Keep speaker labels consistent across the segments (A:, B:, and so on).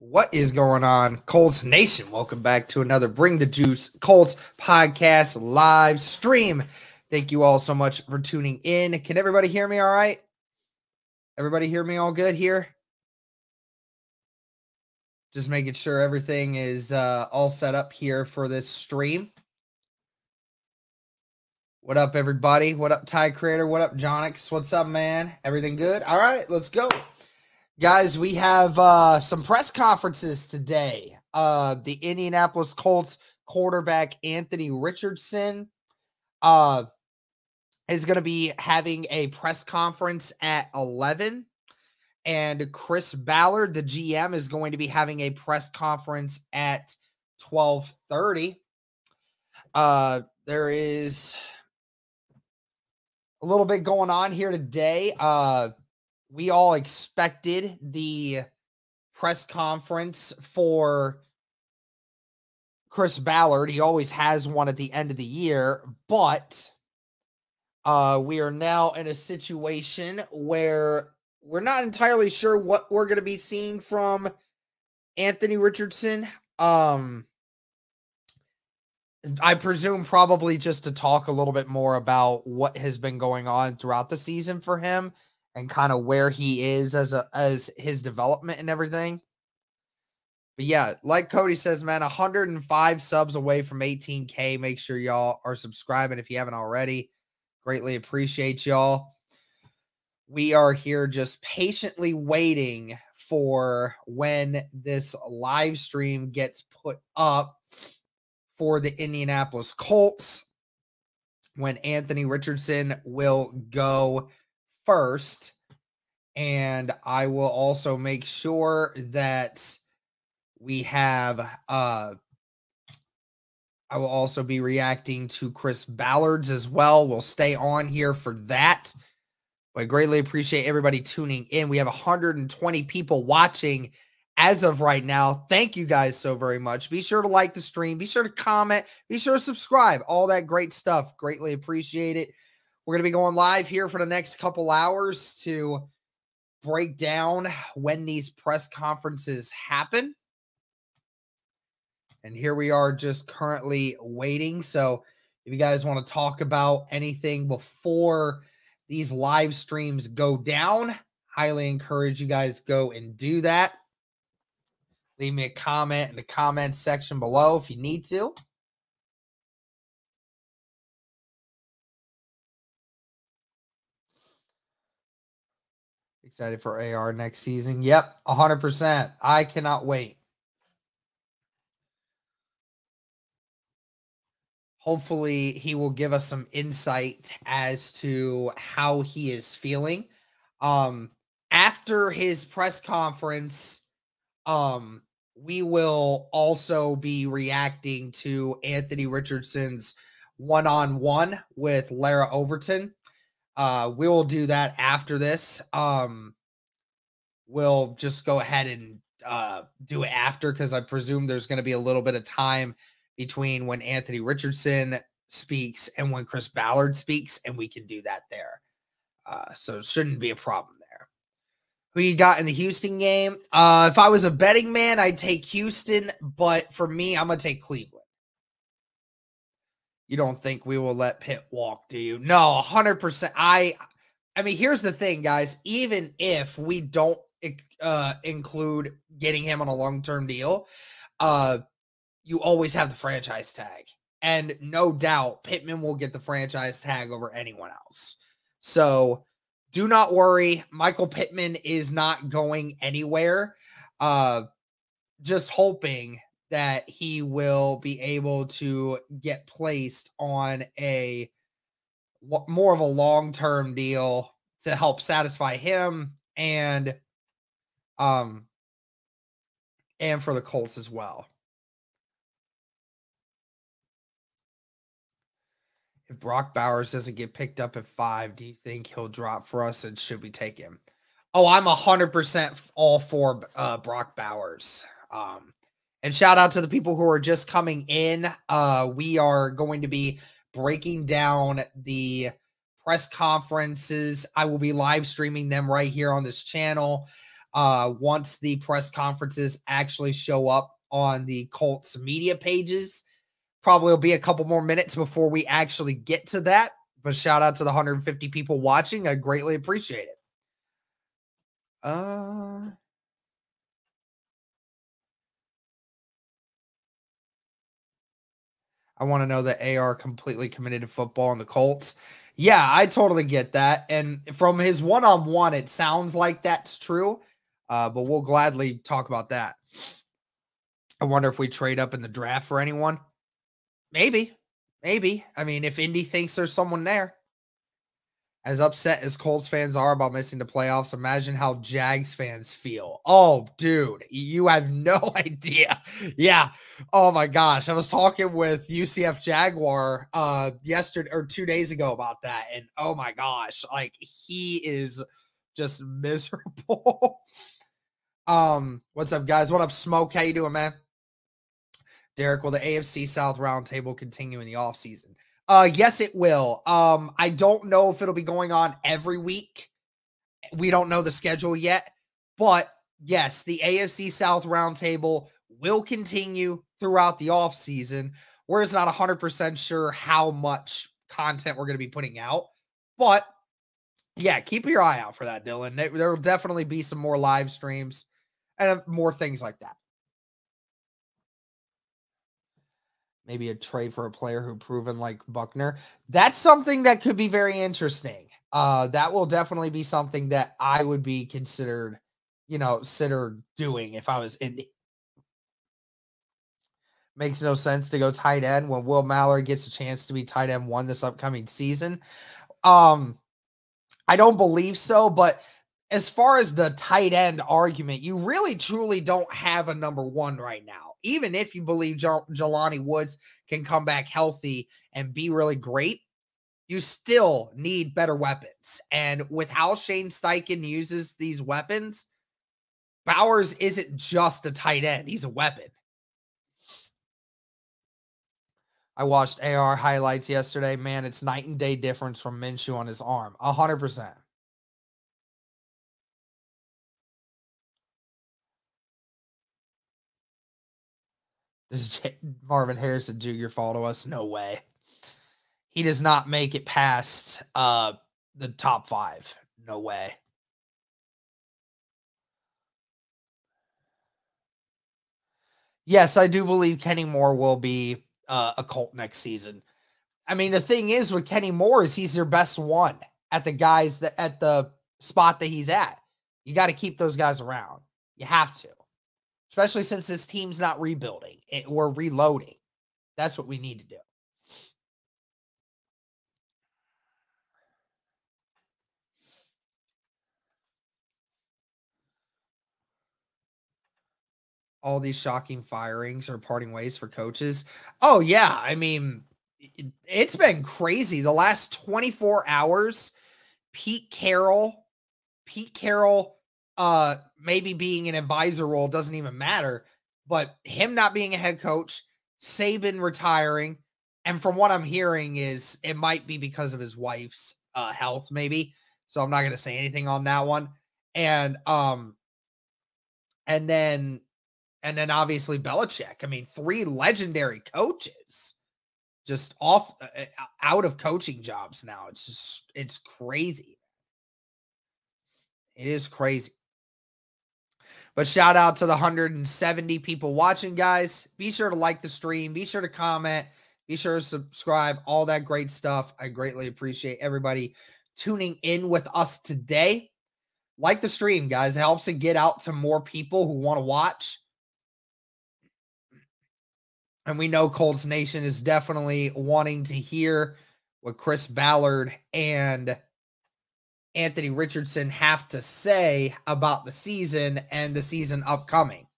A: What is going on, Colts Nation? Welcome back to another Bring the Juice Colts podcast live stream. Thank you all so much for tuning in. Can everybody hear me all right? Everybody hear me all good here? Just making sure everything is all set up here for this stream. What up, everybody? What up, Ty Creator? What up, Jonix? What's up, man? Everything good? All right, let's go. Guys, we have some press conferences today. The Indianapolis Colts quarterback Anthony Richardson is going to be having a press conference at 11. And Chris Ballard, the GM, is going to be having a press conference at 12:30. There is a little bit going on here today. We all expected the press conference for Chris Ballard. He always has one at the end of the year, but we are now in a situation where we're not entirely sure what we're going to be seeing from Anthony Richardson. I presume probably just to talk a little bit more about what has been going on throughout the season for him and kind of where he is as his development and everything. But yeah, like Cody says, man, 105 subs away from 18K. Make sure y'all are subscribing if you haven't already. Greatly appreciate y'all. We are here just patiently waiting for when this live stream gets put up for the Indianapolis Colts, when Anthony Richardson will go first. And I will also make sure that we have, I will also be reacting to Chris Ballard's as well. We'll stay on here for that. But I greatly appreciate everybody tuning in. We have 120 people watching as of right now. Thank you guys so very much. Be sure to like the stream. Be sure to comment. Be sure to subscribe. All that great stuff. Greatly appreciate it. We're going to be going live here for the next couple hours to break down when these press conferences happen. And here we are just currently waiting. So if you guys want to talk about anything before these live streams go down, highly encourage you guys go and do that. Leave me a comment in the comments section below if you need to. Excited for AR next season. Yep, 100%. I cannot wait. Hopefully, he will give us some insight as to how he is feeling. After his press conference, we will also be reacting to Anthony Richardson's one-on-one with Lara Overton. We will do that after this. We'll just go ahead and do it after, because I presume there's going to be a little bit of time between when Anthony Richardson speaks and when Chris Ballard speaks, and we can do that there. So it shouldn't be a problem there. Who you got in the Houston game? If I was a betting man, I'd take Houston, but for me, I'm going to take Cleveland. You don't think we will let Pitt walk, do you? No, 100%. I mean, here's the thing, guys. Even if we don't include getting him on a long-term deal, you always have the franchise tag. And no doubt, Pittman will get the franchise tag over anyone else. So do not worry. Michael Pittman is not going anywhere. Just hoping that he will be able to get placed on a more of a long-term deal to help satisfy him and for the Colts as well. If Brock Bowers doesn't get picked up at 5, do you think he'll drop for us, and should we take him? Oh, I'm 100% all for Brock Bowers. And shout out to the people who are just coming in. We are going to be breaking down the press conferences. I will be live streaming them right here on this channel. once the press conferences actually show up on the Colts media pages. Probably will be a couple more minutes before we actually get to that. But shout out to the 150 people watching. I greatly appreciate it. I want to know that AR completely committed to football and the Colts. Yeah, I totally get that. And from his one-on-one, it sounds like that's true. But we'll gladly talk about that. I wonder if we trade up in the draft for anyone. Maybe. Maybe. I mean, if Indy thinks there's someone there. As upset as Colts fans are about missing the playoffs, imagine how Jags fans feel. Oh, dude, you have no idea. Yeah. Oh my gosh. I was talking with UCF Jaguar yesterday or 2 days ago about that. And oh my gosh, like he is just miserable. What's up, guys? What up, Smoke? How you doing, man? Derek, will the AFC South roundtable continue in the offseason? Yes, it will. I don't know if it'll be going on every week. We don't know the schedule yet, but yes, the AFC South roundtable will continue throughout the offseason. We're just not 100% sure how much content we're going to be putting out, but yeah, keep your eye out for that, Dylan. There will definitely be some more live streams and more things like that. Maybe a trade for a player who proven like Buckner. That's something that could be very interesting. That will definitely be something that I would be considered doing if I was Indy. Makes no sense to go tight end when Will Mallory gets a chance to be tight end 1 this upcoming season. I don't believe so, but as far as the tight end argument, you really truly don't have a number 1 right now. Even if you believe Jelani Woods can come back healthy and be really great, you still need better weapons. And with how Shane Steichen uses these weapons, Bowers isn't just a tight end. He's a weapon. I watched AR highlights yesterday. Man, it's night and day difference from Minshew on his arm. 100%. Does Marvin Harrison Jr. follow us? No way. He does not make it past the top 5. No way. Yes, I do believe Kenny Moore will be a Colt next season. I mean, the thing is with Kenny Moore is he's your best one at the spot that he's at. You got to keep those guys around. You have to, especially since this team's not rebuilding. We're reloading. That's what we need to do. All these shocking firings or parting ways for coaches. Oh, yeah. I mean, it's been crazy. The last 24 hours, Pete Carroll, maybe being an advisor role doesn't even matter, but him not being a head coach, Saban retiring, and from what I'm hearing is it might be because of his wife's health, maybe. So I'm not going to say anything on that one. And then obviously Belichick. I mean, 3 legendary coaches just out of coaching jobs now. It's crazy. It is crazy. But shout out to the 170 people watching, guys. Be sure to like the stream. Be sure to comment. Be sure to subscribe. All that great stuff. I greatly appreciate everybody tuning in with us today. Like the stream, guys. It helps it get out to more people who want to watch. And we know Colts Nation is definitely wanting to hear what Chris Ballard and Anthony Richardson have to say about the season and the season upcoming.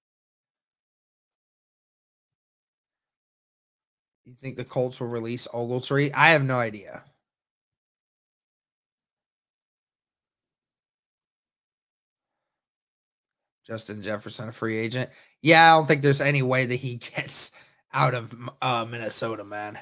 A: You think the Colts will release Ogletree? I have no idea. Justin Jefferson, a free agent. Yeah, I don't think there's any way that he gets out of Minnesota, man.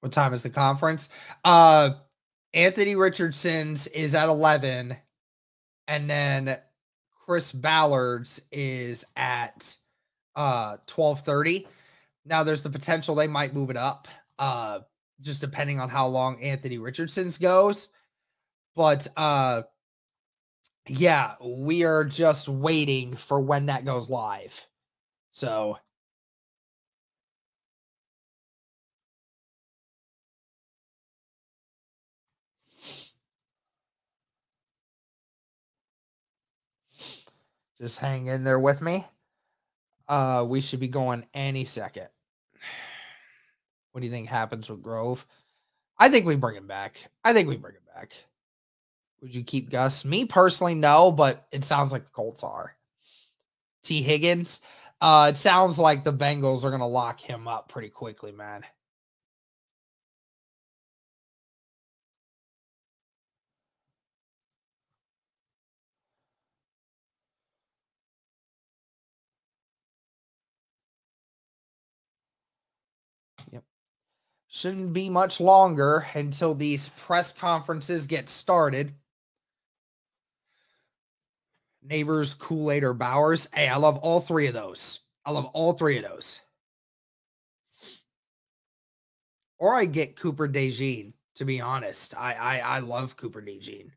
A: What time is the conference? Anthony Richardson's is at 11, and then Chris Ballard's is at 12:30. Now there's the potential they might move it up, just depending on how long Anthony Richardson's goes. But yeah, we are just waiting for when that goes live. So just hang in there with me. We should be going any second. What do you think happens with Grove? I think we bring him back. Would you keep Gus? Me personally, no, but it sounds like the Colts are. T. Higgins. It sounds like the Bengals are going to lock him up pretty quickly, man. Yep. Shouldn't be much longer until these press conferences get started. Neighbors, Kool-Aid, or Bowers. Hey, I love all three of those. Or I get Cooper DeJean, to be honest. I love Cooper DeJean.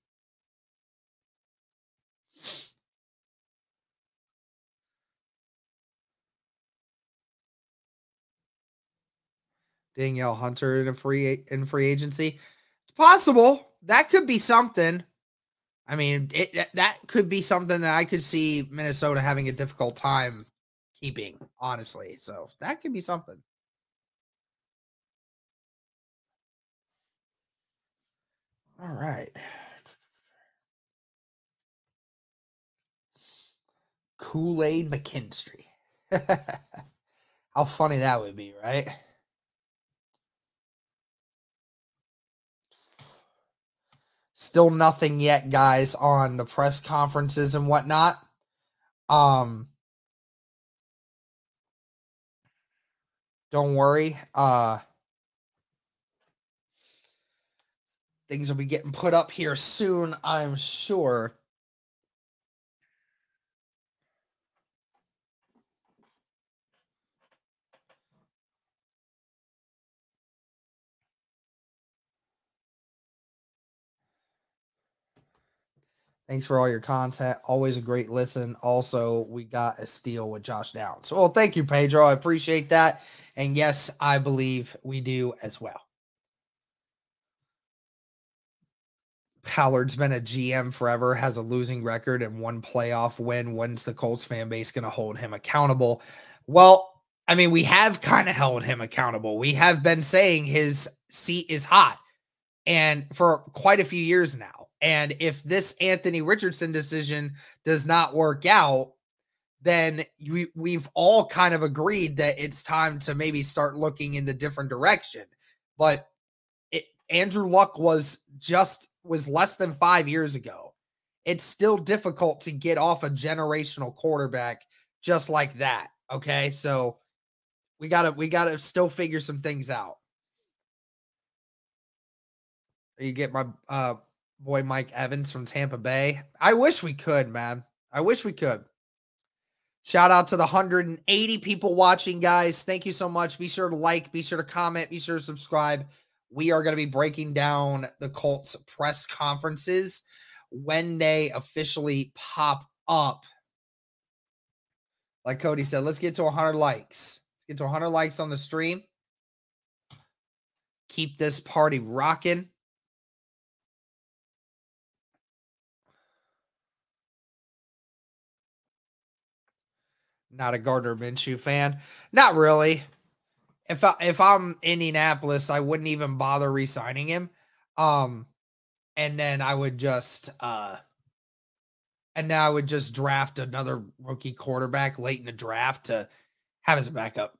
A: Danielle Hunter in free agency. It's possible. That could be something. I mean, that could be something that I could see Minnesota having a difficult time keeping, honestly. So that could be something. All right. Kool-Aid McKinstry. How funny that would be, right? Still nothing yet, guys, on the press conferences and whatnot. Don't worry. Things will be getting put up here soon, I'm sure. Thanks for all your content. Always a great listen. Also, we got a steal with Josh Downs. Well, thank you, Pedro. I appreciate that. And yes, I believe we do as well. Ballard's been a GM forever, has a losing record and one playoff win. When's the Colts fan base going to hold him accountable? Well, I mean, we have kind of held him accountable. We have been saying his seat is hot and for quite a few years now. And if this Anthony Richardson decision does not work out, then we've all kind of agreed that it's time to maybe start looking in the different direction. But Andrew Luck was less than 5 years ago. It's still difficult to get off a generational quarterback just like that. Okay. So we gotta still figure some things out. You get my boy Mike Evans from Tampa Bay. I wish we could, man. I wish we could. Shout out to the 180 people watching, guys. Thank you so much. Be sure to like, be sure to comment, be sure to subscribe. We are going to be breaking down the Colts press conferences when they officially pop up. Like Cody said, let's get to 100 likes. Let's get to 100 likes on the stream. Keep this party rocking. Not a Gardner Minshew fan. Not really. If I'm Indianapolis, I wouldn't even bother re-signing him. And then I would just draft another rookie quarterback late in the draft to have as a backup.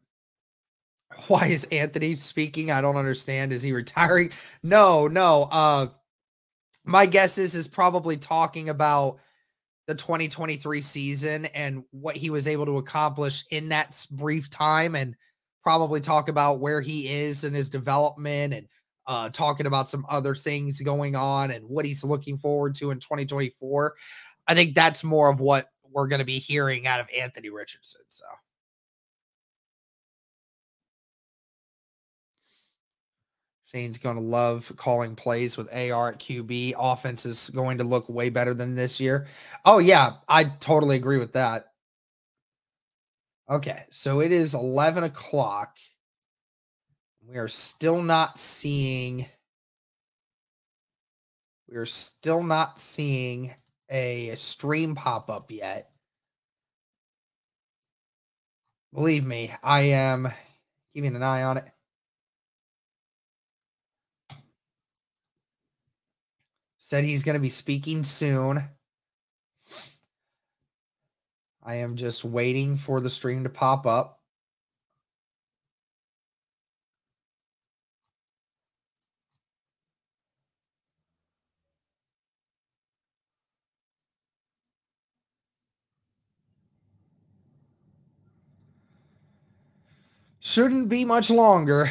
A: Why is Anthony speaking? I don't understand. Is he retiring? No. My guess is probably talking about the 2023 season and what he was able to accomplish in that brief time and probably talk about where he is in his development and talking about some other things going on and what he's looking forward to in 2024. I think that's more of what we're going to be hearing out of Anthony Richardson. So Shane's going to love calling plays with AR at QB. Offense is going to look way better than this year. Oh, yeah, I totally agree with that. Okay, so it is 11 o'clock. We are still not seeing a stream pop up yet. Believe me, I am keeping an eye on it. Said he's going to be speaking soon. I am just waiting for the stream to pop up. Shouldn't be much longer.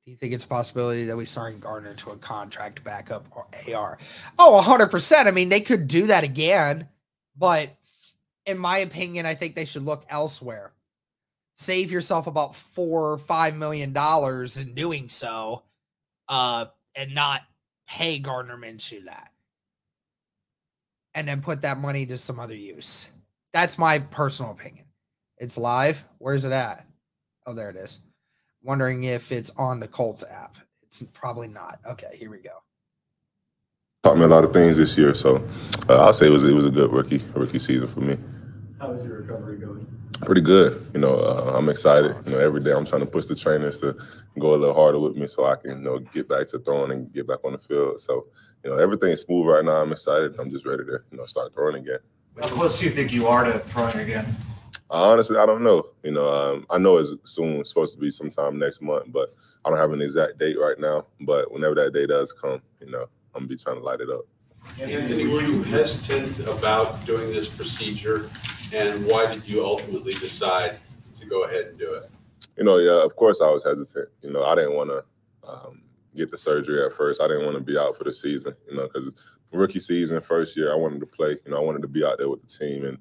A: Do you think it's a possibility that we sign Gardner to a contract backup or AR? Oh, 100%. I mean, they could do that again, but in my opinion, I think they should look elsewhere. Save yourself about $4 or $5 million in doing so, and not pay Gardner Minshew that, and then put that money to some other use. That's my personal opinion. It's live. Where's it at? Oh, there it is. Wondering if it's on the Colts app. It's probably not. Okay, here we go.
B: Taught me a lot of things this year, so I'll say it was a good rookie season for me.
C: How is your recovery going?
B: Pretty good. I'm excited. Every day I'm trying to push the trainers to go a little harder with me so I can, get back to throwing and get back on the field. So, everything's smooth right now. I'm excited. I'm just ready to, start throwing again.
C: How close do you think you are to throwing again?
B: Honestly, I don't know. I know it's supposed to be sometime next month, but I don't have an exact date right now. But whenever that day does come, I'm gonna be trying to light it up.
D: Anthony, were you hesitant about doing this procedure, and why did you ultimately decide to go ahead and do it?
B: Yeah, of course I was hesitant. I didn't want to get the surgery at first. I didn't want to be out for the season, because rookie season, first year, I wanted to play. I wanted to be out there with the team, and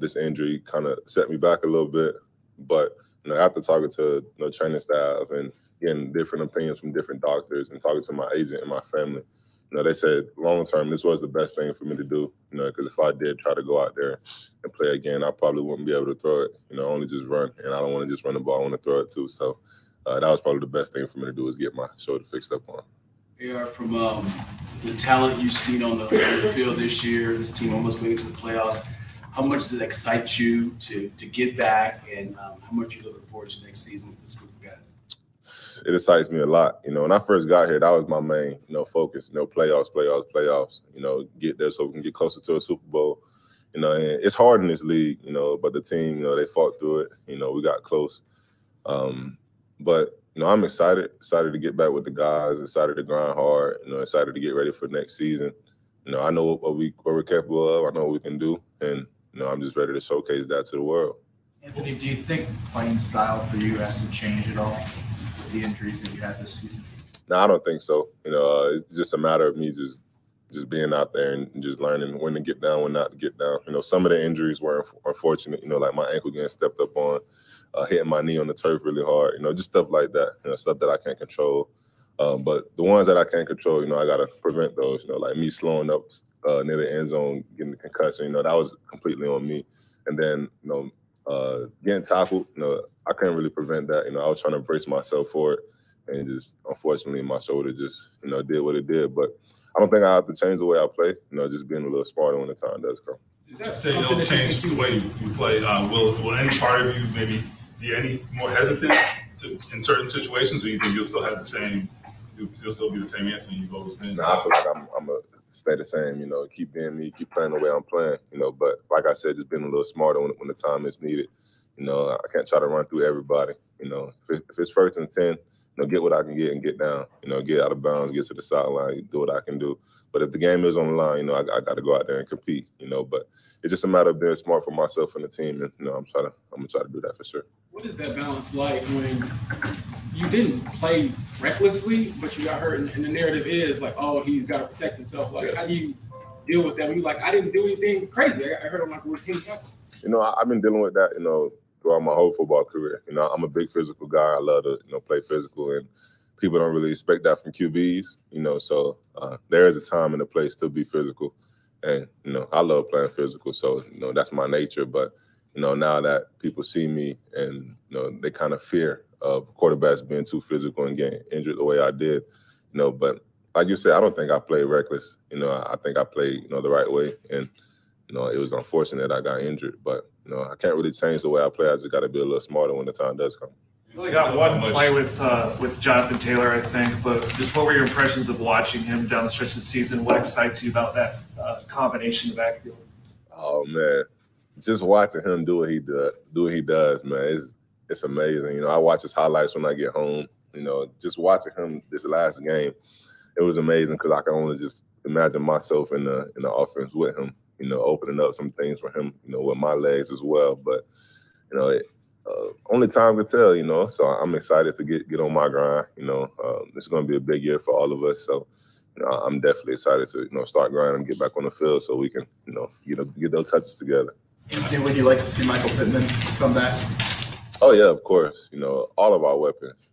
B: this injury kind of set me back a little bit. But after talking to training staff and getting different opinions from different doctors and talking to my agent and my family, they said long term this was the best thing for me to do. Because if I did try to go out there and play again, I probably wouldn't be able to throw it. Only just run, and I don't want to just run the ball. I want to throw it too. So that was probably the best thing for me to do, is get my shoulder fixed up on.
E: Yeah, from the talent you've seen on the field this year, this team almost made it to the playoffs. How much does it excite you to get back, and how much are you looking forward to next season with this group of guys?
B: It excites me a lot. When I first got here, that was my main, focus. Playoffs. Get there so we can get closer to a Super Bowl. And it's hard in this league, but the team, they fought through it. We got close. But I'm excited to get back with the guys. Excited to grind hard. Excited to get ready for next season. I know what we're capable of. I know what we can do, and I'm just ready to showcase that to the world.
C: Anthony, do you think playing style for you has to change at all with the injuries that you had this season?
B: No, I don't think so. It's just a matter of me just being out there and just learning when to get down, when not to get down. Some of the injuries were unfortunate. Like my ankle getting stepped up on, hitting my knee on the turf really hard. Just stuff like that. Stuff that I can't control. But the ones that I can't control, I got to prevent those. Like me slowing up near the end zone, getting the concussion, that was completely on me. And then, getting tackled, I couldn't really prevent that. I was trying to brace myself for it. And just, unfortunately, my shoulder just, did what it did. But I don't think I have to change the way I play, just being a little smarter when the time does come.
F: Does that say it'll change the way you play? Will any part of you maybe be any more hesitant in certain situations, or you think you'll still have the same? You'll still be the same Anthony you've always been.
B: No, I feel like I'm gonna stay the same. Keep being me, keep playing the way I'm playing. But like I said, just being a little smarter when the time is needed. I can't try to run through everybody. If it's 1st and 10, get what I can get and get down. Get out of bounds, get to the sideline, do what I can do. But if the game is on the line, I got to go out there and compete. But it's just a matter of being smart for myself and the team, and I'm gonna try to do that for sure.
E: What is that balance like when you didn't play recklessly, but you got hurt, and the narrative is like, oh, he's got to protect himself. Like, how do you deal with that when you're like, I didn't do anything crazy? I heard him like a routine tackle.
B: I've been dealing with that, throughout my whole football career. I'm a big physical guy. I love to, play physical, and people don't really expect that from QBs, so there is a time and a place to be physical. And, I love playing physical, so, that's my nature. But, now that people see me and, they kind of fear of quarterbacks being too physical and getting injured the way I did, but like you said, I don't think I played reckless. I think I played, the right way. And, it was unfortunate I got injured, but, I can't really change the way I play. I just got to be a little smarter when the time does come.
G: You only got one play with Jonathan Taylor, I think, but just what were your impressions of watching him down the stretch of the season? What excites you about that combination of backfield?
B: Oh, man. Just watching him do what he does, man, it's amazing. I watch his highlights when I get home. Just watching him this last game, it was amazing because I can only just imagine myself in the offense with him, opening up some things for him, with my legs as well. But, only time could tell, so I'm excited to get on my grind. It's going to be a big year for all of us. So, I'm definitely excited to, start grinding and get back on the field so we can, get those touches together.
C: And would you like to see Michael Pittman come back?
B: Oh, yeah, of course. All of our weapons.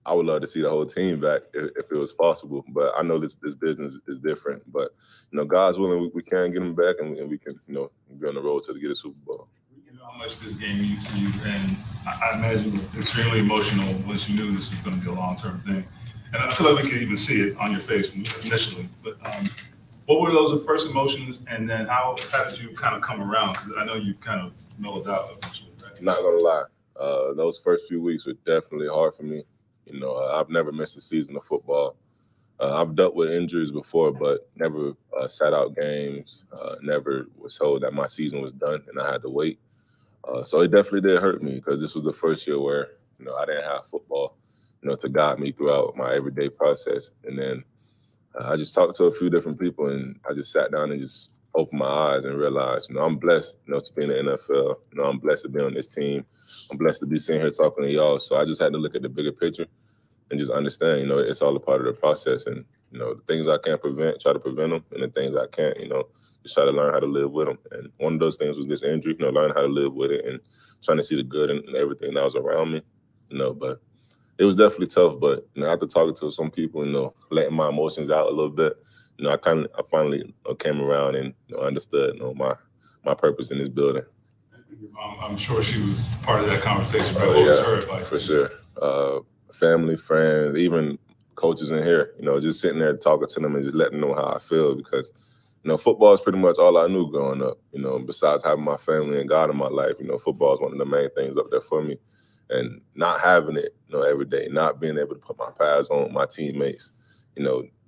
B: I would love to see the whole team back if it was possible. But I know this business is different. But, God's willing, we can get them back, and we can, be on the road to get a Super Bowl.
F: How much this game means to you, and I imagine you were extremely emotional once you knew this was going to be a long-term thing. And I feel like we could even see it on your face initially. But what were those first emotions, and then how did you kind of come around? Because I know you kind of mellowed out eventually, right?
B: Not going to lie. Those first few weeks were definitely hard for me. I've never missed a season of football. I've dealt with injuries before, but never sat out games, never was told that my season was done and I had to wait. So it definitely did hurt me because this was the first year where, I didn't have football, to guide me throughout my everyday process. And then I just talked to a few different people, and I just sat down and just opened my eyes and realized, I'm blessed, to be in the NFL. I'm blessed to be on this team. I'm blessed to be sitting here talking to y'all. So I just had to look at the bigger picture and just understand, it's all a part of the process. And, the things I can't prevent, try to prevent them. And the things I can't, just try to learn how to live with them. And one of those things was this injury, learning how to live with it and trying to see the good in everything that was around me, but it was definitely tough. But, after talking to some people, letting my emotions out a little bit, I finally came around and understood, my purpose in this building.
F: I'm sure she was part of that conversation, but
B: what
F: was her advice?
B: For sure. Family, friends, even coaches in here, just sitting there talking to them and just letting them know how I feel because, football is pretty much all I knew growing up, besides having my family and God in my life. Football is one of the main things up there for me. And not having it, every day, not being able to put my pads on with my teammates,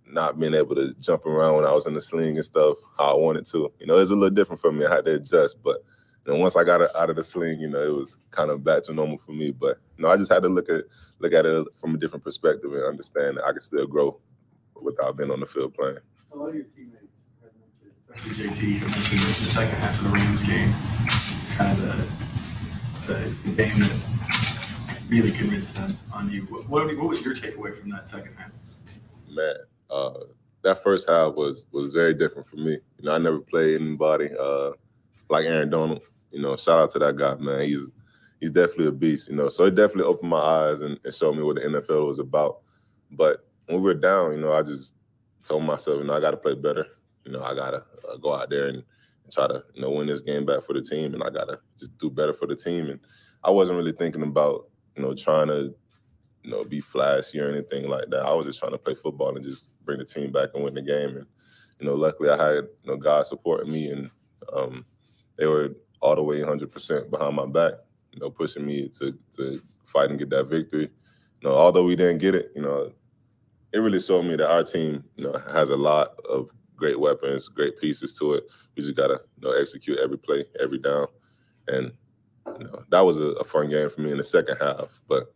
B: not being able to jump around when I was in the sling and stuff how I wanted to. It was a little different for me. I had to adjust. But once I got out of the sling, it was kind of back to normal for me. But I just had to look at it from a different perspective and understand that I could still grow without being on the field playing.
C: A lot of your teammates have mentioned, especially JT, have mentioned the second half of the Rams game. It's kind of the game that really convinced them on you. What was your takeaway from that second half?
B: Man, that first half was very different for me. I never played anybody like Aaron Donald. Shout out to that guy, man. He's definitely a beast. So it definitely opened my eyes and showed me what the NFL was about. But when we were down, I just told myself, I got to play better. I got to go out there and try to, win this game back for the team, and I got to just do better for the team. And I wasn't really thinking about, trying to, be flashy or anything like that. I was just trying to play football and just bring the team back and win the game. And, luckily I had, God supporting me, and they were all the way 100% behind my back, pushing me to fight and get that victory. Although we didn't get it, it really showed me that our team, has a lot of great weapons, great pieces to it. We just got to, execute every play, every down. And, that was a fun game for me in the second half. But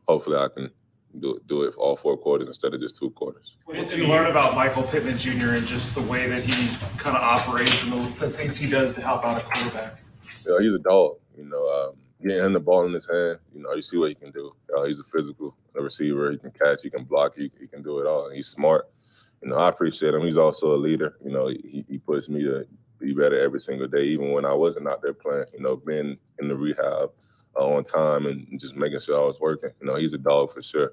B: hopefully I can do it for all 4 quarters instead of just 2 quarters.
G: What did you learn about Michael Pittman Jr. and just the way that he kind of operates and the things he does to help out a quarterback?
B: He's a dog. Getting him the ball in his hand, you see what he can do. He's a physical receiver. He can catch, he can block, he can do it all. And he's smart. I appreciate him. He's also a leader. He pushes me to be better every single day, even when I wasn't out there playing. Being in the rehab on time and just making sure I was working. He's a dog for sure.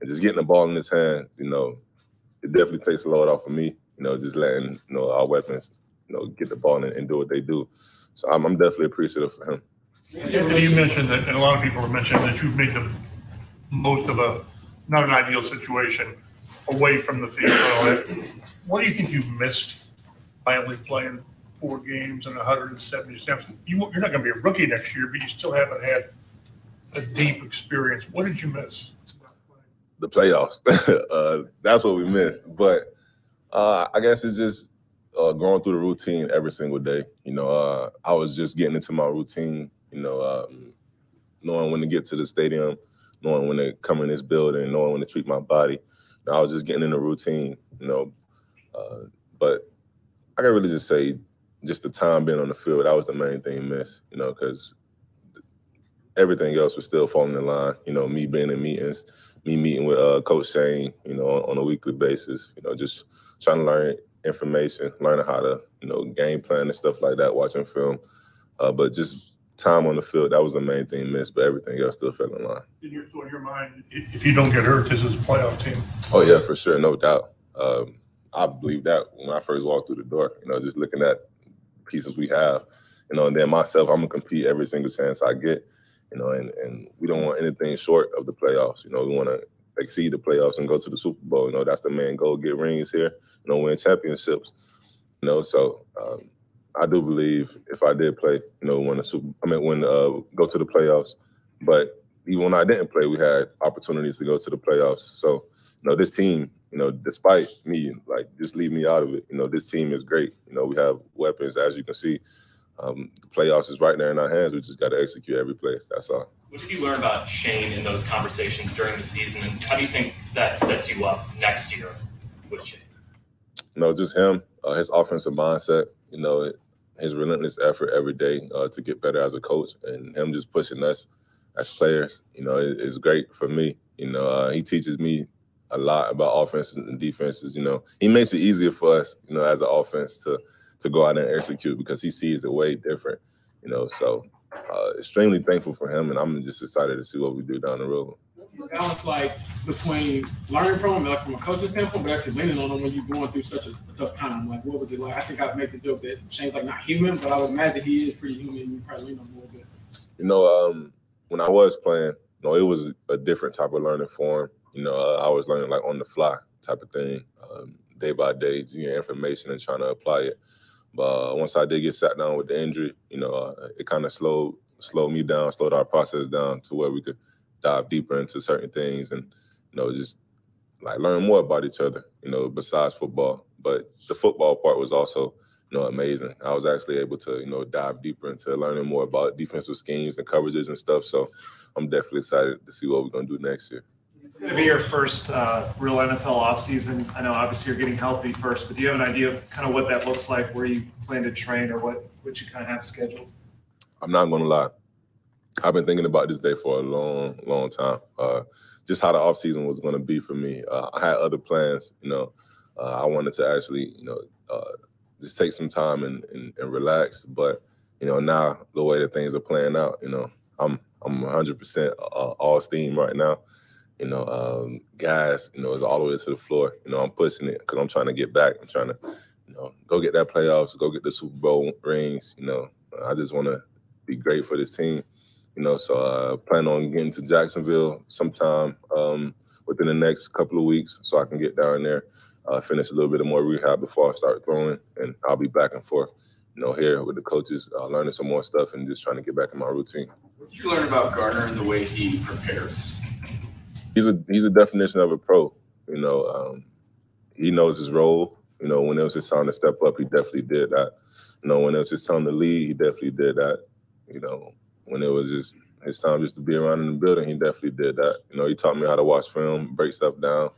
B: And just getting the ball in his hand, it definitely takes a load off of me. Just letting our weapons, get the ball and do what they do. So I'm definitely appreciative for him.
H: Anthony, you mentioned that, and a lot of people have mentioned that you've made the most of not an ideal situation away from the field. What do you think you've missed by only playing 4 games and 170 snaps? You're not going to be a rookie next year, but you still haven't had a deep experience. What did you miss?
B: The playoffs. That's what we missed. But I guess it's just going through the routine every single day. I was just getting into my routine, knowing when to get to the stadium, knowing when to come in this building, knowing when to treat my body. I was just getting in the routine, but I can really just say just the time being on the field, that was the main thing missed, because everything else was still falling in line. Me being in meetings, me meeting with Coach Shane, on a weekly basis, just trying to learn information, learning how to, game plan and stuff like that, watching film. But just time on the field, that was the main thing missed, but everything else still fell in line.
H: In your mind, if you don't get hurt, this is a playoff team?
B: Oh, yeah, for sure, no doubt. I believe that when I first walked through the door, just looking at pieces we have, and then myself, I'm going to compete every single chance I get, and we don't want anything short of the playoffs. We want to exceed the playoffs and go to the Super Bowl. That's the main goal, get rings here, win championships. So I do believe if I did play, go to the playoffs. But even when I didn't play, we had opportunities to go to the playoffs. So, this team, despite me, just leave me out of it. This team is great. We have weapons, as you can see. The playoffs is right there in our hands. We just got to execute every play. That's all.
I: What did you learn about Shane in those conversations during the season, and how do you think that sets you up next year with Shane?
B: Just him, his offensive mindset, his relentless effort every day to get better as a coach, and him just pushing us as players, is great for me. He teaches me a lot about offenses and defenses. He makes it easier for us, as an offense to go out and execute because he sees it way different, So extremely thankful for him, and I'm just excited to see what we do down the road.
J: Balance between learning from him, from a coaching standpoint, but actually leaning on him when you're going through such a tough time. What was it like? I think I've made the joke that Shane's not human, but I would imagine he is pretty human. And you probably lean on him a little bit.
B: When I was playing, it was a different type of learning form. I was learning on the fly type of thing, day by day, information and trying to apply it. But once I did get sat down with the injury, it kind of slowed me down, slowed our process down to where we could dive deeper into certain things and, just learn more about each other, besides football. But the football part was also, amazing. I was actually able to, dive deeper into learning more about defensive schemes and coverages and stuff. So I'm definitely excited to see what we're going to do next year.
G: It's going to be your first real NFL offseason. I know obviously you're getting healthy first, but do you have an idea of kind of what that looks like, where you plan to train or what you kind of have scheduled? I'm
B: not going to lie. I've been thinking about this day for a long, long time. Just how the offseason was going to be for me. I had other plans, I wanted to actually, just take some time and relax. But, now the way that things are playing out, I'm 100% all steam right now. Guys, is all the way to the floor. I'm pushing it because I'm trying to get back. I'm trying to, go get that playoffs, go get the Super Bowl rings. I just want to be great for this team. So I plan on getting to Jacksonville sometime within the next couple of weeks so I can get down there, finish a little bit of more rehab before I start throwing, and I'll be back and forth, here with the coaches, learning some more stuff and just trying to get back in my routine.
E: What did you learn about Gardner and the way he prepares?
B: He's a definition of a pro. He knows his role. When it was his time to step up, he definitely did that. When it was his time to lead, he definitely did that. When it was his his time just to be around in the building, he definitely did that. You know, he taught me how to watch film, break stuff down.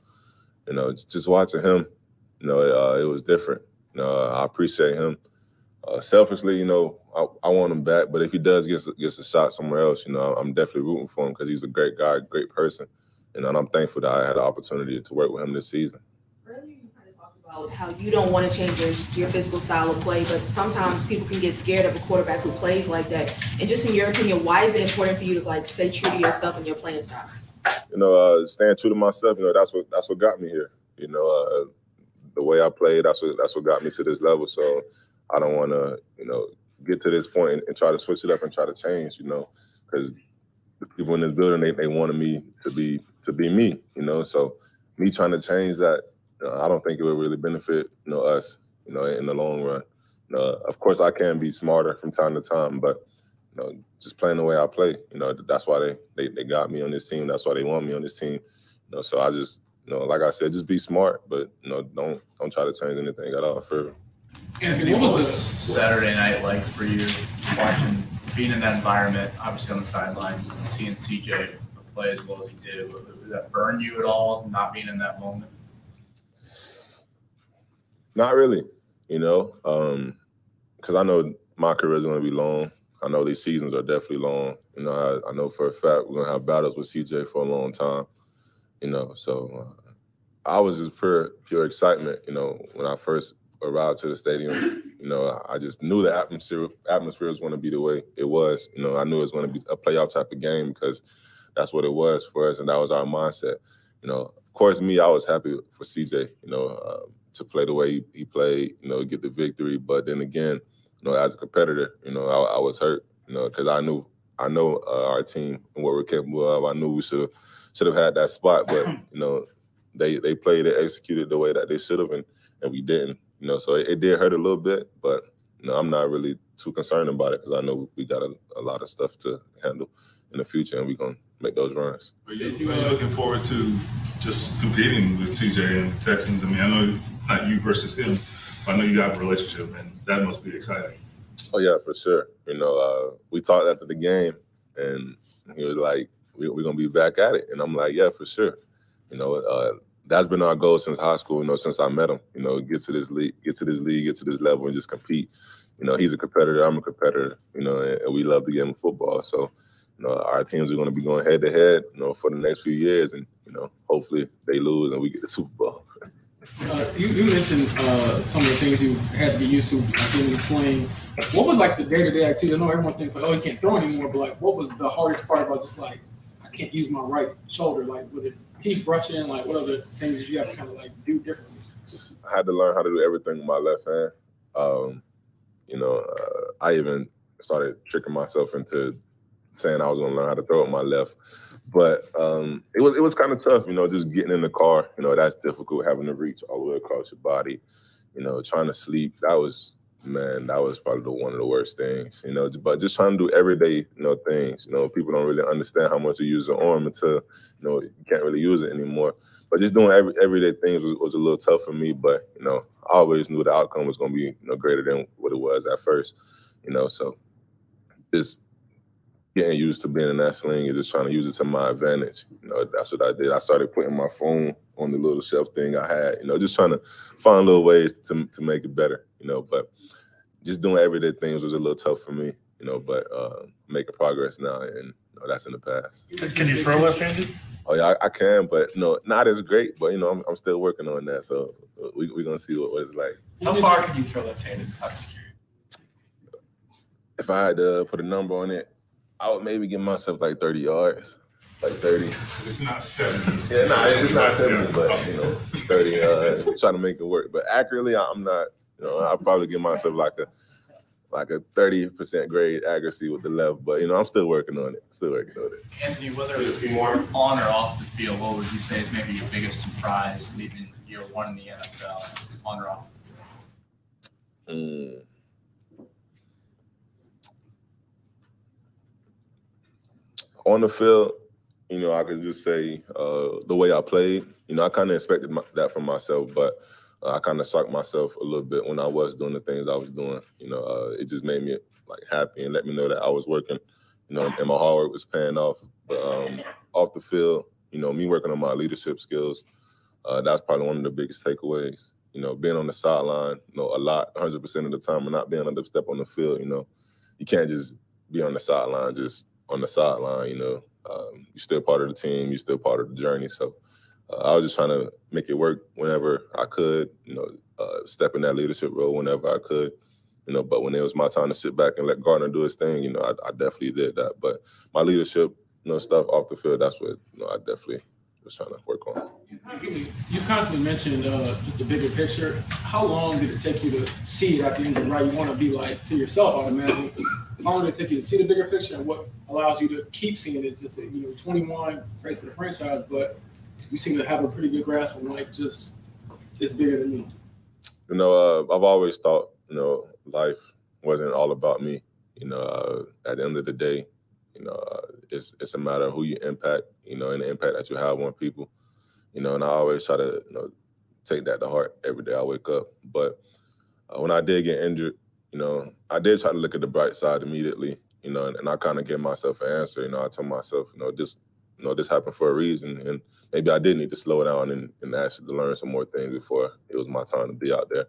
B: You know, just watching him, you know, it was different. You know, I appreciate him. Selfishly, you know, I want him back, but if he does get a shot somewhere else, you know, I'm definitely rooting for him because he's a great guy, great person. You know, and I'm thankful that I had the opportunity to work with him this season.
K: Earlier, you kind of talked about how you don't want to change your physical style of play, but sometimes people can get scared of a quarterback who plays like that. And just in your opinion, why is it important for you to like stay true to your stuff and your playing style?
B: You know, staying true to myself. You know, that's what got me here. You know, the way I played, that's what got me to this level. So I don't want to, you know, get to this point and try to switch it up and try to change. You know, because the people in this building, they wanted me to be me. You know, so me trying to change that, I don't think it would really benefit, you know, us, you know, in the long run. Of course, I can be smarter from time to time, but you know, just playing the way I play, you know, that's why they got me on this team. That's why they want me on this team. You know, so I just, you know, like I said, just be smart, but you know, don't try to change anything at all. For
L: Anthony, what was Saturday night like for you, watching, being in that environment, obviously on the sidelines, and seeing CJ play as well as he did? Did that burn you at all, not being in that moment?
B: Not really, you know, because I know my career is going to be long. I know these seasons are definitely long. You know, I know for a fact we're going to have battles with CJ for a long time, you know. So I was just pure excitement, you know, when I first arrived to the stadium. You know, I just knew the atmosphere was going to be the way it was. You know, I knew it was going to be a playoff type of game because that's what it was for us, and that was our mindset. You know, of course, I was happy for CJ, you know, to play the way he played, you know, get the victory. But then again, you know, as a competitor, you know, I was hurt, you know, because I know our team and what we're capable of. I knew we should have had that spot, but you know, they played it, executed the way that they should have, and we didn't. You know, so it did hurt a little bit, but you know, I'm not really too concerned about it because I know we got a lot of stuff to handle in the future, and we're gonna make those runs.
F: Are you looking forward to just competing with CJ and the Texans? I mean, I know it's not you versus him, but I know you have a relationship, and that must be exciting.
B: Oh yeah, for sure. You know, we talked after the game, and he was like, "We're gonna be back at it," and I'm like, "Yeah, for sure." You know, that's been our goal since high school. You know, since I met him. You know, get to this league, get to this level, and just compete. You know, he's a competitor. I'm a competitor. You know, and we love the game of football. So, you know, our teams are going to be going head to head. You know, for the next few years, and you know, hopefully they lose and we get the Super Bowl.
J: You mentioned some of the things you had to get used to, like in the sling. What was like the day-to-day activity? I know everyone thinks like, oh, he can't throw anymore, but like, what was the hardest part about just like, I can't use my right shoulder? Like, was it teeth brushing? Like, what other things did you have to kind of like do differently?
B: I had to learn how to do everything with my left hand. You know, I even started tricking myself into saying I was going to learn how to throw with my left. But it was kind of tough, you know, just getting in the car. You know, that's difficult, having to reach all the way across your body. You know, trying to sleep, that was probably one of the worst things, you know. But just trying to do everyday, you know, things. You know, people don't really understand how much you use your arm until, you know, you can't really use it anymore. But just doing everyday things was a little tough for me. But, you know, I always knew the outcome was going to be, you know, greater than what it was at first, you know. So just getting used to being in that sling and just trying to use it to my advantage. You know, that's what I did. I started putting my phone on the little shelf thing I had, you know, just trying to find little ways to make it better, you know. But just doing everyday things was a little tough for me, you know, but making progress now, and you know, that's in the past.
H: Can you throw left-handed?
B: Oh yeah, I can, but you know, not as great. But you know, I'm still working on that, so we're gonna see what it's like.
L: How far can you throw left-handed? I'm just curious.
B: If I had to put a number on it, I would maybe give myself like 30 yards, like 30.
F: It's not 70.
B: Yeah, it's not 70, but you know, 30. Trying to make it work, but accurately, I'm not. You know, I'll probably give myself like a 30% grade accuracy with the left, but you know, I'm still working on it.
L: Anthony, whether it's more on or off the field, what would you say is maybe your biggest surprise leaving year one in the NFL, on or off the field?
B: On the field, you know, I could just say the way I played. You know, I kind of expected that from myself, but I kind of shocked myself a little bit when I was doing the things I was doing. You know, it just made me like happy and let me know that I was working, and my hard work was paying off. But off the field, me working on my leadership skills, that's probably one of the biggest takeaways. Being on the sideline, a lot, 100% of the time, and not being able to step on the field. You can't just be on the sideline, just on the sideline. You're still part of the team. You're still part of the journey. So I was just trying to make it work whenever I could. Step in that leadership role whenever I could. But when it was my time to sit back and let Gardner do his thing, I definitely did that. But my leadership, stuff off the field, that's what I definitely was trying to work on.
J: You constantly mentioned just the bigger picture. How long did it take you to see it at the end of the ride? You want to be like to yourself automatically. How long did it take you to see the bigger picture, and what allows you to keep seeing it? Just 21 face of the franchise, but you seem to have a pretty good grasp on just it's bigger than me.
B: I've always thought life wasn't all about me. At the end of the day, it's a matter of who you impact, and the impact that you have on people, and I always try to, take that to heart every day I wake up. But when I did get injured, I did try to look at the bright side immediately, and I kind of gave myself an answer. I told myself, this happened for a reason, and maybe I did need to slow down and actually to learn some more things before it was my time to be out there.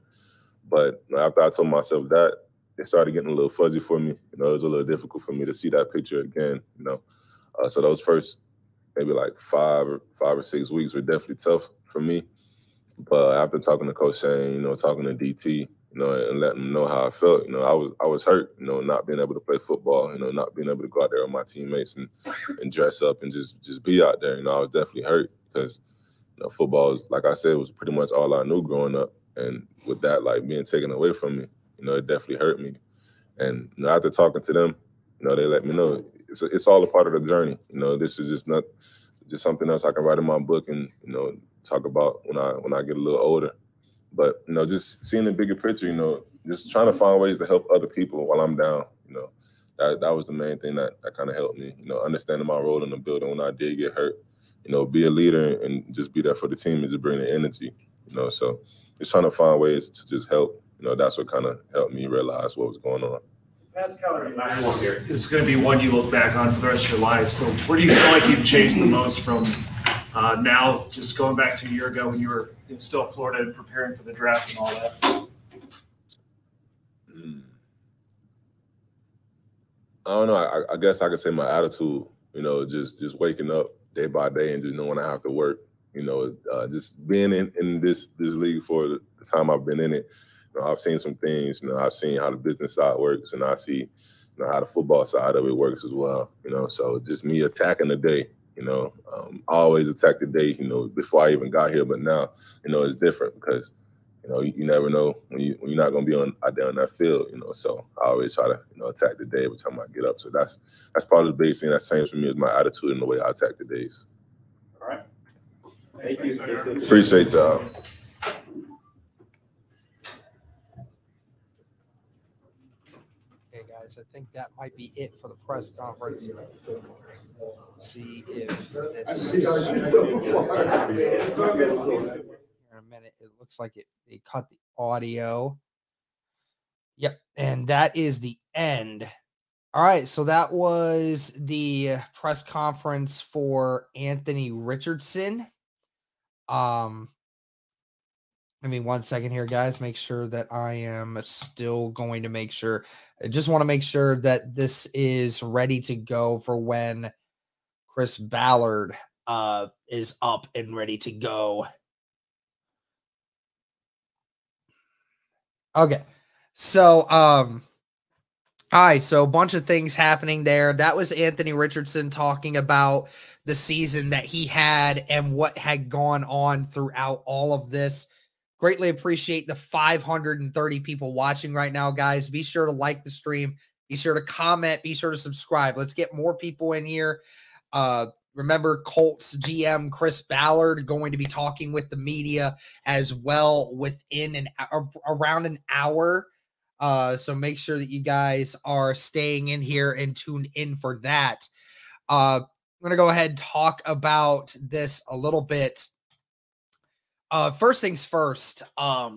B: But after I told myself that, it started getting a little fuzzy for me. It was a little difficult for me to see that picture again. So those first maybe like 5 or 6 weeks were definitely tough for me. But after talking to Coach Shane, talking to DT, and letting them know how I felt, I was hurt, not being able to play football, not being able to go out there with my teammates and dress up and just be out there. I was definitely hurt because, football is, like I said, was pretty much all I knew growing up. And with that, like, being taken away from me, it definitely hurt me. And after talking to them, they let me know it's all a part of the journey. This is just something else I can write in my book and, talk about when I get a little older. But, just seeing the bigger picture, just trying to find ways to help other people while I'm down, that was the main thing that kind of helped me, understanding my role in the building when I did get hurt, be a leader and just be there for the team and just bring the energy, so just trying to find ways to just help, that's what kind of helped me realize what was going on.
G: It's going to be one you look back on for the rest of your life. So where do you feel like you've changed the most from now, just going back to a year ago when you were still at Florida and preparing for the draft and all that?
B: I don't know. I guess I could say my attitude, just waking up day by day and just knowing I have to work, just being in this league for the time I've been in it. I've seen some things, I've seen how the business side works, and I see, how the football side of it works as well, so just me attacking the day, I always attack the day, before I even got here, but now, it's different because, you never know when you're not going to be out there on that field, so I always try to, attack the day every time I get up. So that's probably the biggest thing that changed for me is my attitude and the way I attack the days.
G: All right. Thank you.
B: Appreciate y'all.
A: I think that might be it for the press conference. Let's see if this in a minute. It looks like they cut the audio. Yep, and that is the end. All right, so that was the press conference for Anthony Richardson. Give me 1 second here, guys. Make sure that I am still going to make sure. I just want to make sure that this is ready to go for when Chris Ballard is up and ready to go. Okay. So, all right. So a bunch of things happening there. That was Anthony Richardson talking about the season that he had and what had gone on throughout all of this. Greatly appreciate the 530 people watching right now, guys. Be sure to like the stream. Be sure to comment. Be sure to subscribe. Let's get more people in here. Remember, Colts GM Chris Ballard going to be talking with the media as well within around an hour. So make sure that you guys are staying in here and tuned in for that. I'm going to go ahead and talk about this a little bit. First things first, I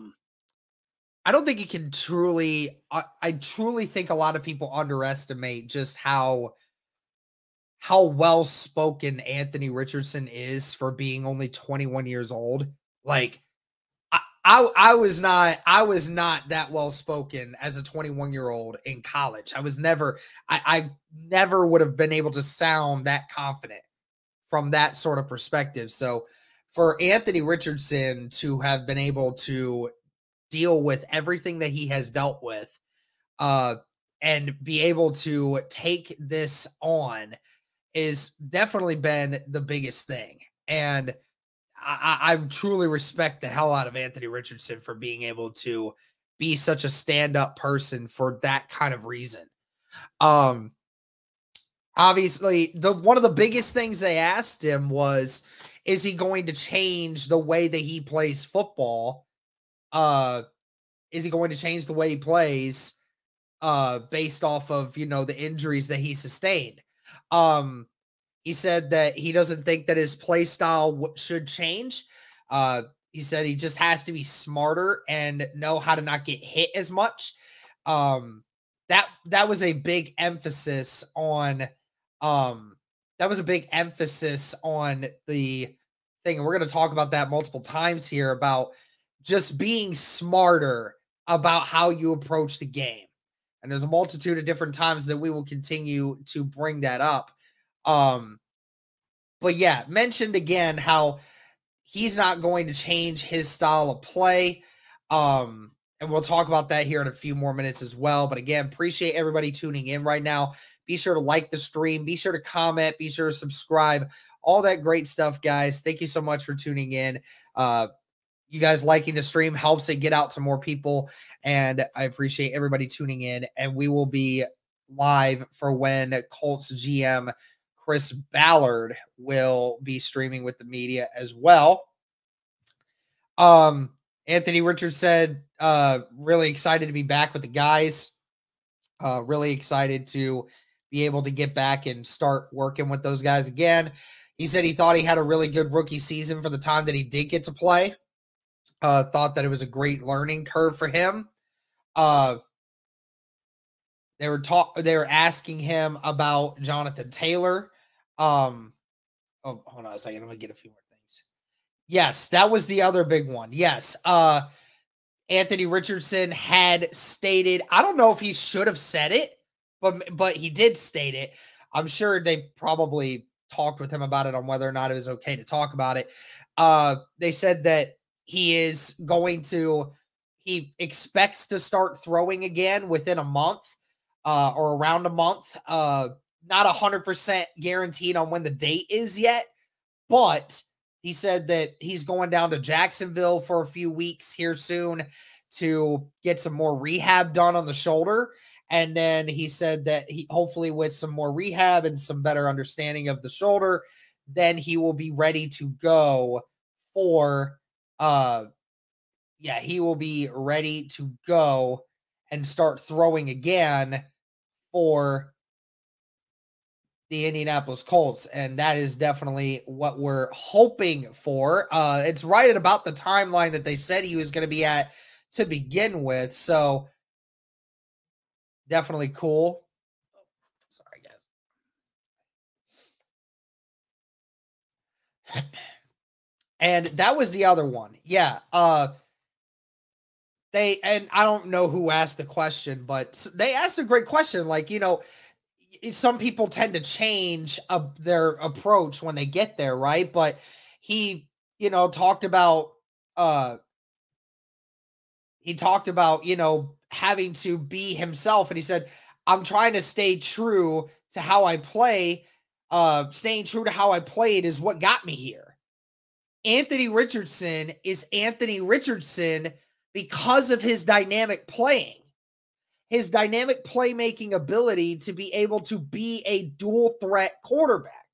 A: don't think it can truly, I truly think a lot of people underestimate just how how well spoken Anthony Richardson is for being only 21 years old. Like, I was not that well spoken as a 21-year-old in college. I never would have been able to sound that confident from that sort of perspective. So for Anthony Richardson to have been able to deal with everything that he has dealt with, and be able to take this on is definitely been the biggest thing. And I truly respect the hell out of Anthony Richardson for being able to be such a stand-up person for that kind of reason. Obviously, one of the biggest things they asked him was, is he going to change the way that he plays football? Is he going to change the way he plays based off of, the injuries that he sustained? He said that he doesn't think that his play style should change. He said he just has to be smarter and know how to not get hit as much. That was a big emphasis on the thing. And we're going to talk about that multiple times here about just being smarter about how you approach the game. And there's a multitude of different times that we will continue to bring that up. But yeah, mentioned again how he's not going to change his style of play. And we'll talk about that here in a few more minutes as well. But again, appreciate everybody tuning in right now. Be sure to like the stream. Be sure to comment. Be sure to subscribe. All that great stuff, guys. Thank you so much for tuning in. You guys liking the stream helps it get out to more people. And I appreciate everybody tuning in. And we will be live for when Colts GM Chris Ballard will be streaming with the media as well. Anthony Richards said, really excited to be back with the guys. Really excited to be able to get back and start working with those guys again. He said he thought he had a really good rookie season for the time that he did get to play. Thought that it was a great learning curve for him. They were asking him about Jonathan Taylor. Hold on a second. I'm gonna get a few more things. Yes, that was the other big one. Yes. Anthony Richardson had stated, I don't know if he should have said it, but he did state it. I'm sure they probably talked with him about it on whether or not it was okay to talk about it. They said that he expects to start throwing again within a month, or around a month. Not 100% guaranteed on when the date is yet, but he said that he's going down to Jacksonville for a few weeks here soon to get some more rehab done on the shoulder. And then he said that he hopefully with some more rehab and some better understanding of the shoulder, then he will be ready to go for, he will be ready to go and start throwing again for the Indianapolis Colts. And that is definitely what we're hoping for. It's right at about the timeline that they said he was going to be at to begin with. So definitely cool. Sorry, guys. And that was the other one. Yeah. And I don't know who asked the question, but they asked a great question. Like, some people tend to change their approach when they get there, right? But he, talked about, having to be himself. And he said, I'm trying to stay true to how I play. Staying true to how I played is what got me here. Anthony Richardson is Anthony Richardson because of his dynamic playing. His dynamic playmaking ability to be able to be a dual threat quarterback.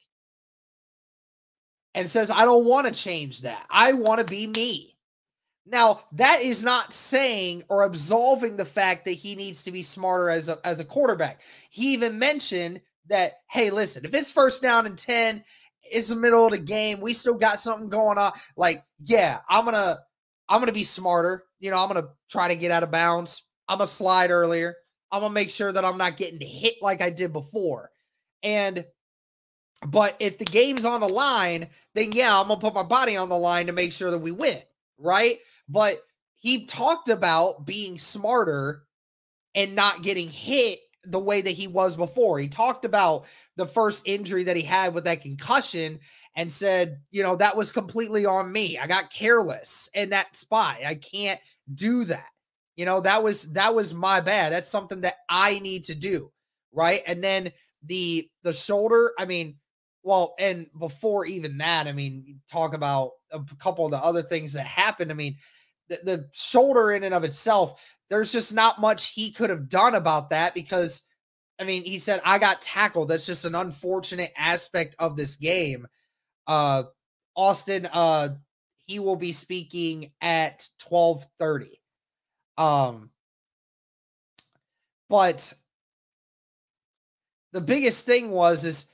A: And says, I don't want to change that. I want to be me. Now, that is not saying or absolving the fact that he needs to be smarter as a quarterback. He even mentioned that, hey, listen, if it's 1st down and 10, it's the middle of the game, we still got something going on. Like, yeah, I'm gonna be smarter. I'm gonna try to get out of bounds. I'm going to slide earlier. I'm going to make sure that I'm not getting hit like I did before. And But if the game's on the line, then yeah, I'm going to put my body on the line to make sure that we win, right? But he talked about being smarter and not getting hit the way that he was before. He talked about the first injury that he had with that concussion and said, you know, that was completely on me. I got careless in that spot. I can't do that. You know, that was my bad. That's something that I need to do, right? And then the shoulder, I mean, well, and before even that, I mean, you talk about a couple of the other things that happened. I mean, the shoulder in and of itself, there's just not much he could have done about that because, I mean, he said, I got tackled. That's just an unfortunate aspect of this game. Austin, he will be speaking at 12:30. But the biggest thing is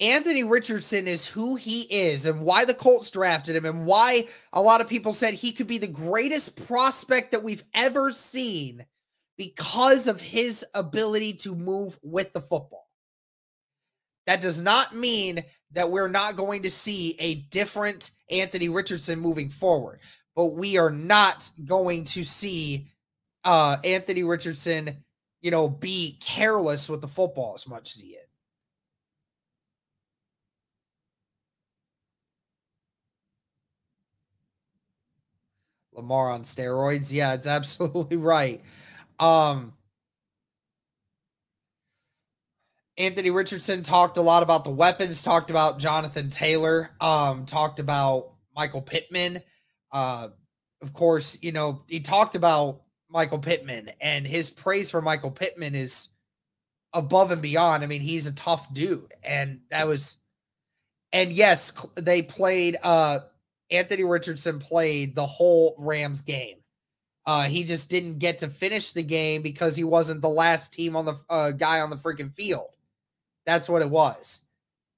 A: Anthony Richardson is who he is and why the Colts drafted him and why a lot of people said he could be the greatest prospect that we've ever seen because of his ability to move with the football. That does not mean that we're not going to see a different Anthony Richardson moving forward, but we are not going to see Anthony Richardson, you know, be careless with the football as much as he is. Lamar on steroids. Yeah, it's absolutely right. Anthony Richardson talked a lot about the weapons, talked about Jonathan Taylor, talked about Michael Pittman. Of course, you know, he talked about Michael Pittman, and his praise for Michael Pittman is above and beyond. I mean, he's a tough dude. And yes, they played, Anthony Richardson played the whole Rams game. He just didn't get to finish the game because he wasn't the last team on the guy on the freaking field. That's what it was.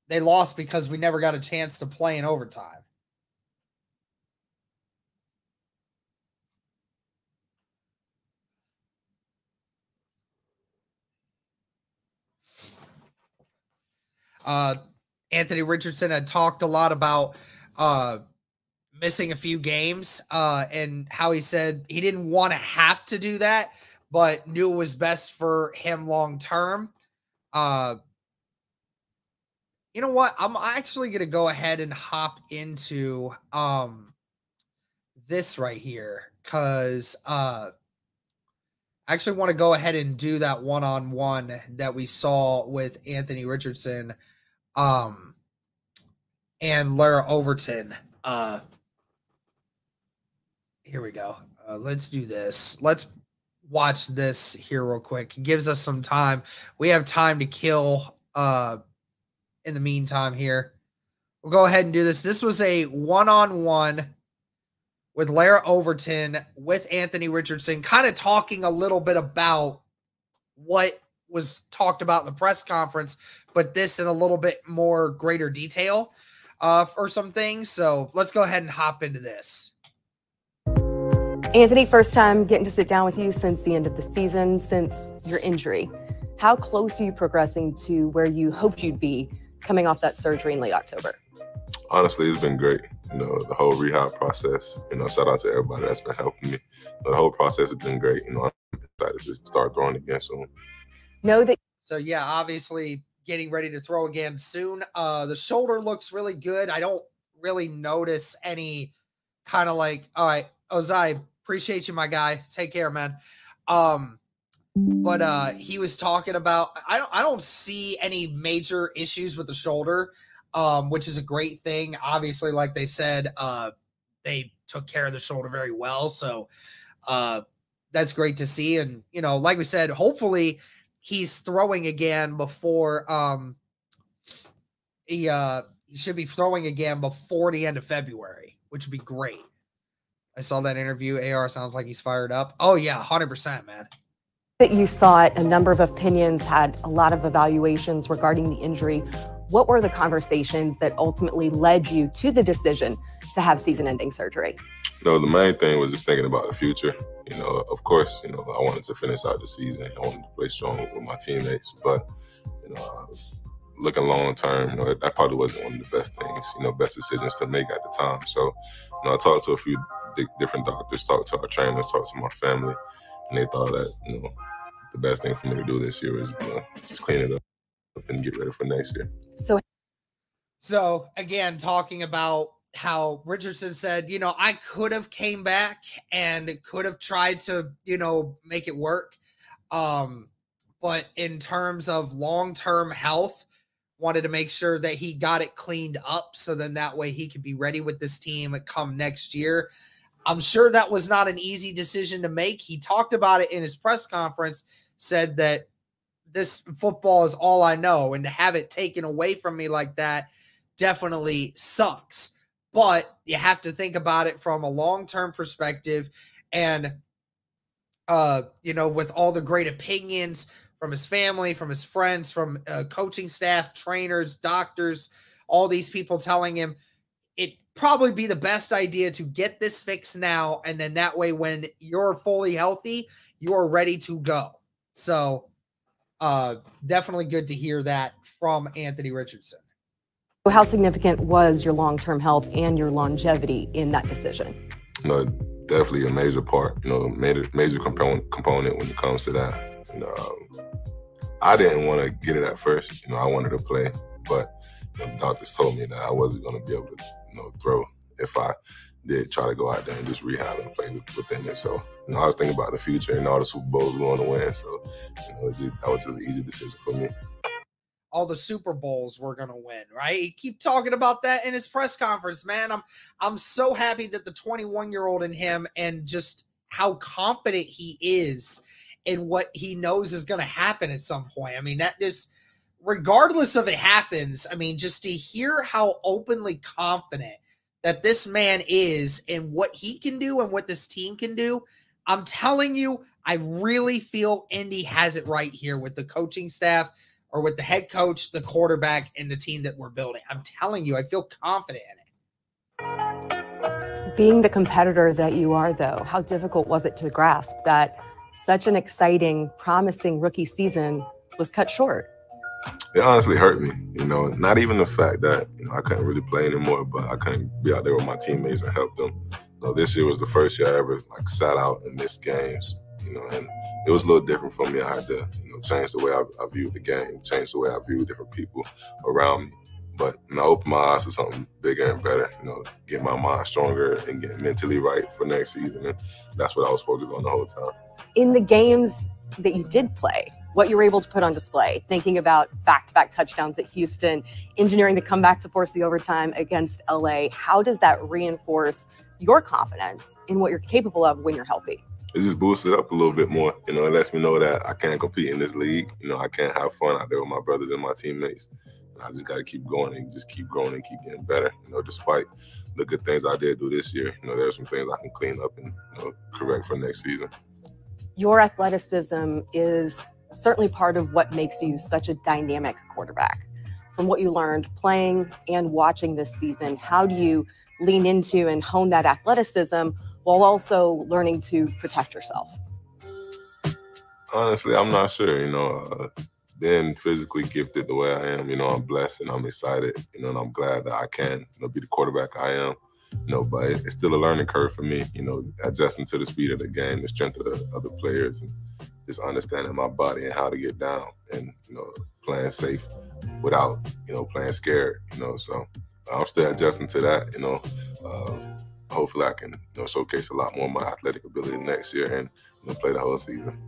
A: They lost because we never got a chance to play in overtime. Anthony Richardson had talked a lot about missing a few games and how he said he didn't want to have to do that, but knew it was best for him long term. You know what? I'm actually going to go ahead and hop into this right here because I actually want to go ahead and do that one-on-one that we saw with Anthony Richardson and Lara Overton. Here we go. Let's do this. Let's watch this here real quick. It gives us some time. We have time to kill in the meantime here. We'll go ahead and do this. This was a one-on-one with Lara Overton with Anthony Richardson, kind of talking a little bit about what was talked about in the press conference, but this in a little bit more greater detail for some things. So let's go ahead and hop into this.
M: Anthony, first time getting to sit down with you since the end of the season, since your injury. How close are you progressing to where you hoped you'd be coming off that surgery in late October?
B: Honestly, it's been great. You know, the whole rehab process, you know, shout out to everybody that's been helping me. The whole process has been great. You know, I'm excited to start throwing again soon.
A: So, yeah, obviously getting ready to throw again soon. The shoulder looks really good. I don't really notice any kind of like, all right, Ozai, appreciate you, my guy. Take care, man. But he was talking about, I don't see any major issues with the shoulder, which is a great thing. Obviously, like they said, they took care of the shoulder very well. So that's great to see. And, you know, like we said, hopefully he's throwing again before he should be throwing again before the end of February, which would be great. I saw that interview. AR sounds like he's fired up. Oh, yeah, 100%, man.
M: That you saw it, a number of opinions, had a lot of evaluations regarding the injury. What were the conversations that ultimately led you to the decision to have season-ending surgery?
B: No, the main thing was just thinking about the future. You know, of course, you know, I wanted to finish out the season. I wanted to play strong with my teammates, but, you know, looking long term, that probably wasn't one of the best things, best decisions to make at the time. So, I talked to a few different doctors, talked to our trainers, talked to my family, and they thought that, the best thing for me to do this year was, just clean it up and get ready for next year.
A: So again, talking about how Richardson said, I could have came back and could have tried to, make it work. But in terms of long-term health, wanted to make sure that he got it cleaned up so then that way he could be ready with this team come next year. I'm sure that was not an easy decision to make. He talked about it in his press conference, said that this football is all I know, and to have it taken away from me like that definitely sucks. But you have to think about it from a long-term perspective. And, with all the great opinions from his family, from his friends, from coaching staff, trainers, doctors, all these people telling him it'd probably be the best idea to get this fixed now. And then that way, when you're fully healthy, you're ready to go. So definitely good to hear that from Anthony Richardson.
M: How significant was your long-term health and your longevity in that decision?
B: Definitely a major part, major component when it comes to that. I didn't want to get it at first. I wanted to play, but the doctors told me that I wasn't going to be able to, throw if I did try to go out there and just rehab and play within it. So, I was thinking about the future and all the Super Bowls we want to win. So, that was just an easy decision for me.
A: All the Super Bowls we're going to win, right? He keep talking about that in his press conference, man. I'm so happy that the 21-year-old in him and just how confident he is in what he knows is going to happen at some point. I mean, that just, regardless of it happens, I mean, just to hear how openly confident that this man is in what he can do and what this team can do, I'm telling you, I really feel Indy has it right here with the coaching staff, or with the head coach, the quarterback, and the team that we're building. I'm telling you, I feel confident in
M: it. Being the competitor that you are, though, how difficult was it to grasp that such an exciting, promising rookie season was cut short?
B: It honestly hurt me, not even the fact that, I couldn't really play anymore, but I couldn't be out there with my teammates and help them. This year was the first year I ever sat out and missed games, and it was a little different for me. I had to, change the way I viewed the game, change the way I viewed different people around me. But I opened my eyes to something bigger and better, get my mind stronger and get mentally right for next season. And that's what I was focused on the whole time.
M: In the games that you did play, what you were able to put on display, thinking about back-to-back touchdowns at Houston, engineering the comeback to force the overtime against LA, how does that reinforce your confidence in what you're capable of when you're healthy?
B: It just boosts it up a little bit more. It lets me know that I can compete in this league. I can't have fun out there with my brothers and my teammates. And I just got to keep going and just keep growing and keep getting better. Despite the good things I did do this year, there are some things I can clean up and correct for next season.
M: Your athleticism is certainly part of what makes you such a dynamic quarterback. From what you learned playing and watching this season, how do you lean into and hone that athleticism while also learning to protect yourself?
B: Honestly, I'm not sure. Being physically gifted the way I am, I'm blessed and I'm excited, and I'm glad that I can, be the quarterback I am. But it's still a learning curve for me, adjusting to the speed of the game, the strength of the other players, and just understanding my body and how to get down and, playing safe without, playing scared, So I'm still adjusting to that, hopefully I can showcase a lot more of my athletic ability next year and play the whole season.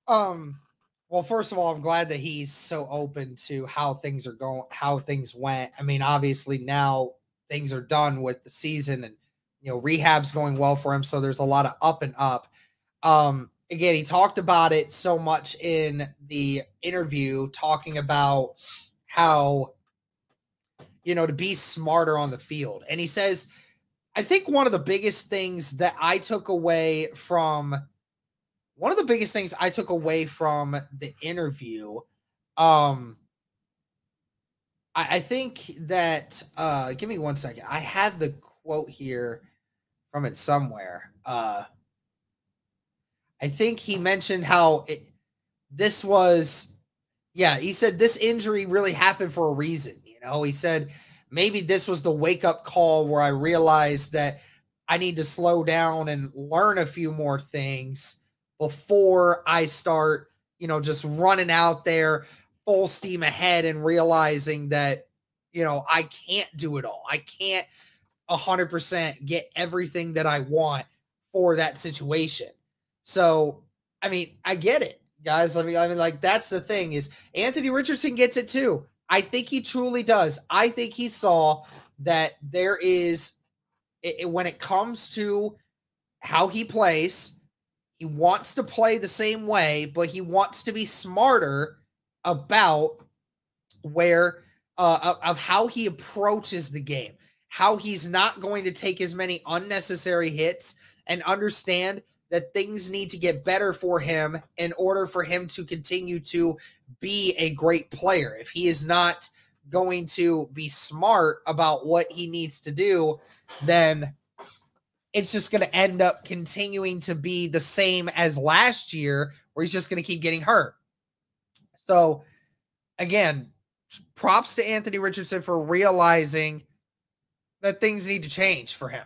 A: Well, first of all, I'm glad that he's so open to how things are going, how things went. I mean, obviously now things are done with the season and, rehab's going well for him. So there's a lot of up and up. Again, he talked about it so much in the interview, talking about how, to be smarter on the field. And he says, I think one of the biggest things that I took away from the interview, I think that, give me 1 second. I had the quote here from it somewhere. I think he mentioned how this was Yeah, he said this injury really happened for a reason. He said maybe this was the wake up call where I realized that I need to slow down and learn a few more things before I start, just running out there full steam ahead and realizing that, I can't do it all. I can't 100% get everything that I want for that situation. So, I get it, guys. Like that's the thing is Anthony Richardson gets it too. I think he truly does. I think he saw that there is, when it comes to how he plays, he wants to play the same way, but he wants to be smarter about where of how he approaches the game, how he's not going to take as many unnecessary hits, and understand that things need to get better for him in order for him to continue to be a great player. If he is not going to be smart about what he needs to do, then it's just going to end up continuing to be the same as last year, where he's just going to keep getting hurt. So, again, props to Anthony Richardson for realizing that things need to change for him.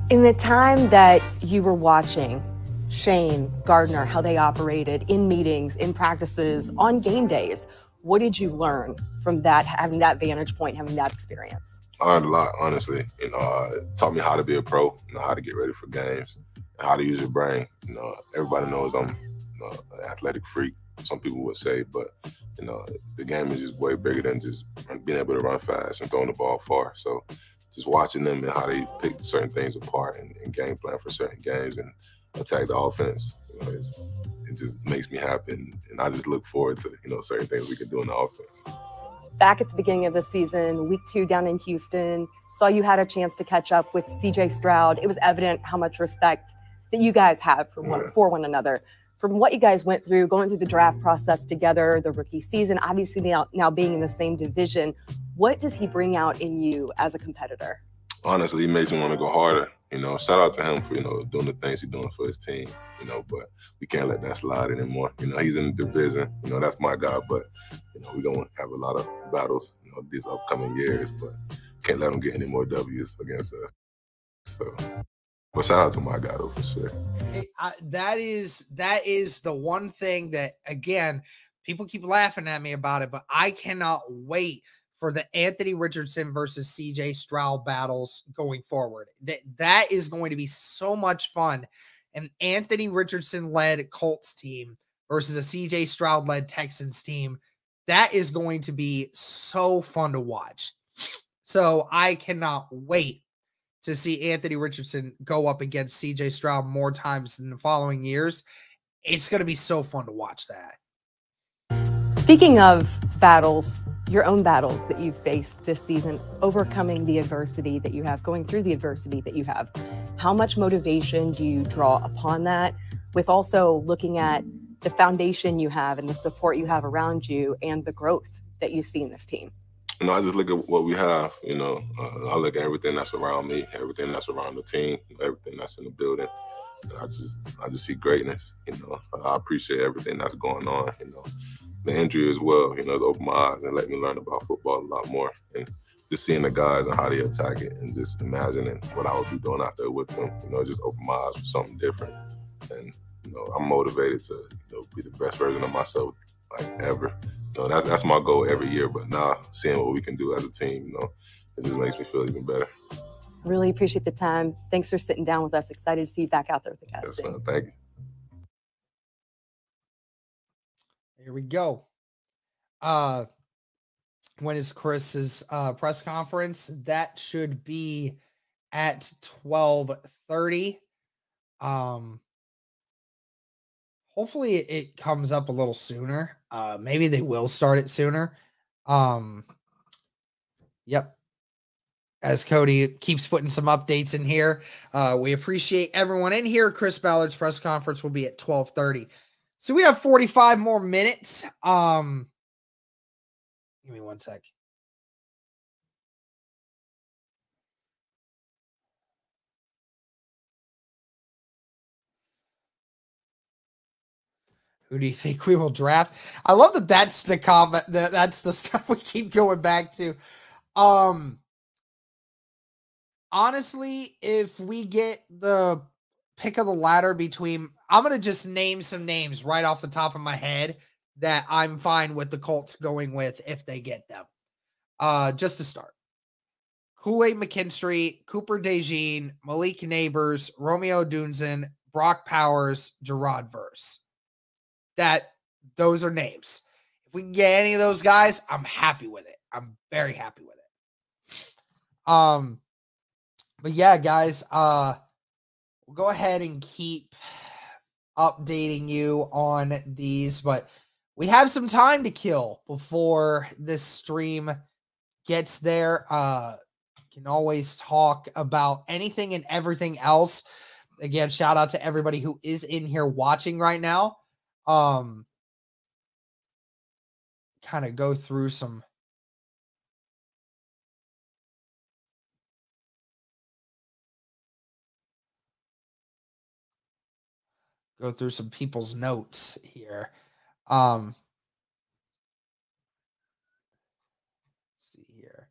M: In the time that you were watching Shane, Gardner, how they operated in meetings, in practices, on game days, what did you learn from that, having that vantage point, having that experience?
B: I learned a lot, honestly. It taught me how to be a pro, how to get ready for games, and how to use your brain. Everybody knows I'm an athletic freak, some people would say, but the game is just way bigger than just being able to run fast and throwing the ball far. So just watching them and how they pick certain things apart and game plan for certain games and attack the offense, it just makes me happy. And I just look forward to, certain things we can do in the offense.
M: Back at the beginning of the season, week 2 down in Houston, saw you had a chance to catch up with CJ Stroud. It was evident how much respect that you guys have for one another. From what you guys went through, going through the draft process together, the rookie season, obviously now being in the same division, what does he bring out in you as a competitor?
B: Honestly, he makes me want to go harder. Shout out to him for, doing the things he's doing for his team, but we can't let that slide anymore. He's in the division, that's my guy, but, we're going to have a lot of battles, these upcoming years, but can't let him get any more W's against us. So, but shout out to my guy, though, for sure.
A: That is the one thing that, again, people keep laughing at me about it, but I cannot wait for the Anthony Richardson versus CJ Stroud battles going forward. That is going to be so much fun. An Anthony Richardson-led Colts team versus a CJ Stroud-led Texans team. That is going to be so fun to watch. So I cannot wait to see Anthony Richardson go up against CJ Stroud more times in the following years. It's going to be so fun to watch that.
M: Speaking of battles, your own battles that you've faced this season, overcoming the adversity that you have, going through the adversity that you have, how much motivation do you draw upon that, with also looking at the foundation you have and the support you have around you and the growth that you see in this team?
B: I just look at what we have, I look at everything that's around me, everything that's around the team, everything that's in the building. And I just see greatness, I appreciate everything that's going on, The injury as well, it opened my eyes and let me learn about football a lot more. And just seeing the guys and how they attack it and just imagining what I would be doing out there with them, just opened my eyes for something different. And, I'm motivated to, be the best version of myself, ever. That's my goal every year. But now seeing what we can do as a team, it just makes me feel even better.
M: Really appreciate the time. Thanks for sitting down with us. Excited to see you back out there with the guys.
B: Yes, man. Thank you.
A: Here we go. When is Chris's press conference? That should be at 12:30. Hopefully it comes up a little sooner. Maybe they will start it sooner. Yep. As Cody keeps putting some updates in here, we appreciate everyone in here. Chris Ballard's press conference will be at 12:30. So we have 45 more minutes. Give me one sec. Who do you think we will draft? I love that that's the comment. That's the stuff we keep going back to. Honestly, if we get the pick of the ladder between, I'm going to just name some names right off the top of my head that I'm fine with the Colts going with if they get them. Just to start. Kool-Aid McKinstry, Cooper DeJean, Malik Neighbors, Romeo Dunson, Brock Powers, Gerard Verse. Those are names. If we can get any of those guys, I'm happy with it. I'm very happy with it. But yeah, guys, we'll go ahead and keep updating you on these, but we have some time to kill before this stream gets there. Can always talk about anything and everything else. Again, shout out to everybody who is in here watching right now. Kind of go through some people's notes here. Let's see here.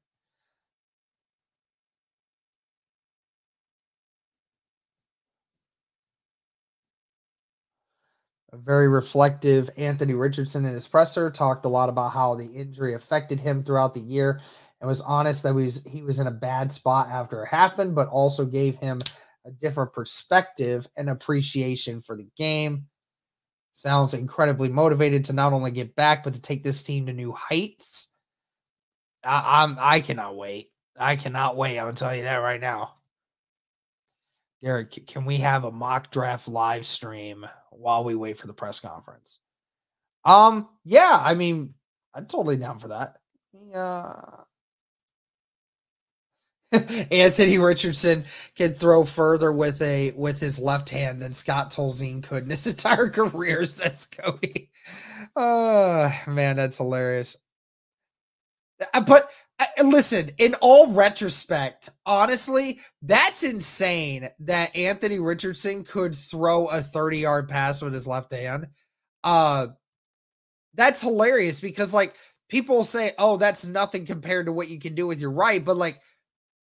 A: A very reflective Anthony Richardson in his presser talked a lot about how the injury affected him throughout the year and was honest that he was in a bad spot after it happened, but also gave him a different perspective and appreciation for the game. Sounds incredibly motivated to not only get back, but to take this team to new heights. I cannot wait. I cannot wait. I'm going to tell you that right now. Garrett, can we have a mock draft live stream while we wait for the press conference? Yeah, I mean, I'm totally down for that. Anthony Richardson can throw further with his left hand than Scott Tolzien could in his entire career, says Cody. Man, that's hilarious. But listen, in all retrospect, honestly, that's insane that Anthony Richardson could throw a 30-yard pass with his left hand. That's hilarious because, like, people say, oh, that's nothing compared to what you can do with your right. But, like,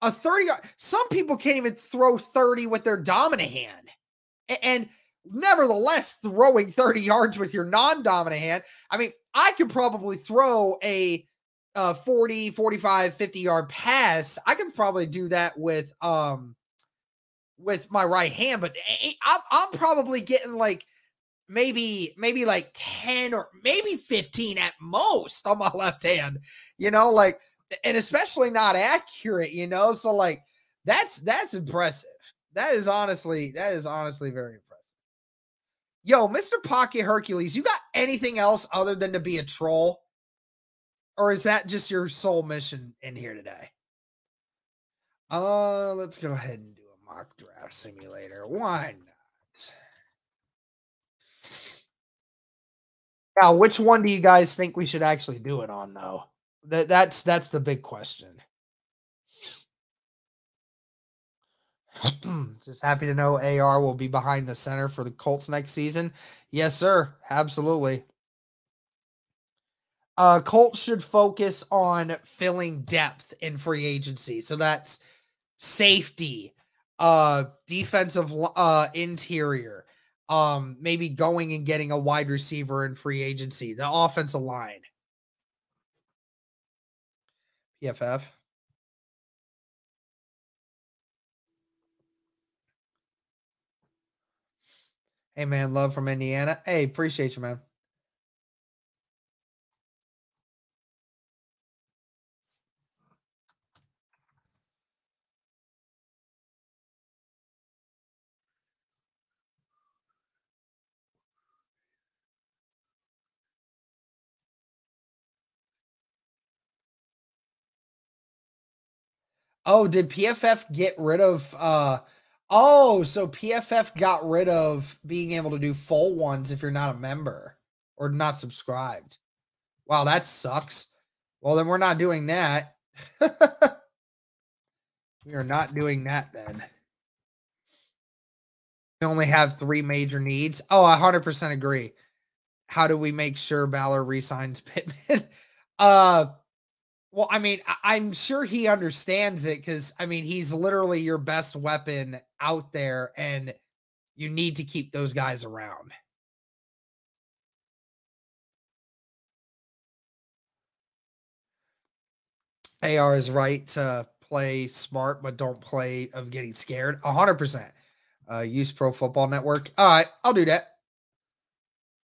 A: a 30-yard, some people can't even throw 30 with their dominant hand. And nevertheless, throwing 30 yards with your non-dominant hand, I mean, I could probably throw a 40, 45, 50-yard pass. I can probably do that with my right hand, but I'm probably getting like maybe like 10 or maybe 15 at most on my left hand, like, and especially not accurate, so like that's impressive. That is honestly very impressive. Yo, Mr. Pocket Hercules, you got anything else other than to be a troll? Or is that just your sole mission in here today? Let's go ahead and do a mock draft simulator. Why not? Now, which one do you guys think we should actually do it on, though? That's the big question. Just happy to know AR will be behind the center for the Colts next season. Yes, sir. Absolutely. Colts should focus on filling depth in free agency. So that's safety, defensive interior, maybe going and getting a wide receiver in free agency, the offensive line. PFF. Hey, man, love from Indiana. Hey, appreciate you, man. Oh, did PFF get rid of so PFF got rid of being able to do full ones if you're not a member or not subscribed. Wow, that sucks. Well, then we're not doing that. We are not doing that then. We only have 3 major needs. Oh, I 100% agree. how do we make sure Ballard resigns Pittman? Well, I mean, I'm sure he understands it because, I mean, he's literally your best weapon out there, and you need to keep those guys around. AR is right to play smart, but don't play of getting scared. 100%. Use Pro Football Network. All right, I'll do that.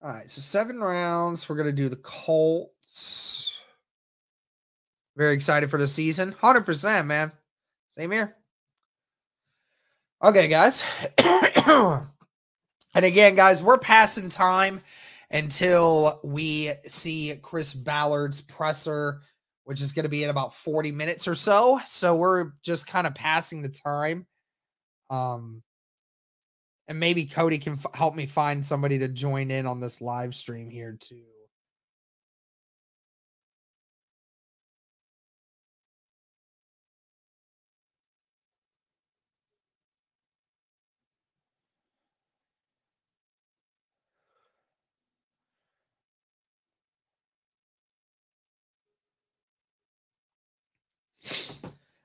A: All right, so 7 rounds. We're going to do the Colts. Very excited for the season. 100%, man. Same here. Okay, guys. And again, guys, we're passing time until we see Chris Ballard's presser, which is going to be in about 40 minutes or so. So we're just kind of passing the time. And maybe Cody can help me find somebody to join in on this live stream here too.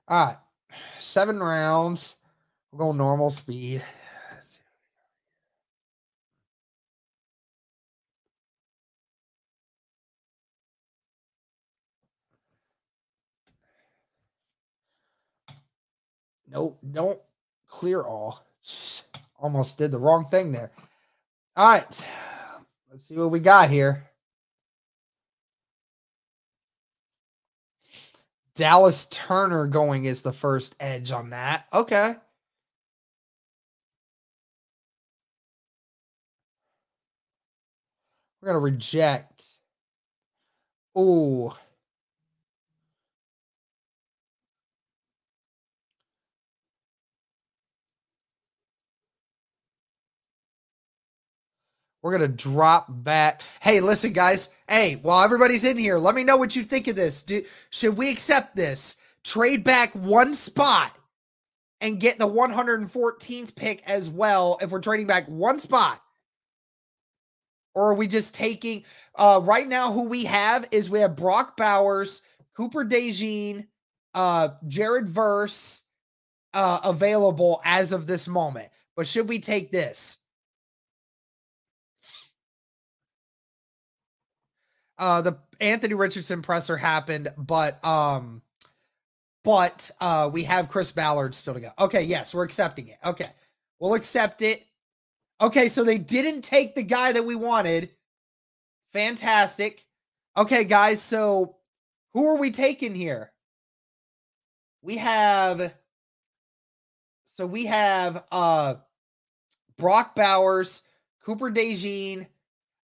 A: All right, 7 rounds. We're going normal speed. Nope, don't clear all. Almost did the wrong thing there. All right, let's see what we got here. Dallas Turner going is the first edge on that. Okay. We're going to reject. Ooh. We're going to drop back. Hey, listen, guys. Hey, while everybody's in here, let me know what you think of this. Should we accept this? Trade back 1 spot and get the 114th pick as well if we're trading back 1 spot. Or are we just taking right now who we have is we have Brock Bowers, Cooper DeJean, Jared Verse available as of this moment. But should we take this? The Anthony Richardson presser happened, but we have Chris Ballard still to go. Okay, yes, we're accepting it. Okay, we'll accept it. Okay, so they didn't take the guy that we wanted. Fantastic. Okay, guys, so who are we taking here? We have Brock Bowers, Cooper DeJean.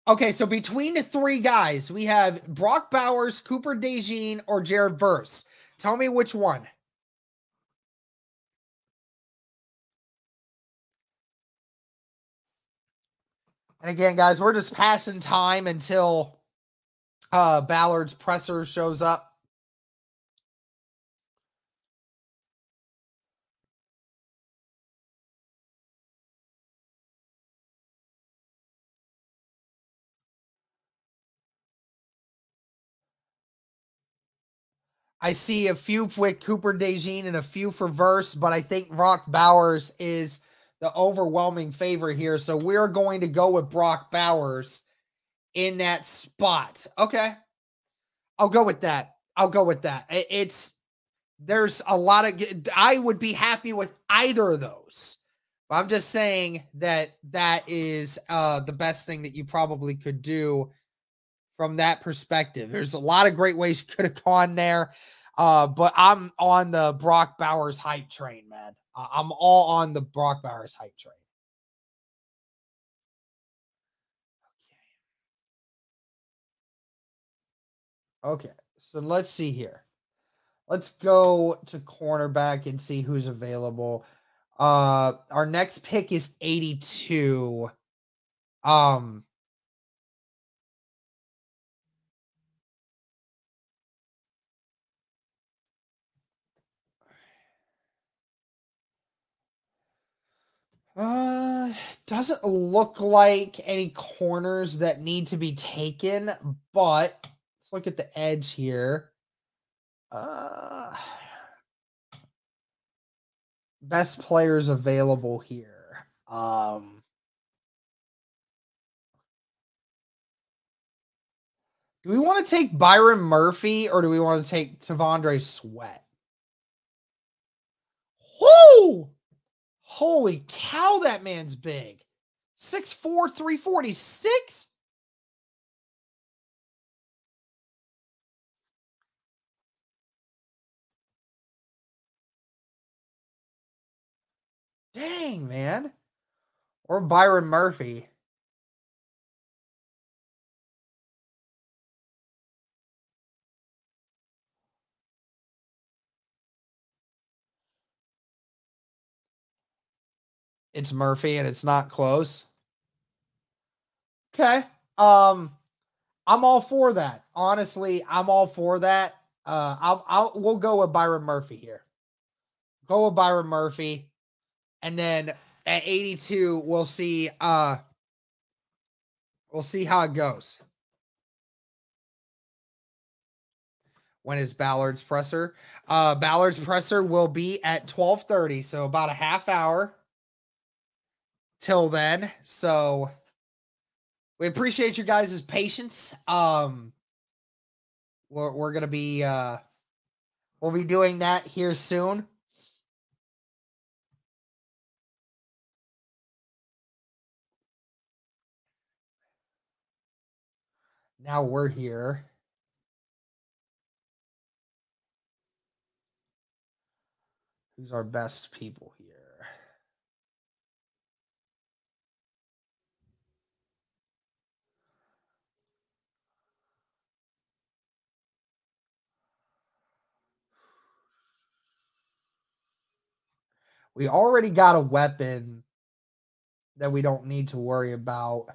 A: Okay, so between the 3 guys, we have Brock Bowers, Cooper DeJean, or Jared Verse. Tell me which one. And again, guys, we're just passing time until Ballard's presser shows up. I see a few with Cooper DeJean and a few for Verse, but I think Brock Bowers is the overwhelming favorite here. So we're going to go with Brock Bowers in that spot. Okay. I'll go with that. There's a lot of, I would be happy with either of those. But I'm just saying that is the best thing that you probably could do from that perspective. There's a lot of great ways you could have gone there. But I'm on the Brock Bowers hype train, man. I'm all on the Brock Bowers hype train. Okay, so let's see here. Let's go to cornerback and see who's available. Our next pick is 82. Doesn't look like any corners that need to be taken, but let's look at the edge here. Best players available here. Do we want to take Byron Murphy or do we want to take Tavondre Sweat? Whoo! Holy cow, that man's big. 6'4", 346? Dang, man. Or Byron Murphy. It's Murphy and it's not close. Okay. I'm all for that. Honestly, I'm all for that. We'll go with Byron Murphy here. Go with Byron Murphy. And then at 82, we'll see how it goes. When is Ballard's presser? Ballard's presser will be at 12:30, so about a half hour till then. So we appreciate you guys' patience. We're gonna be we'll be doing that here soon. Now we're here. Who's our best people here? We already got a weapon that we don't need to worry about.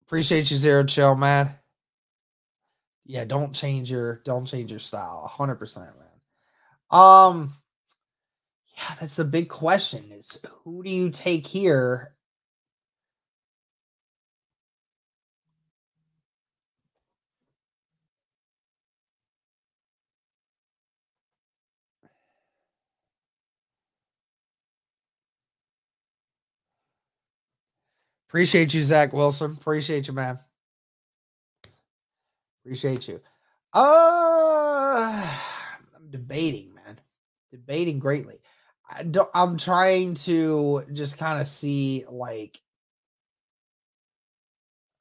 A: Appreciate you, Zero Chill, man. Yeah, don't change your style. 100%, man. Yeah, that's the big question is who do you take here? Appreciate you, Zach Wilson. Appreciate you, man. Appreciate you. I'm debating, man. Debating greatly. I'm trying to just kind of see like.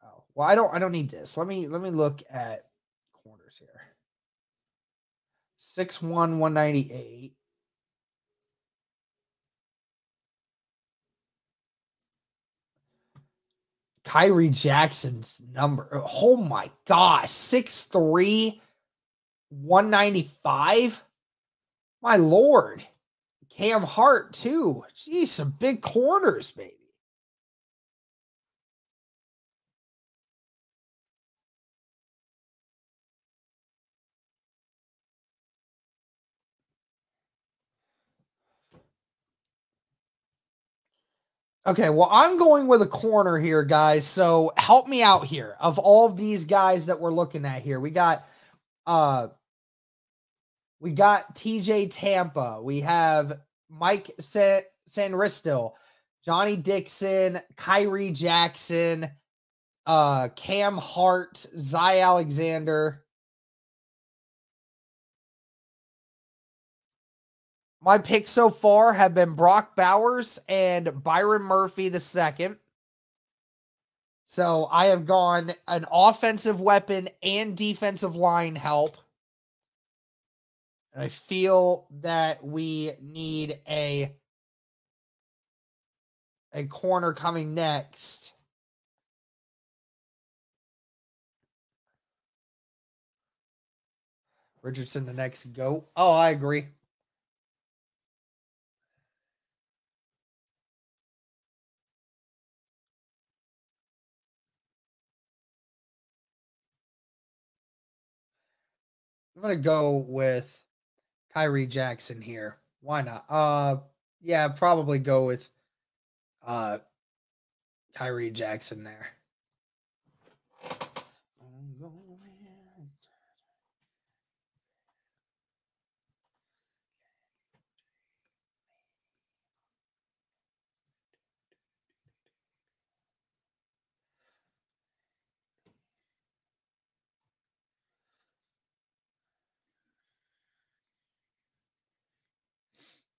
A: Oh, well, I don't need this. Let me look at corners here. 6'1", 198. Kyrie Jackson's number. Oh my gosh. 6'3", 195. My Lord. Cam Hart, too. Jeez, some big corners, baby. Okay, well, I'm going with a corner here, guys. So help me out here. Of all of these guys that we're looking at here, we got TJ Tampa. We have Mike Sanristil, Johnny Dixon, Kyrie Jackson, Cam Hart, Zy Alexander. My picks so far have been Brock Bowers and Byron Murphy II. So I have gone an offensive weapon and defensive line help. And I feel that we need a corner coming next. Richardson the next GOAT. Oh, I agree. I'm going to go with Kyrie Jackson here. Why not? Yeah, probably go with Kyrie Jackson there.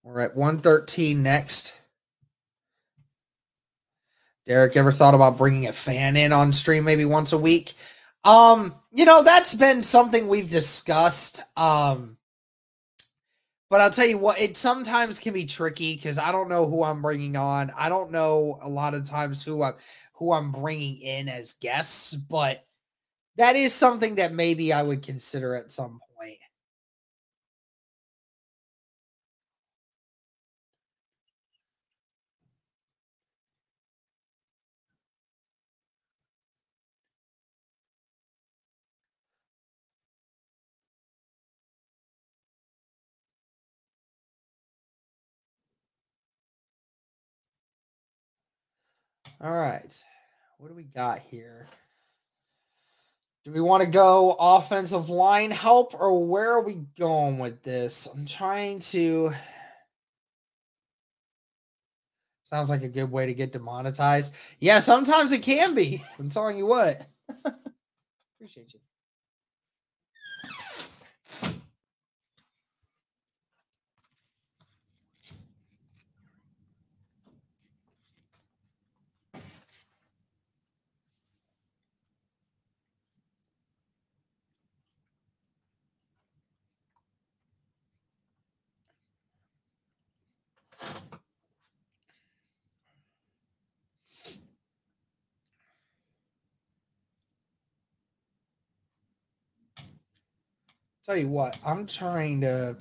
A: We're at 113 next. Derek, ever thought about bringing a fan in on stream maybe once a week? That's been something we've discussed. But I'll tell you what, it sometimes can be tricky because I don't know who I'm bringing on. I don't know a lot of times who I'm bringing in as guests, but that is something that maybe I would consider at some point. All right. What do we got here? Do we want to go offensive line help or where are we going with this? I'm trying to. Sounds like a good way to get demonetized. Yeah, sometimes it can be. I'm telling you what. Appreciate you. Tell you what, I'm trying to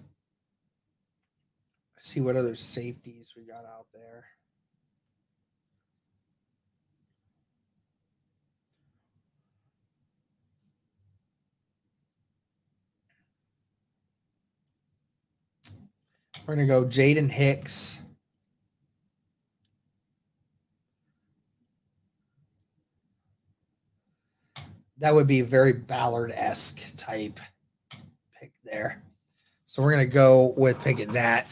A: see what other safeties we got out there. We're going to go Jaden Hicks. That would be a very Ballard-esque type pick there. So we're going to go with picking that.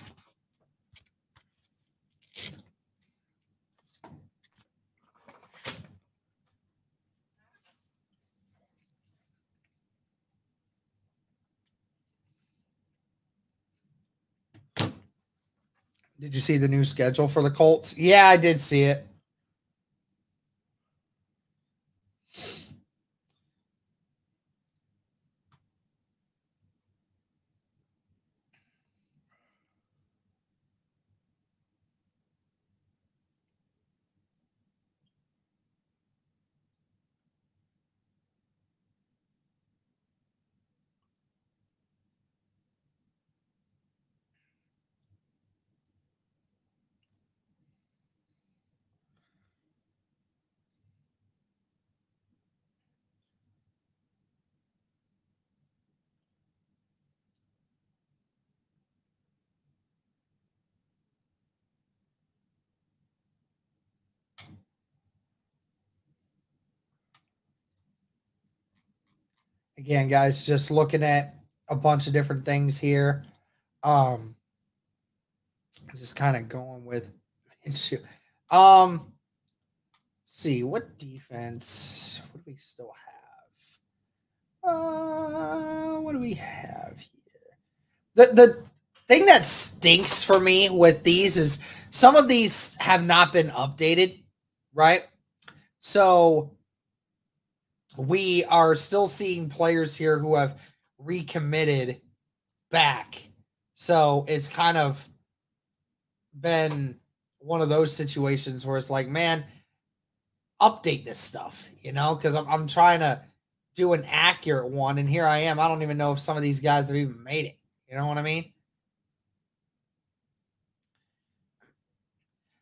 A: Did you see the new schedule for the Colts? Yeah, I did see it. Again, guys, just looking at a bunch of different things here. Just kind of going with let's see what defense. What do we still have? What do we have here? The thing that stinks for me with these is some of these have not been updated, right? So we are still seeing players here who have recommitted back. So it's kind of been one of those situations where it's like, man, update this stuff, because I'm trying to do an accurate one. And here I am. I don't even know if some of these guys have even made it. You know what I mean?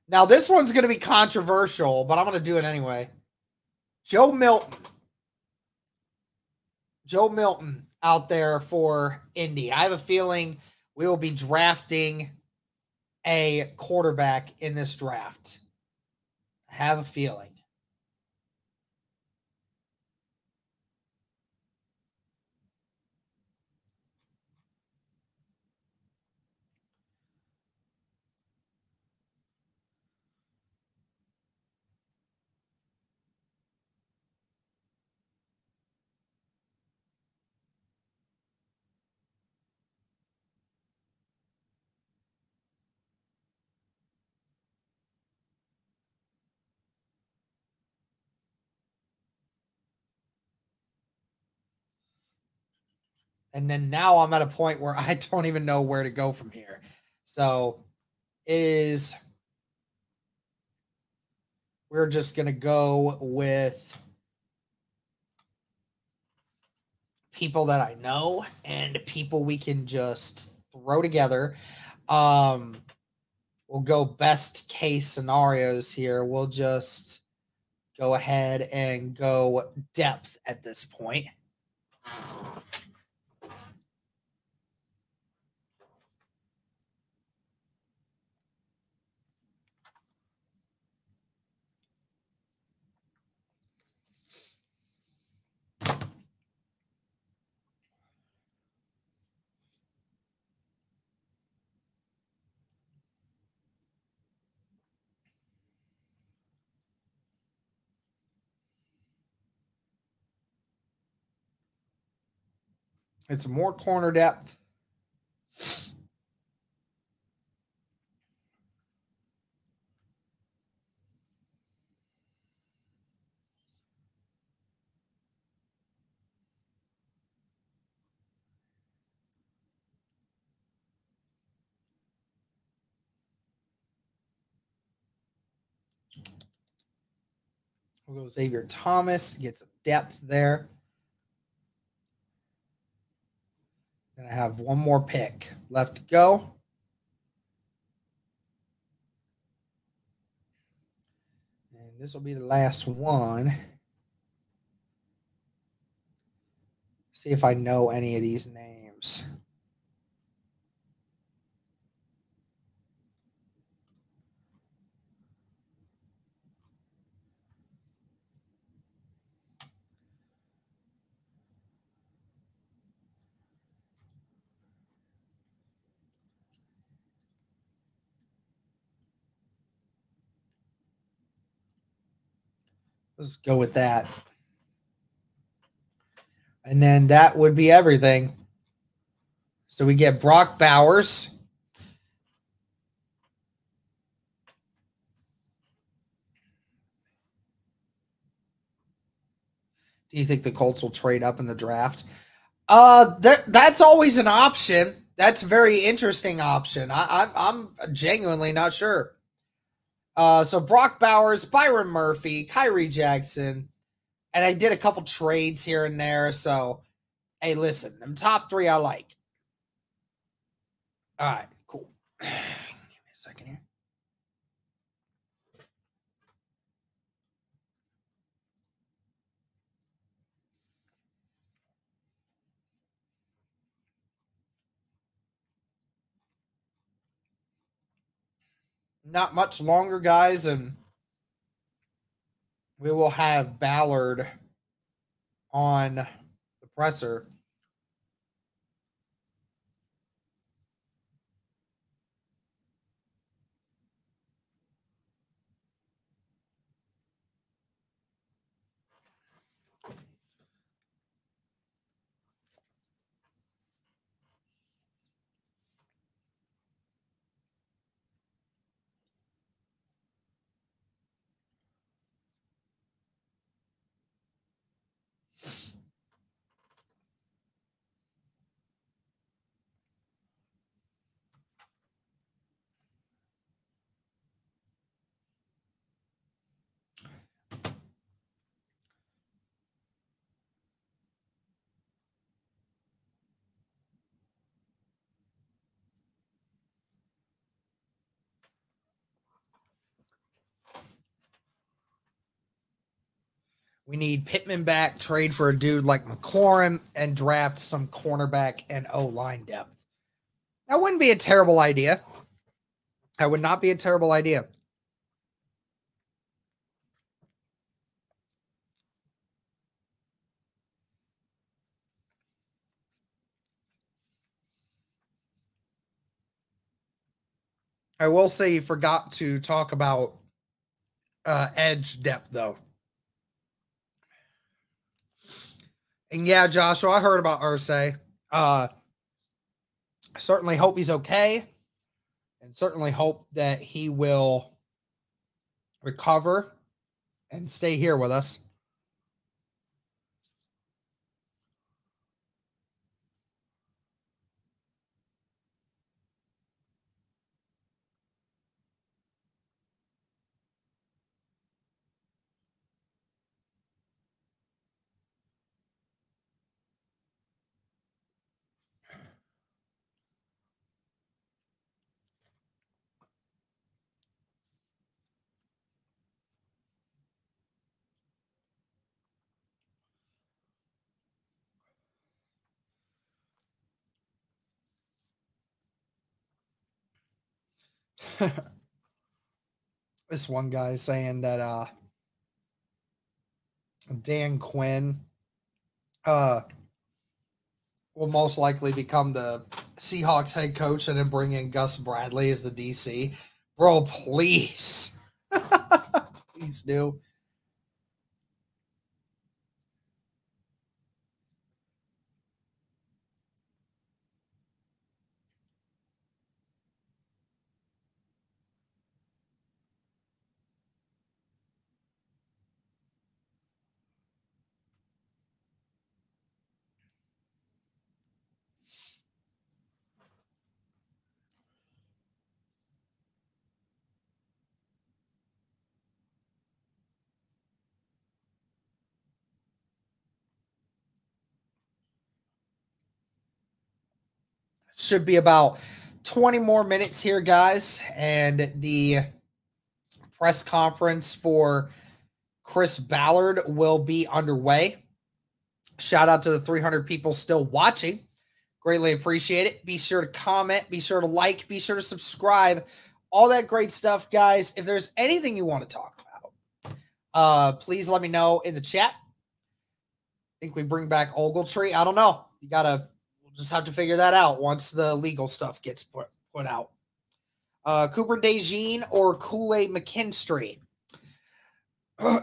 A: Now, this one's going to be controversial, but I'm going to do it anyway. Joe Milton out there for Indy. I have a feeling we will be drafting a quarterback in this draft. I have a feeling. And then now I'm at a point where I don't even know where to go from here. So we're just going to go with people that I know and people we can just throw together. We'll go best case scenarios here. We'll just go ahead and go depth at this point. It's more corner depth. We'll go Xavier Thomas, get some depth there. Then I have one more pick left to go. And this will be the last one. See if I know any of these names. Let's go with that. And then that would be everything. So we get Brock Bowers. Do you think the Colts will trade up in the draft? That's always an option. That's a very interesting option. I'm genuinely not sure. So Brock Bowers, Byron Murphy, Kyrie Jackson, and I did a couple trades here and there. So, hey, listen, them top three I like. All right, cool. Give me a second here. Not much longer, guys, and we will have Ballard on the presser. We need Pittman back, trade for a dude like McLaurin, and draft some cornerback and O-line depth. That wouldn't be a terrible idea. That would not be a terrible idea. I will say you forgot to talk about edge depth, though. And yeah, Joshua, I heard about Irsay. I certainly hope he's okay, and certainly hope that he will recover and stay here with us. This one guy saying that Dan Quinn will most likely become the Seahawks head coach and then bring in Gus Bradley as the DC. Bro, please. Please do. Should be about 20 more minutes here, guys. And the press conference for Chris Ballard will be underway. Shout out to the 300 people still watching. Greatly appreciate it. Be sure to comment. Be sure to like. Be sure to subscribe. All that great stuff, guys. If there's anything you want to talk about, please let me know in the chat. Think we bring back Ogletree? I don't know. We'll just have to figure that out once the legal stuff gets put out. Cooper DeJean or Kool-Aid McKinstry? I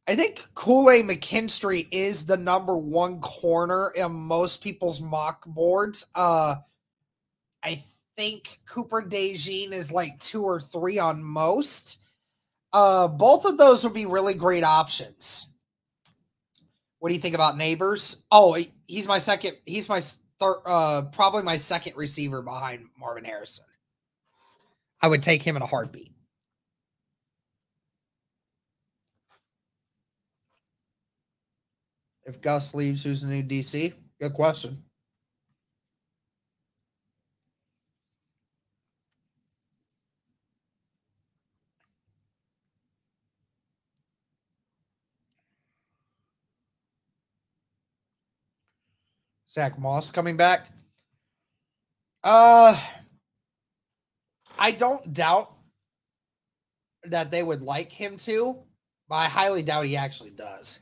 A: think Kool-Aid McKinstry is the number one corner in most people's mock boards. I think Cooper DeJean is like 2 or 3 on most. Both of those would be really great options. What do you think about Neighbors? Oh, he's my second. He's my third, probably my second receiver behind Marvin Harrison. I would take him in a heartbeat. If Gus leaves, who's the new DC? Good question. Zach Moss coming back. I don't doubt that they would like him to, but I highly doubt he actually does.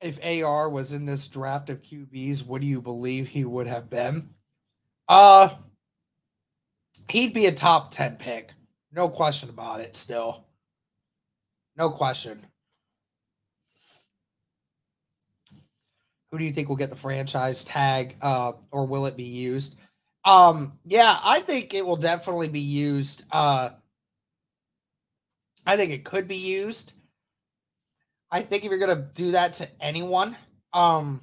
A: If AR was in this draft of QBs, what do you believe he would have been? He'd be a top 10 pick. No question about it still. No question. Who do you think will get the franchise tag, or will it be used? Yeah, I think it will definitely be used. I think it could be used. I think if you're going to do that to anyone, I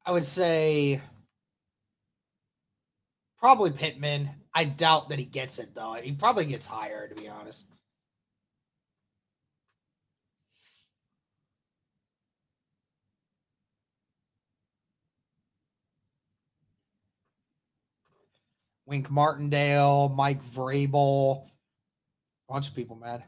A: would say probably Pittman. I doubt that he gets it, though. He probably gets higher, to be honest. Wink Martindale, Mike Vrabel, a bunch of people, man.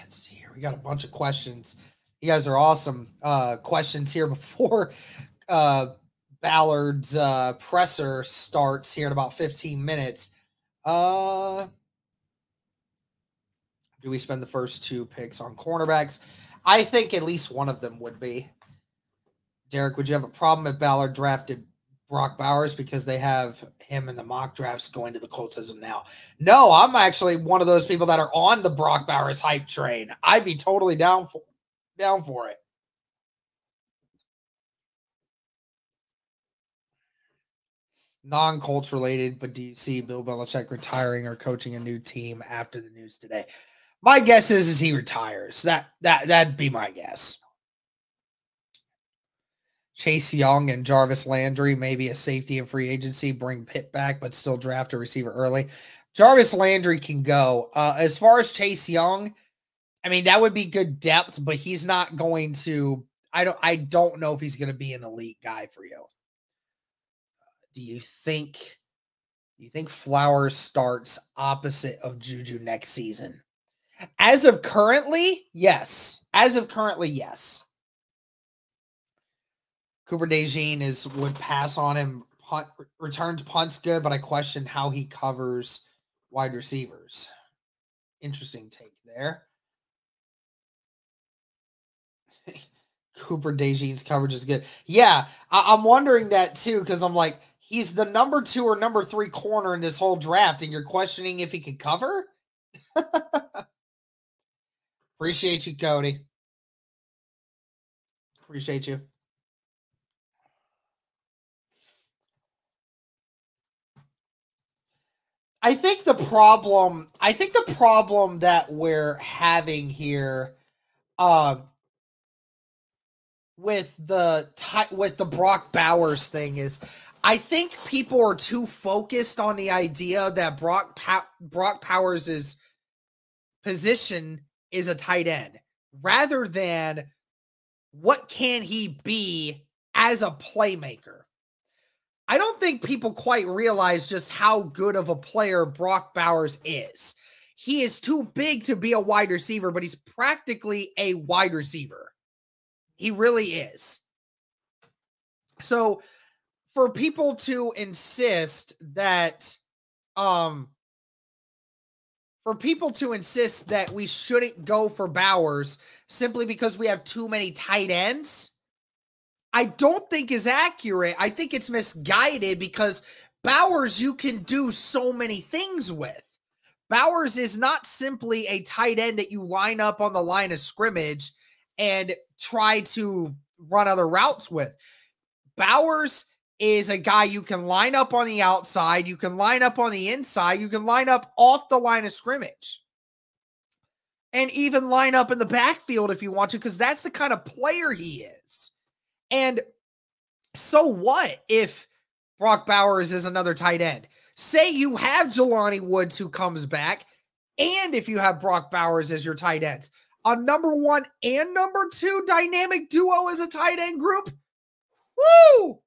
A: Let's see here. We got a bunch of questions. You guys are awesome. Questions here before Ballard's presser starts here in about 15 minutes. Do we spend the first 2 picks on cornerbacks? I think at least one of them would be. Derek, would you have a problem if Ballard drafted Brock Bowers because they have him in the mock drafts going to the Colts as of now? No, I'm actually one of those people that are on the Brock Bowers hype train. I'd be totally down for it. Non-Colts related, but do you see Bill Belichick retiring or coaching a new team after the news today? My guess is he retires. That'd be my guess. Chase Young and Jarvis Landry, maybe a safety in free agency, bring Pitt back, but still draft a receiver early. Jarvis Landry can go. As far as Chase Young, I mean, that would be good depth, but he's not going to, I don't know if he's going to be an elite guy for you. Do you think Flowers starts opposite of Juju next season? As of currently, yes. Yes. Cooper DeJean would pass on him. Returns punts good, but I question how he covers wide receivers. Interesting take there. Cooper DeJean's coverage is good. Yeah, I'm wondering that too, because I'm like, he's the number 2 or number 3 corner in this whole draft, and you're questioning if he can cover? Appreciate you, Cody. Appreciate you. I think the problem that we're having here with the Brock Bowers thing is I think people are too focused on the idea that Brock Bowers' position is a tight end rather than what can he be as a playmaker. I don't think people quite realize just how good of a player Brock Bowers is. He is too big to be a wide receiver, but he's practically a wide receiver. He really is. So for people to insist that we shouldn't go for Bowers simply because we have too many tight ends, I don't think is accurate. I think it's misguided because Bowers you can do so many things with. Bowers is not simply a tight end that you line up on the line of scrimmage and try to run other routes with. Bowers is a guy you can line up on the outside, you can line up on the inside, you can line up off the line of scrimmage, and even line up in the backfield if you want to, because that's the kind of player he is. And so what if Brock Bowers is another tight end? Say you have Jelani Woods who comes back, and if you have Brock Bowers as your tight ends, a number 1 and number 2 dynamic duo as a tight end group, Woo!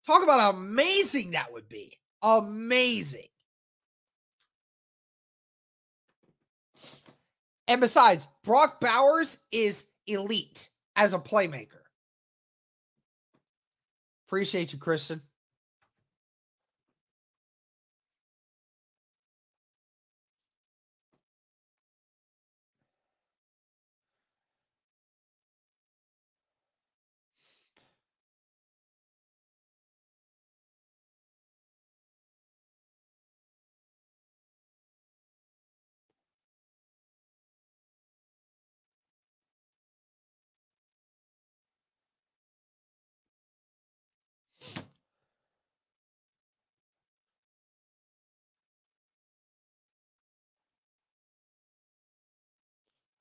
A: Talk about how amazing that would be. Amazing. And besides, Brock Bowers is elite as a playmaker. Appreciate you, Kristen.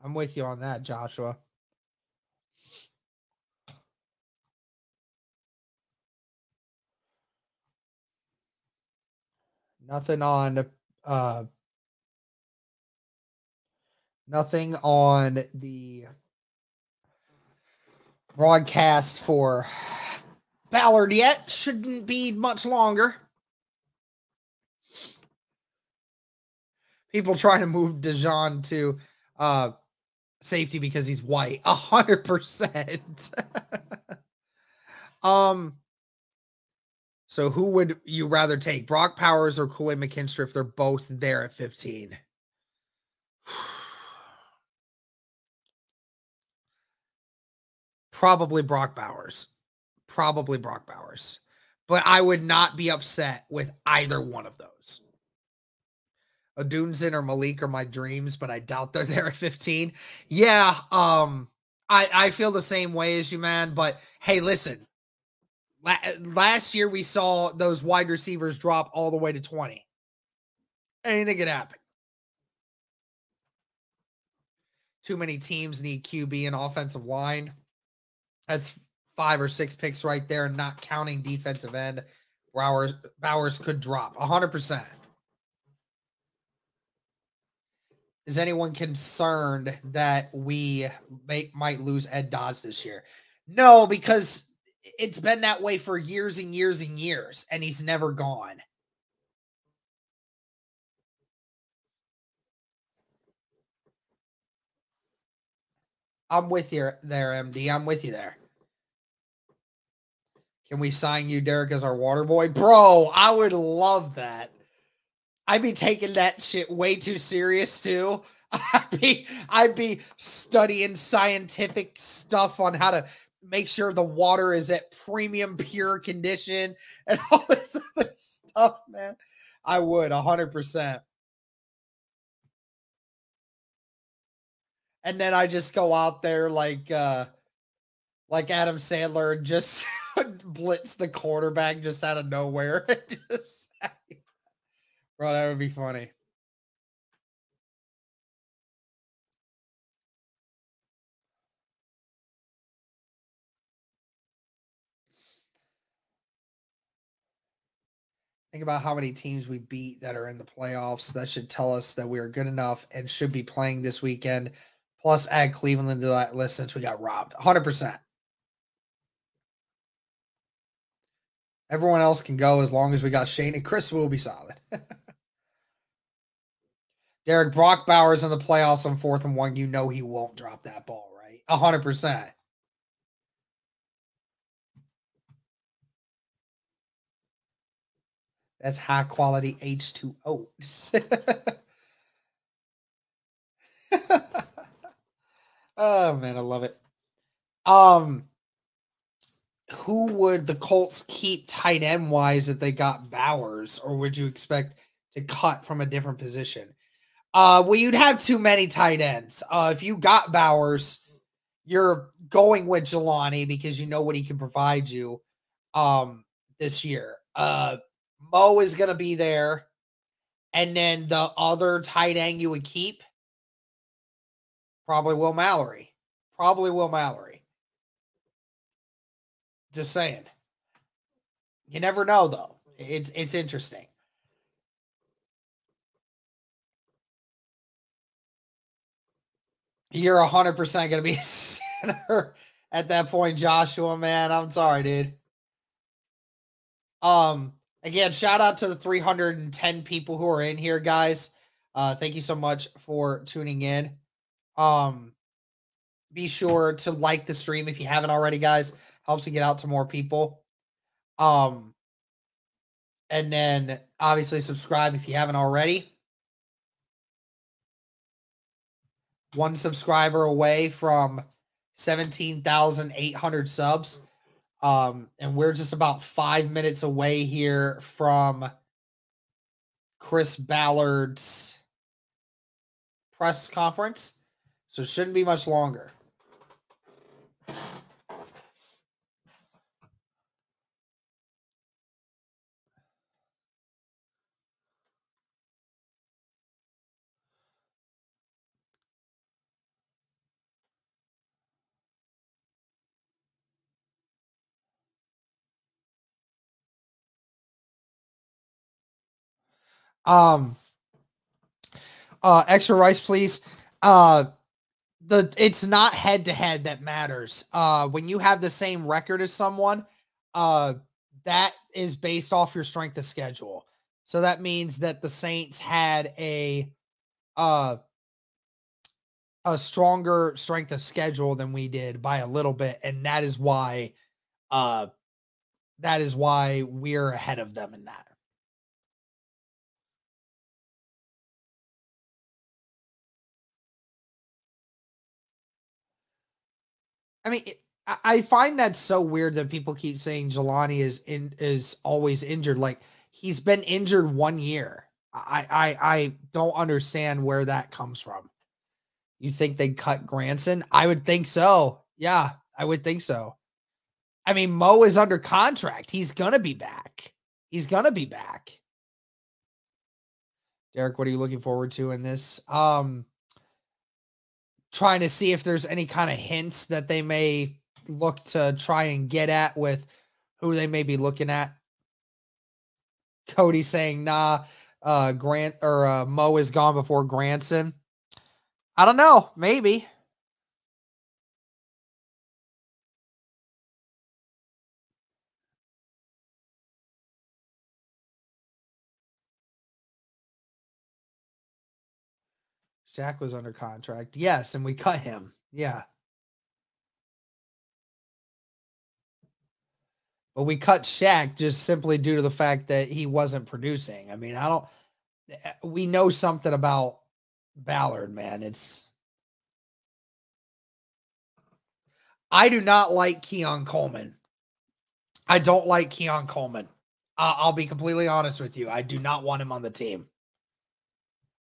A: I'm with you on that, Joshua. Nothing on the broadcast for Ballard yet. Shouldn't be much longer. People trying to move Dejan to safety because he's white. 100%. So who would you rather take? Brock Powers or Kool-Aid McKinstry if they're both there at 15? Probably Brock Bowers. Probably Brock Bowers. But I would not be upset with either one of those. Odunzen or Malik are my dreams, but I doubt they're there at 15. Yeah, I feel the same way as you, man. But hey, listen. Last year we saw those wide receivers drop all the way to 20. Anything could happen. Too many teams need QB and offensive line. That's 5 or 6 picks right there, and not counting defensive end. Bowers could drop 100%. Is anyone concerned that we might lose Ed Dodds this year? No, because it's been that way for years and years and years, and he's never gone. I'm with you there, MD. I'm with you there. Can we sign you, Derek, as our water boy? Bro, I would love that. I'd be taking that shit way too serious, too. I'd be studying scientific stuff on how to make sure the water is at premium pure condition and all this other stuff, man. I would 100%. And then I just go out there like Adam Sandler and just blitz the quarterback just out of nowhere. Bro, that would be funny. Think about how many teams we beat that are in the playoffs. That should tell us that we are good enough and should be playing this weekend. Plus, add Cleveland to that list since we got robbed. 100%. Everyone else can go as long as we got Shane and Chris will be solid. Derek, Brock Bowers in the playoffs on 4th and 1. You know he won't drop that ball, right? 100%. That's high quality H2O. Oh man, I love it. Who would the Colts keep tight end wise if they got Bowers, or would you expect to cut from a different position? Well, you'd have too many tight ends. If you got Bowers, you're going with Jelani because you know what he can provide you this year. Mo is going to be there. And then the other tight end you would keep, probably Will Mallory. Just saying. You never know, though. It's interesting. You're 100% going to be a center at that point, Joshua, man. I'm sorry, dude. Again, shout out to the 310 people who are in here, guys. Thank you so much for tuning in. Be sure to like the stream if you haven't already, guys. Helps to get out to more people. And then obviously subscribe if you haven't already. 1 subscriber away from 17,800 subs. And we're just about 5 minutes away here from Chris Ballard's press conference. So it shouldn't be much longer. Extra rice, please. It's not head to head that matters. When you have the same record as someone, that is based off your strength of schedule. So that means that the Saints had a stronger strength of schedule than we did by a little bit, and that is why we're ahead of them in that. I mean, I find that so weird that people keep saying Jelani is always injured. Like, he's been injured 1 year. I don't understand where that comes from. You think they'd cut Granson? I would think so. Yeah, I would think so. I mean, Mo is under contract. He's gonna be back. Derek, what are you looking forward to in this? Trying to see if there's any kind of hints that they may look to try and get at with who they may be looking at. Cody saying, nah, Mo is gone before Granson. I don't know. Maybe. Shaq was under contract. Yes, and we cut him. Yeah. But we cut Shaq just simply due to the fact that he wasn't producing. I mean, we know something about Ballard, man. I do not like Keon Coleman. I don't like Keon Coleman. I'll be completely honest with you. I do not want him on the team.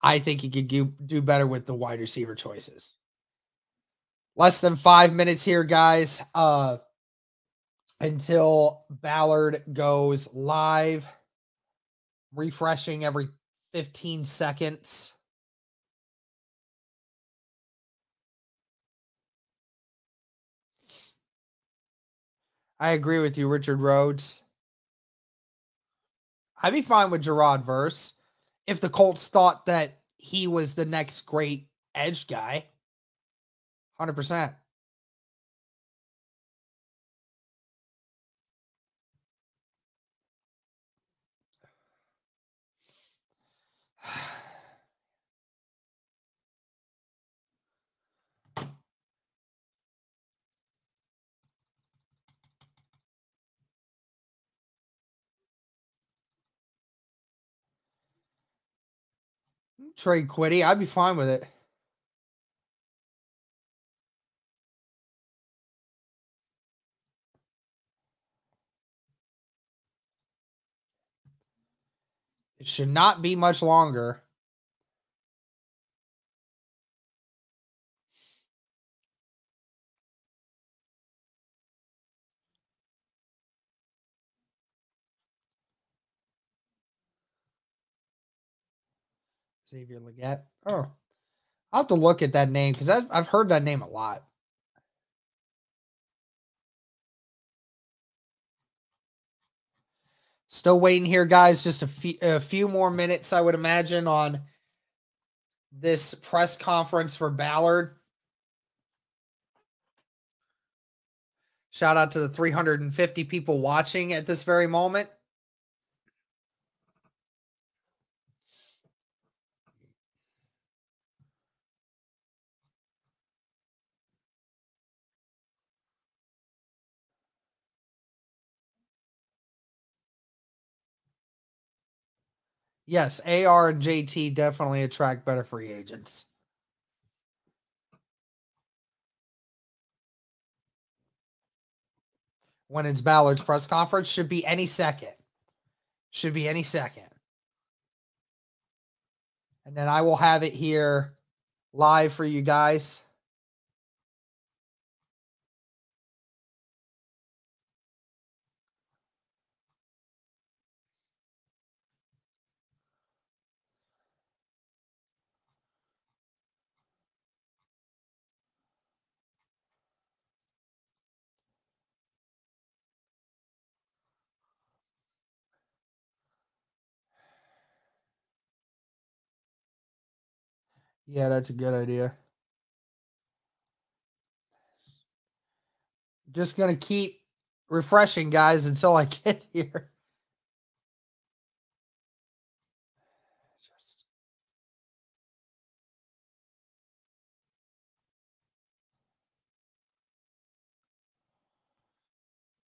A: I think he could do better with the wide receiver choices. Less than 5 minutes here, guys, until Ballard goes live. Refreshing every 15 seconds. I agree with you, Richard Rhodes. I'd be fine with Gerard Verse if the Colts thought that he was the next great edge guy. 100%. Trade Quiddy. I'd be fine with it. It should not be much longer. Xavier Legette. Oh, I'll have to look at that name because I've heard that name a lot. Still waiting here, guys. Just a few more minutes, I would imagine, on this press conference for Ballard. Shout out to the 350 people watching at this very moment. Yes, AR and JT definitely attract better free agents. When it's Ballard's press conference, should be any second. Should be any second. And then I will have it here live for you guys. Yeah, that's a good idea. Just going to keep refreshing, guys, until I get here.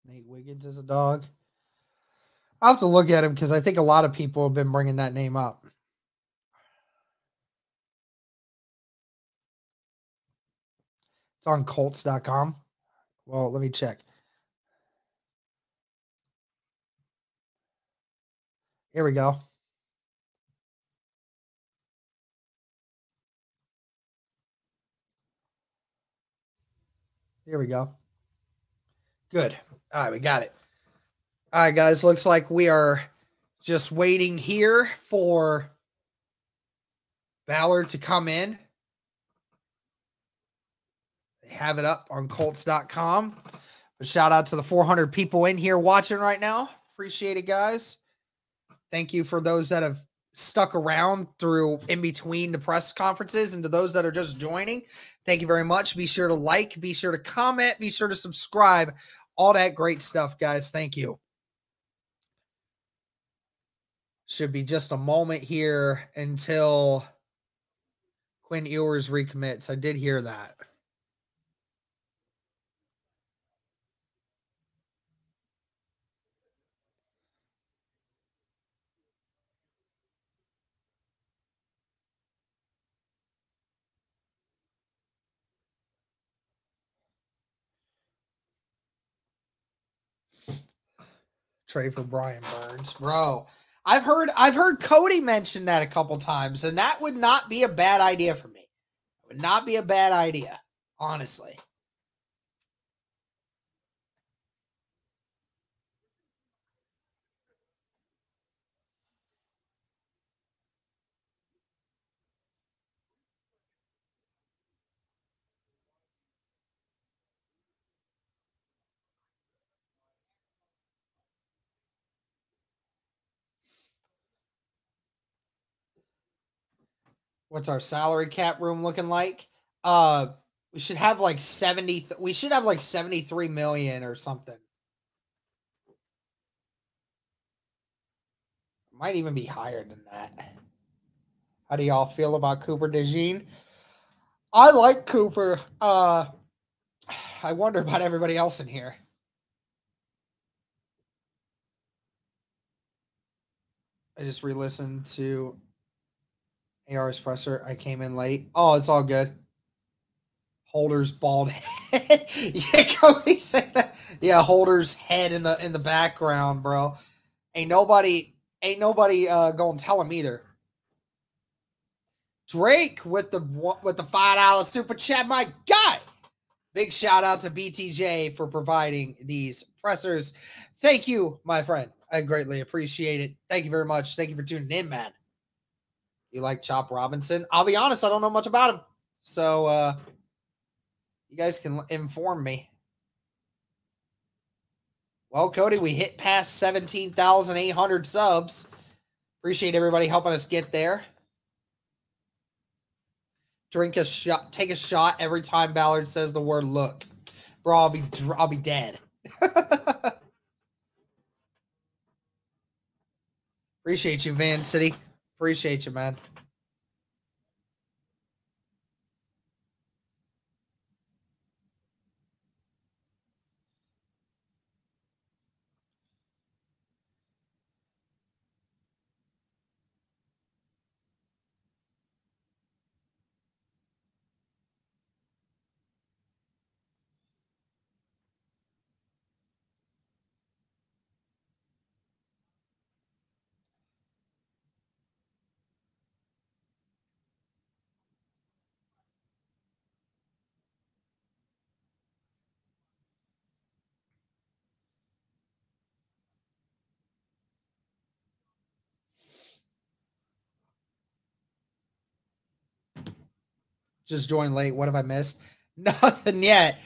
A: Nate Wiggins is a dog. I'll have to look at him because I think a lot of people have been bringing that name up. It's on Colts.com. Well, let me check. Here we go. Here we go. Good. All right, we got it. All right, guys, looks like we are just waiting here for Ballard to come in. They have it up on Colts.com. But shout out to the 400 people in here watching right now. Appreciate it, guys. Thank you for those that have stuck around through in between the press conferences, and to those that are just joining, thank you very much. Be sure to like, be sure to comment, be sure to subscribe, all that great stuff, guys. Thank you. Should be just a moment here until Quinn Ewers recommits. I did hear that. Trade for Brian Burns, bro. I've heard Cody mention that a couple times, and that would not be a bad idea for me. It would not be a bad idea, honestly. What's our salary cap room looking like? We should have like 70. We should have like 73 million or something. Might even be higher than that. How do y'all feel about Cooper DeJean? I like Cooper. I wonder about everybody else in here. I just re-listened to AR's presser. I came in late. Oh, it's all good. Holder's bald head. Yeah, Cody said that. Yeah, Holder's head in the background, bro. Ain't nobody gonna tell him either. Drake with the $5 super chat, my guy. Big shout out to BTJ for providing these pressers. Thank you, my friend. I greatly appreciate it. Thank you very much. Thank you for tuning in, man. You like Chop Robinson? I'll be honest, I don't know much about him. So you guys can inform me. Well, Cody, we hit past 17,800 subs. Appreciate everybody helping us get there. Drink a shot, take a shot every time Ballard says the word look. Bro, I'll be dead. Appreciate you, Van City. Appreciate you, man. Just joined late. What have I missed? Nothing yet.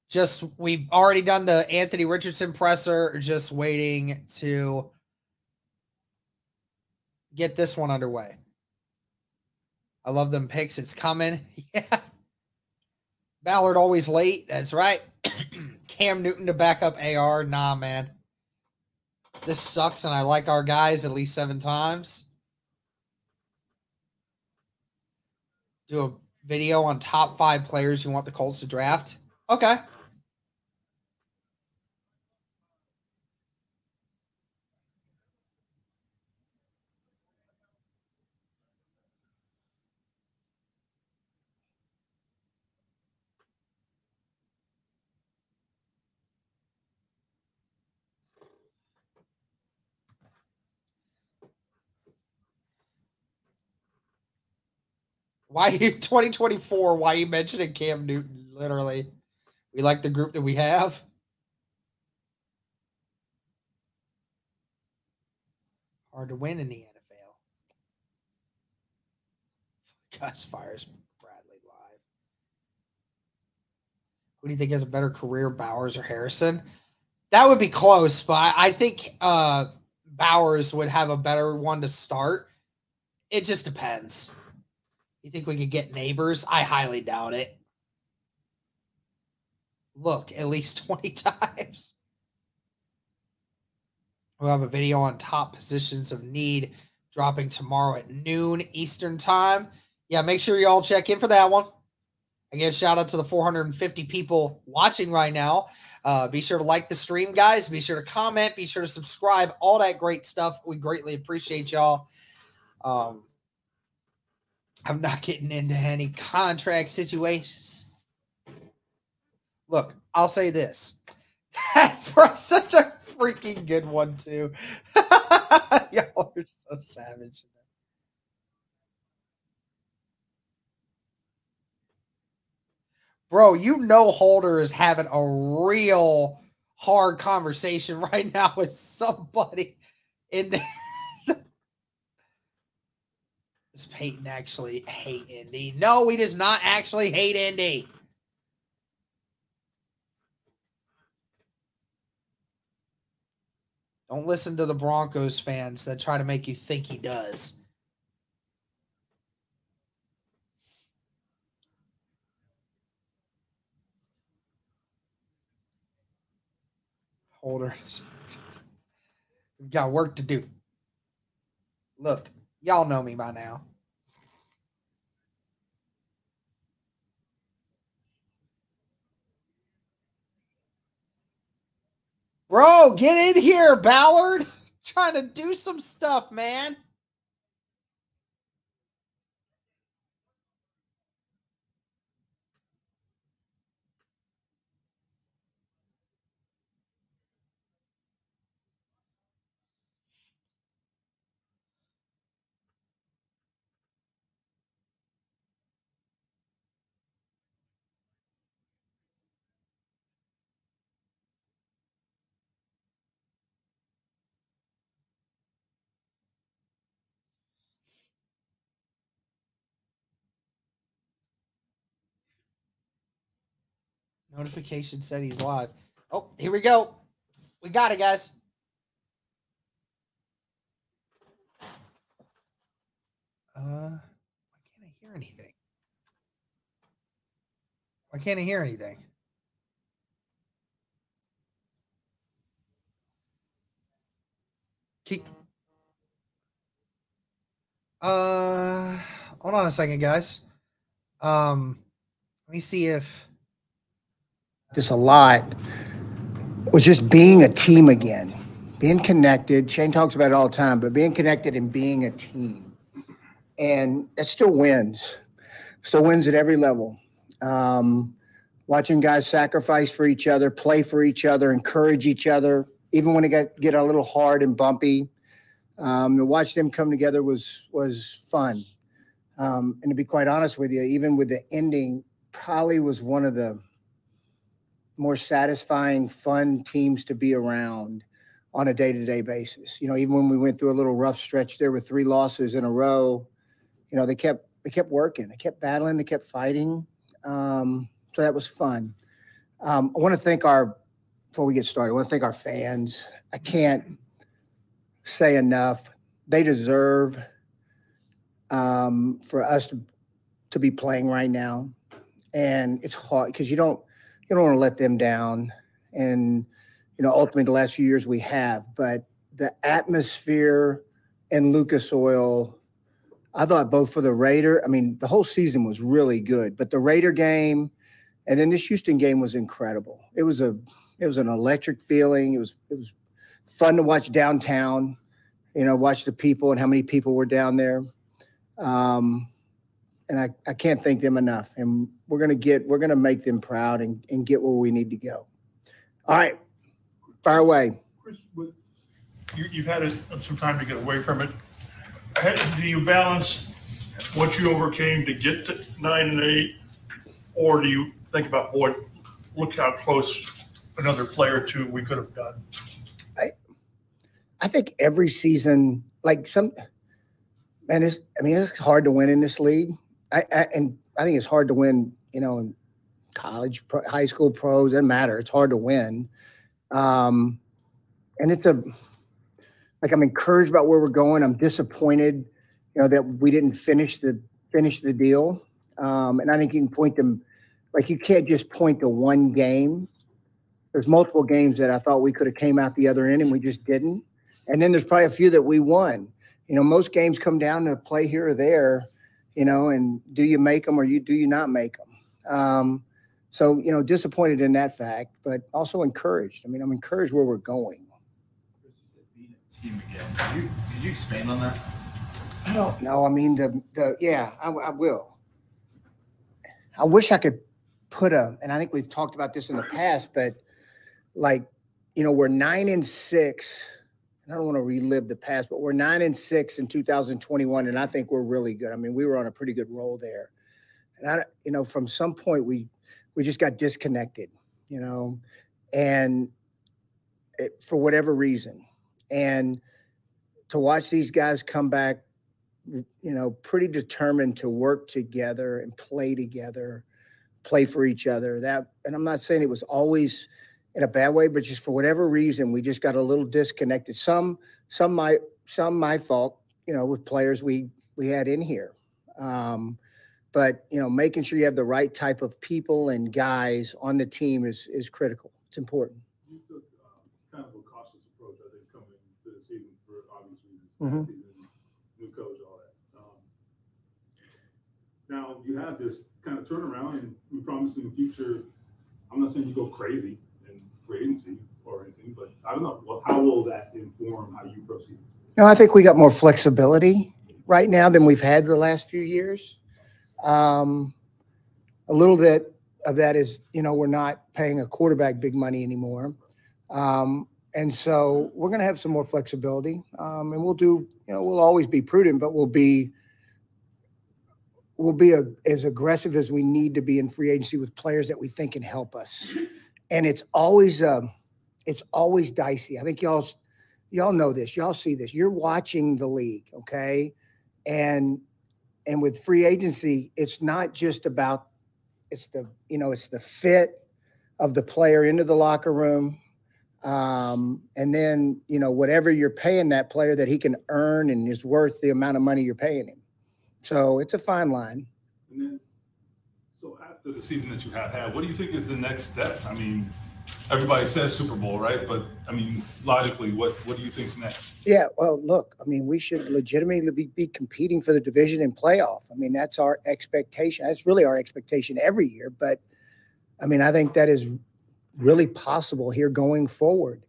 A: Just we've already done the Anthony Richardson presser. Just waiting to get this one underway. I love them picks. It's coming. Yeah. Ballard always late. That's right. Cam Newton to back up AR. Nah, man. This sucks, and I like our guys at least 7 times. Do a video on top 5 players you want the Colts to draft. Okay. Why you 2024? Why you mentioning Cam Newton? Literally, we like the group that we have. Hard to win in the NFL. Gus fires Bradley live. Who do you think has a better career, Bowers or Harrison? That would be close, but I think Bowers would have a better one to start. It just depends. You think we could get neighbors? I highly doubt it. Look, at least 20 times. We'll have a video on top positions of need dropping tomorrow at noon Eastern time. Yeah, make sure you all check in for that one. Again, shout out to the 450 people watching right now. Be sure to like the stream, guys. Be sure to comment. Be sure to subscribe. All that great stuff. We greatly appreciate y'all. I'm not getting into any contract situations. Look, I'll say this. That's for such a freaking good one, too. Y'all are so savage. Bro, you know Holder is having a real hard conversation right now with somebody in there. Does Peyton actually hate Indy? No, he does not actually hate Indy. Don't listen to the Broncos fans that try to make you think he does. Holder. We've got work to do. Look, y'all know me by now. Bro, get in here, Ballard. Trying to do some stuff, man. Notification said he's live. Oh, here we go. We got it, guys. Why can't I hear anything? Why can't I hear anything? Keep. Hold on a second, guys. Let me see if
N: this a lot was just being a team again, being connected. Shane talks about it all the time, but being connected and being a team. And it still wins. Still wins at every level. Watching guys sacrifice for each other, play for each other, encourage each other, even when it get a little hard and bumpy. To watch them come together was fun. And to be quite honest with you, even with the ending, probably was one of the more satisfying, fun teams to be around on a day-to-day basis. You know, even when we went through a little rough stretch there with 3 losses in a row, you know, they kept working, they kept battling, they kept fighting. So that was fun. I want to thank before we get started, I want to thank our fans. I can't say enough. They deserve for us to be playing right now. And it's hard because you don't want to let them down. And, you know, ultimately the last few years we have, but the atmosphere in Lucas Oil, I thought both for the Raider, I mean, the whole season was really good, but the Raider game and then this Houston game was incredible. It was an electric feeling. It was fun to watch downtown, you know, watch the people and how many people were down there. And I can't thank them enough. And we're gonna make them proud and get where we need to go. All right, fire away.
H: Chris, you've had some time to get away from it. Do you balance what you overcame to get to 9-8, or do you think about, boy, look how close another player or two we could have done?
N: I think every season, like it's hard to win in this league. And I think it's hard to win, you know, in college, high school, pros, doesn't matter. It's hard to win. And I'm encouraged about where we're going. I'm disappointed, you know, that we didn't finish the deal. And I think you can point them, like you can't just point to one game. There's multiple games that I thought we could have came out the other end and we just didn't. And then there's probably a few that we won. You know, most games come down to play here or there, you know, and do you make them or do you not make them? So, you know, disappointed in that fact, but also encouraged. I mean, I'm encouraged where we're going.
L: Being a team again, could you expand on that?
N: I don't know. I mean, I will. I wish I could and I think we've talked about this in the past, but like, you know, we're 9-6. I don't want to relive the past, but we're 9-6 in 2021, and I think we're really good. I mean, we were on a pretty good roll there, and you know, from some point we just got disconnected, you know, and for whatever reason, and to watch these guys come back, you know, pretty determined to work together and play together, play for each other. And I'm not saying it was always in a bad way, but just for whatever reason, we just got a little disconnected. Some my fault, you know, with players we had in here. But, you know, making sure you have the right type of people and guys on the team is critical. It's important.
F: You took kind of a cautious approach, I think, coming into the season for obvious reasons. Season, new coach, all that. Now you have this kind of turnaround, and we promise in the future. I'm not saying you go crazy in free agency or anything, but I don't know. How will that inform how you proceed?
N: No, I think we got more flexibility right now than we've had the last few years. A little bit of that is, you know, we're not paying a quarterback big money anymore. And so we're going to have some more flexibility. And we'll do, you know, we'll always be prudent, but we'll be as aggressive as we need to be in free agency with players that we think can help us. And it's always dicey. I think y'all know this. Y'all see this. You're watching the league, okay? And with free agency, it's not just about it's the fit of the player into the locker room. And then, you know, whatever you're paying that player that he can earn and is worth the amount of money you're paying him. So it's a fine line.
F: And then, so after the season that you have had, what do you think is the next step? I mean, everybody says Super Bowl, right? But I mean, logically, what do you think's next?
N: Yeah, well, look, I mean, we should legitimately be competing for the division and playoff. I mean, that's our expectation. That's really our expectation every year. But I mean, I think that is really possible here going forward.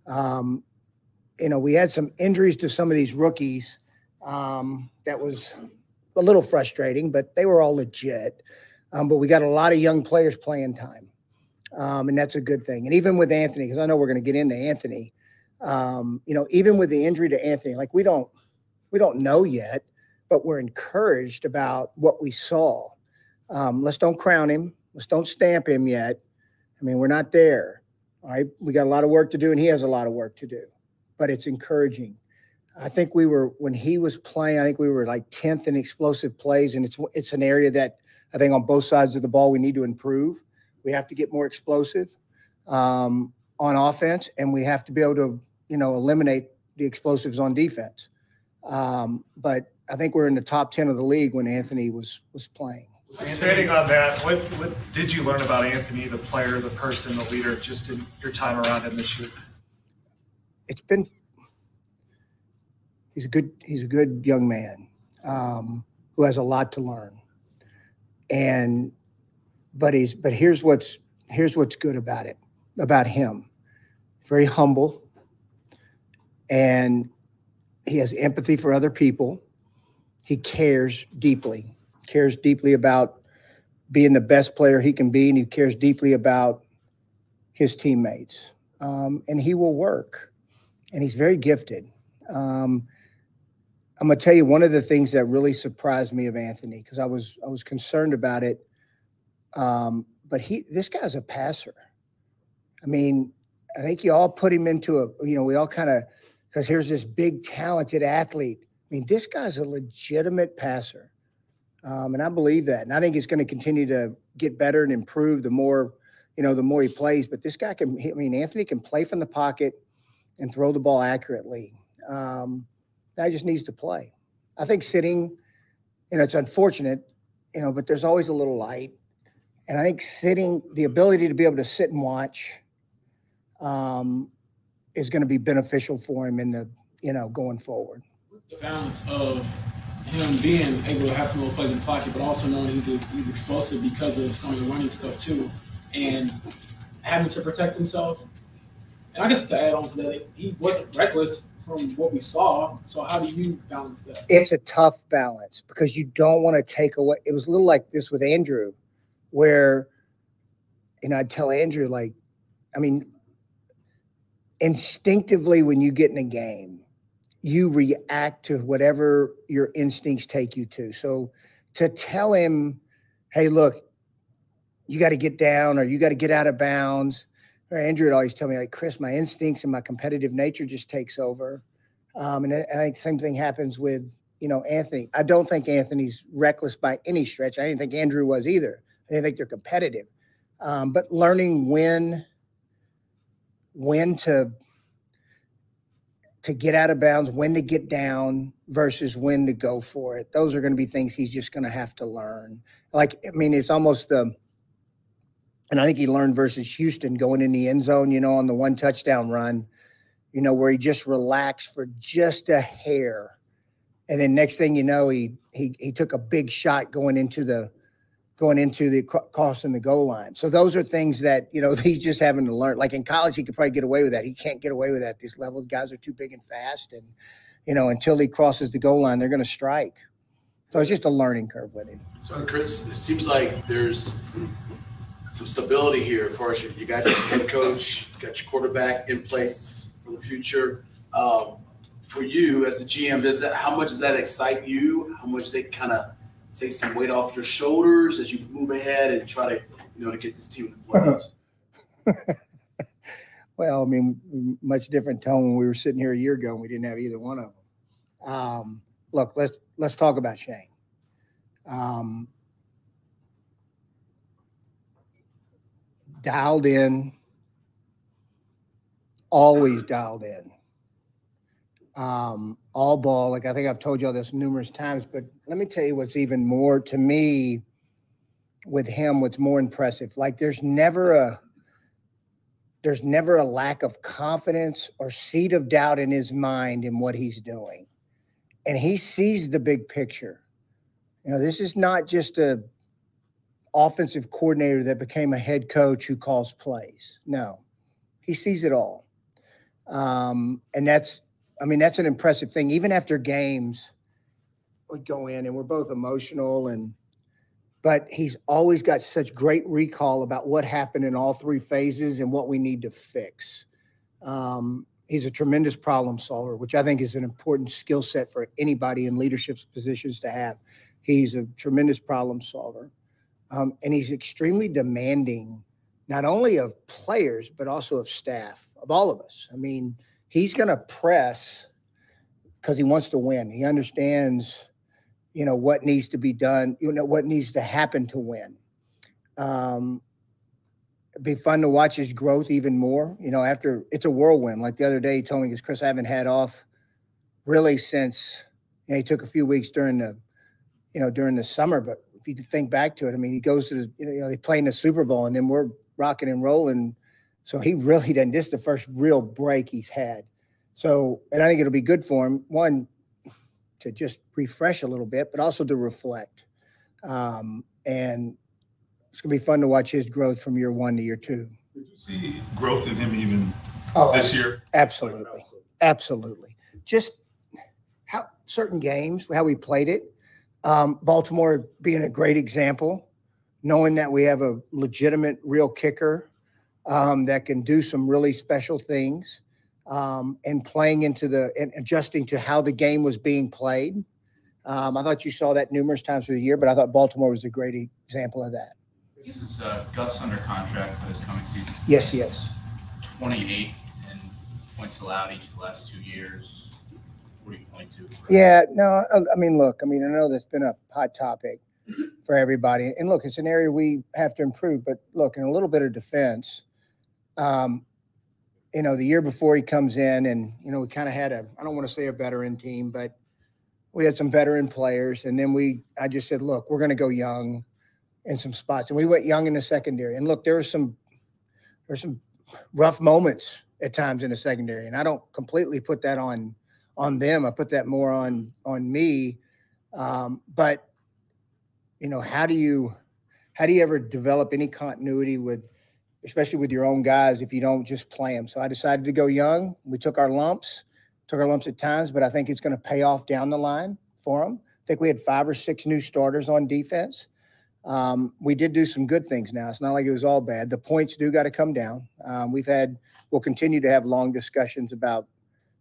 N: You know, we had some injuries to some of these rookies. That was a little frustrating, but they were all legit. But we got a lot of young players playing time. And that's a good thing. And even with Anthony, because I know we're going to get into Anthony, you know, even with the injury to Anthony, like we don't know yet, but we're encouraged about what we saw. Let's don't crown him. Let's don't stamp him yet. I mean, we're not there. All right. We got a lot of work to do, and he has a lot of work to do, but it's encouraging. I think when he was playing, I think we were like 10th in explosive plays. And it's an area that I think on both sides of the ball, we need to improve. We have to get more explosive on offense, and we have to be able to, you know, eliminate the explosives on defense. But I think we're in the top 10 of the league when Anthony was playing.
G: Expanding on that, what did you learn about Anthony, the player, the person, the leader, just in your time around him this year? He's a good young man who has a lot to learn. But here's what's good about him. Very humble, and he has empathy for other people. He cares deeply about being the best player he can be, and he cares deeply about his teammates. And he will work, and he's very gifted. I'm going to tell you one of the things that really surprised me of Anthony, because I was concerned about it. But this guy's a passer. I mean, I think you all put him into we all kind of, because here's this big talented athlete. I mean, this guy's a legitimate passer. And I believe that. And I think he's going to continue to get better and improve the more he plays. But this guy Anthony can play from the pocket and throw the ball accurately. Now he just needs to play. I think sitting, it's unfortunate, but there's always a little light. And I think the ability to be able to sit and watch is going to be beneficial for him going forward.
J: The balance of him being able to have some little plays in the pocket, but also knowing he's explosive because of some of the running stuff too, and having to protect himself. And I guess to add on to that, he wasn't reckless from what we saw. So how do you balance that?
N: It's a tough balance because you don't want to take away. It was a little like this with Andrew, where, I'd tell Andrew, instinctively when you get in a game, you react to whatever your instincts take you to. So to tell him, hey, look, you got to get down or you got to get out of bounds. Or Andrew would always tell me, Chris, my instincts and my competitive nature just takes over. And I think the same thing happens with, Anthony. I don't think Anthony's reckless by any stretch. I didn't think Andrew was either. I didn't think they're competitive. But learning when to get out of bounds, when to get down versus when to go for it. Those are going to be things he's just going to have to learn. It's almost and I think he learned versus Houston going in the end zone, on the one touchdown run, where he just relaxed for just a hair. And then next thing you know, he took a big shot going into the crossing the goal line. So those are things that, he's just having to learn. Like in college, he could probably get away with that. He can't get away with that at this level. The guys are too big and fast. And, until he crosses the goal line, they're going to strike. So it's just a learning curve with him.
E: So, Chris, it seems like there's some stability here. Of course, you got your head coach, you got your quarterback in place for the future. For you as the GM, how much does that excite you? How much does it kind of take some weight off your shoulders as you move ahead and try to, to get this team in the playoffs?
N: Well, much different tone when we were sitting here a year ago and we didn't have either one of them. Look, let's talk about Shane. Dialed in, always dialed in. All ball. I think I've told y'all this numerous times, but let me tell you what's even more to me with him, what's more impressive, like there's never a lack of confidence or seed of doubt in his mind in what he's doing. And he sees the big picture. You know, this is not just a offensive coordinator that became a head coach who calls plays. No, he sees it all. And that's an impressive thing. Even after games, we go in and we're both emotional, but he's always got such great recall about what happened in all three phases and what we need to fix. He's a tremendous problem solver, which I think is an important skill set for anybody in leadership positions to have. He's a tremendous problem solver. And he's extremely demanding, not only of players, but also of staff, of all of us. I mean, he's going to press because he wants to win. He understands, you know, what needs to be done, you know, what needs to happen to win. It'd be fun to watch his growth even more. You know, after it's a whirlwind. Like the other day, he told me, because Chris, I haven't had off really since, you know, he took a few weeks during the summer. But if you think back to it, I mean, he goes to, they play in the Super Bowl and then we're rocking and rolling. So he really didn't. This is the first real break he's had. So, and I think it'll be good for him, one, to just refresh a little bit, but also to reflect. And it's going to be fun to watch his growth from year one to year two.
F: Did you see growth in him even this year?
N: Absolutely. Absolutely. Just how certain games, how we played it. Baltimore being a great example, knowing that we have a legitimate, real kicker that can do some really special things, and playing into and adjusting to how the game was being played. I thought you saw that numerous times through the year, but I thought Baltimore was a great example of that.
L: This is Gus under contract for this coming season.
N: Yes, he is.
L: 28th in points allowed each of the last 2 years. What do you point to?
N: Yeah, no, I mean, look, I know that's been a hot topic for everybody. And look, it's an area we have to improve. But look, in a little bit of defense, you know, the year before he comes in and, you know, we kind of had I don't want to say a veteran team, but we had some veteran players. And then I just said, look, we're going to go young in some spots. And we went young in the secondary. And look, there's some rough moments at times in the secondary. And I don't completely put that on them. I put that more on me. But, you know, how do you ever develop any continuity especially with your own guys, if you don't just play them? So I decided to go young. We took our lumps at times, but I think it's going to pay off down the line for them. I think we had 5 or 6 new starters on defense. We did do some good things now. It's not like it was all bad. The points do got to come down. We'll continue to have long discussions about,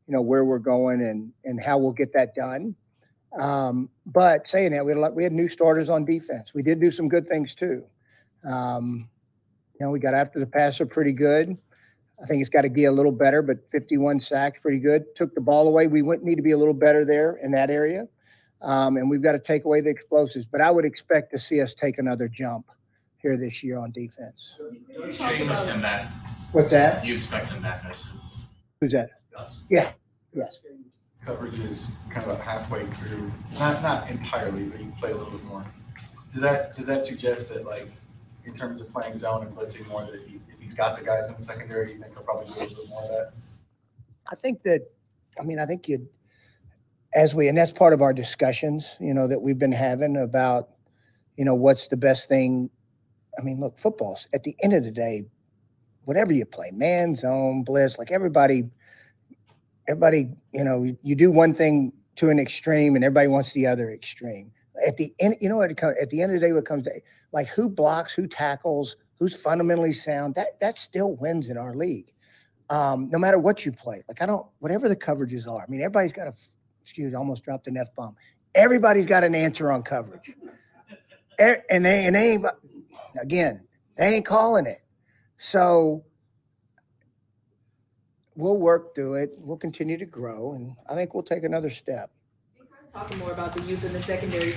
N: you know, where we're going and how we'll get that done. But saying that, we had new starters on defense. We did do some good things too. You know, we got after the passer pretty good. I think it's got to be a little better, but 51 sacks, pretty good. Took the ball away. We need to be a little better there in that area. And we've got to take away the explosives. But I would expect to see us take another jump here this year on defense.
L: You expect him back?
N: What's that?
L: You expect him back, I assume.
N: Who's that?
L: Us.
N: Yeah. Yes.
C: Coverage is kind of halfway through, not entirely, but you can play a little bit more. Does that suggest that, like, in terms of playing zone and blitzing more, that if he's got the guys in the secondary, you think he'll probably do a little bit more of that?
N: I think and that's part of our discussions, you know, that we've been having about, you know, what's the best thing. I mean, look, football's at the end of the day, whatever you play, man, zone, blitz, like everybody, you know, you do one thing to an extreme and everybody wants the other extreme. At the end, you know, at the end of the day, what comes to, like, who blocks, who tackles, who's fundamentally sound, that still wins in our league. No matter what you play. Like, whatever the coverages are. I mean, everybody's got I almost dropped an F-bomb. Everybody's got an answer on coverage. And they ain't, again, they ain't calling it. So we'll work through it. We'll continue to grow, and I think we'll take another step.
K: Talking more about the youth in the secondary,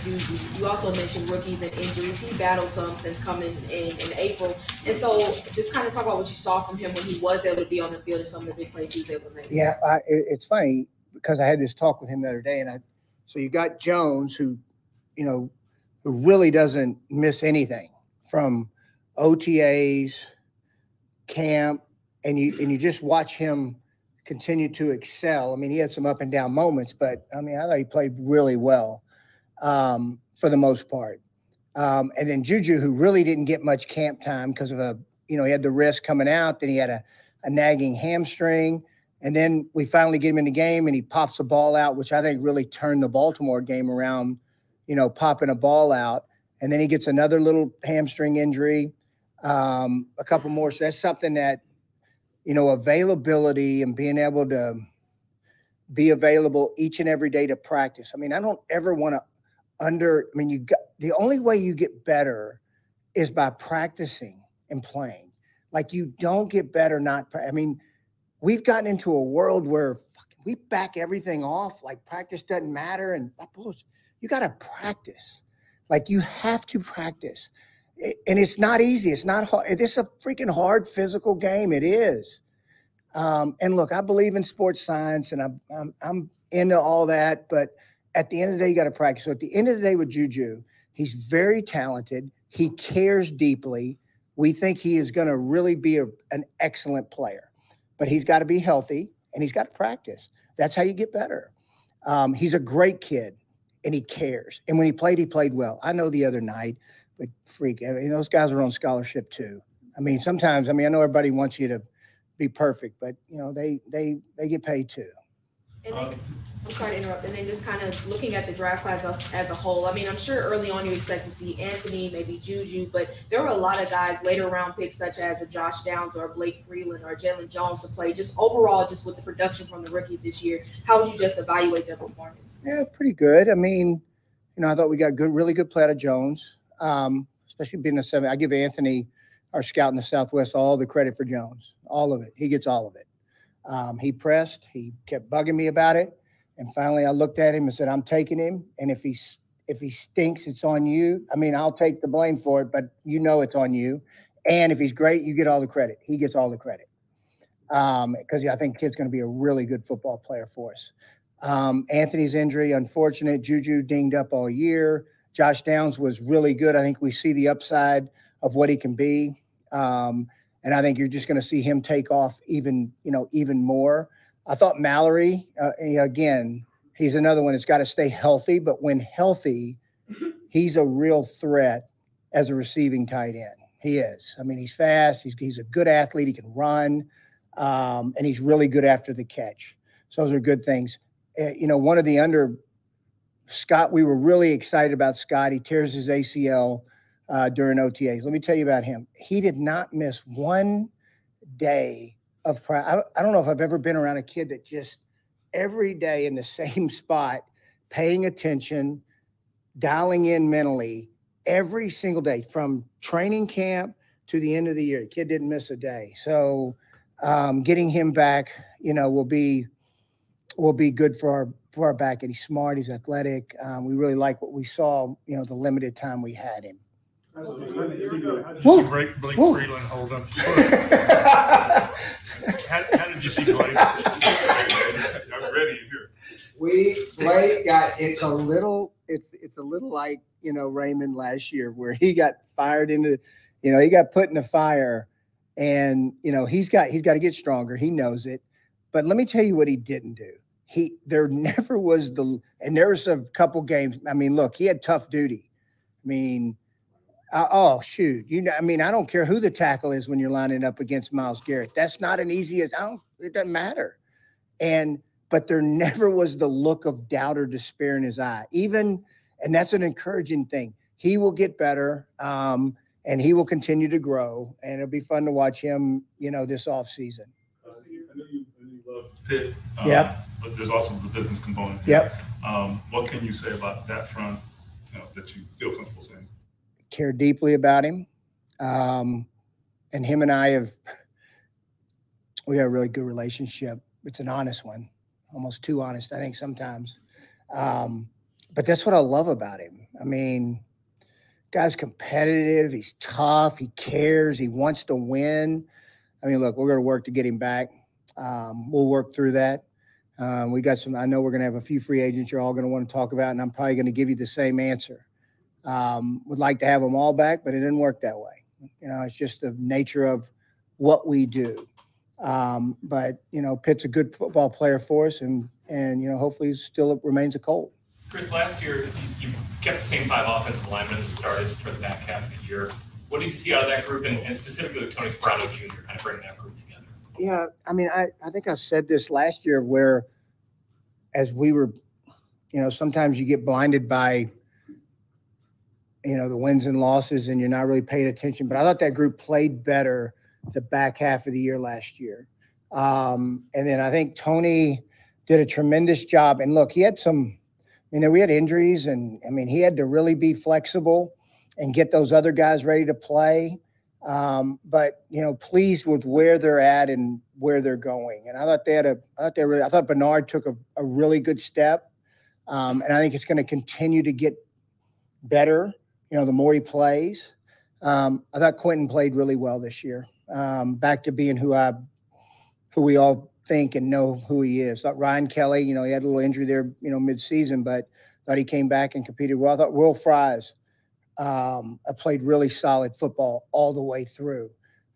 K: you also mentioned rookies and injuries. He battled some since coming in April. And so just kind of talk about what you saw from him when he was able to be on the field and some of the big plays he was able to make.
N: Yeah, it's funny because I had this talk with him the other day. So you got Jones who really doesn't miss anything from OTAs, camp, and you just watch him continue to excel. I mean, he had some up and down moments, but I mean, I thought he played really well for the most part. And then Juju, who really didn't get much camp time because of he had the wrist coming out, then he had a nagging hamstring. And then we finally get him in the game and he pops the ball out, which I think really turned the Baltimore game around, popping a ball out. And then he gets another little hamstring injury, a couple more. So that's something that, availability and being able to be available each and every day to practice. I mean, I don't ever want to the only way you get better is by practicing and playing. Like, you don't get better we've gotten into a world where we back everything off. Like, practice doesn't matter. And you got to practice. Like, you have to practice. And it's not easy. It's not hard. It's a freaking hard physical game. It is. And look, I believe in sports science and I'm into all that. But at the end of the day, you got to practice. So at the end of the day with Juju, he's very talented. He cares deeply. We think he is going to really be an excellent player. But he's got to be healthy and he's got to practice. That's how you get better. He's a great kid and he cares. And when he played well. I know the other night, but those guys are on scholarship too. I mean, sometimes, I know everybody wants you to be perfect, but they get paid too.
K: And then, I'm sorry to interrupt. And then just kind of looking at the draft class as a whole, I'm sure early on you expect to see Anthony, maybe Juju, but there were a lot of guys later round picks such as a Josh Downs or a Blake Freeland or Jalen Jones to play. Just overall, just with the production from the rookies this year, how would you just evaluate their performance?
N: Yeah, pretty good. I thought we got really good play out of Jones, especially being a 7. I give Anthony, our scout in the Southwest, all the credit for Jones, all of it. He gets all of it. He pressed. He kept bugging me about it. And finally, I looked at him and said, I'm taking him. And if he stinks, it's on you. I'll take the blame for it, but it's on you. And if he's great, you get all the credit. He gets all the credit. Because I think the kid's going to be a really good football player for us. Anthony's injury, unfortunate. Juju dinged up all year. Josh Downs was really good. I think we see the upside of what he can be. And I think you're just going to see him take off even more. I thought Mallory, again, he's another one that's got to stay healthy. But when healthy, he's a real threat as a receiving tight end. He is. He's fast. He's a good athlete. He can run. And he's really good after the catch. So those are good things. One of the Scott, we were really excited about Scott. He tears his ACL during OTAs. Let me tell you about him. He did not miss one day of practice. I don't know if I've ever been around a kid that just every day in the same spot, paying attention, dialing in mentally every single day from training camp to the end of the year. The kid didn't miss a day. So getting him back, will be good for our back. And he's smart. He's athletic. We really like what we saw, the limited time we had him.
H: How did you see Blake Freeland hold up? How did you see Blake? I'm ready here.
N: Blake got it's a little like Raymond last year where he got fired into, he got put in the fire, and he's got to get stronger. He knows it, but let me tell you what he didn't do. There never was and there was a couple games. Look, he had tough duty. Oh, shoot. I don't care who the tackle is when you're lining up against Myles Garrett. That's not an easy it doesn't matter. But there never was the look of doubt or despair in his eye. And that's an encouraging thing. He will get better, and he will continue to grow, and it'll be fun to watch him, this offseason.
F: I know you love Pitt.
N: Yep.
F: But there's also the business component.
N: Yep.
F: What can you say about that front, that you feel comfortable saying?
N: Care deeply about him. And him and I we have a really good relationship. It's an honest one, almost too honest, I think sometimes. But that's what I love about him. Guy's competitive. He's tough. He cares. He wants to win. Look, we're going to work to get him back. We'll work through that. I know we're going to have a few free agents you're all going to want to talk about, and I'm probably going to give you the same answer. Would like to have them all back, but it didn't work that way. You know, it's just the nature of what we do. But, you know, Pitt's a good football player for us, and you know, hopefully he still remains a Colt.
I: Chris, last year you kept the same 5 offensive linemen that started toward the back half of the year. What did you see out of that group, and specifically with Tony Soprano Jr. kind of bringing that group together?
N: Yeah, I mean, I think I said this last year where as we were, you know, sometimes you get blinded by, you know, the wins and losses and you're not really paying attention. But I thought that group played better the back half of the year last year. And then I think Tony did a tremendous job. And look, he had some, I mean, we had injuries, and I mean, he had to really be flexible and get those other guys ready to play. But, you know, pleased with where they're at and where they're going. And I thought I thought Ballard took a really good step. And I think it's going to continue to get better, you know, the more he plays. I thought Quentin played really well this year. Back to being who we all think and know who he is. Thought Ryan Kelly, you know, he had a little injury there, you know, mid-season, but thought he came back and competed well. I thought Will Fries played really solid football all the way through.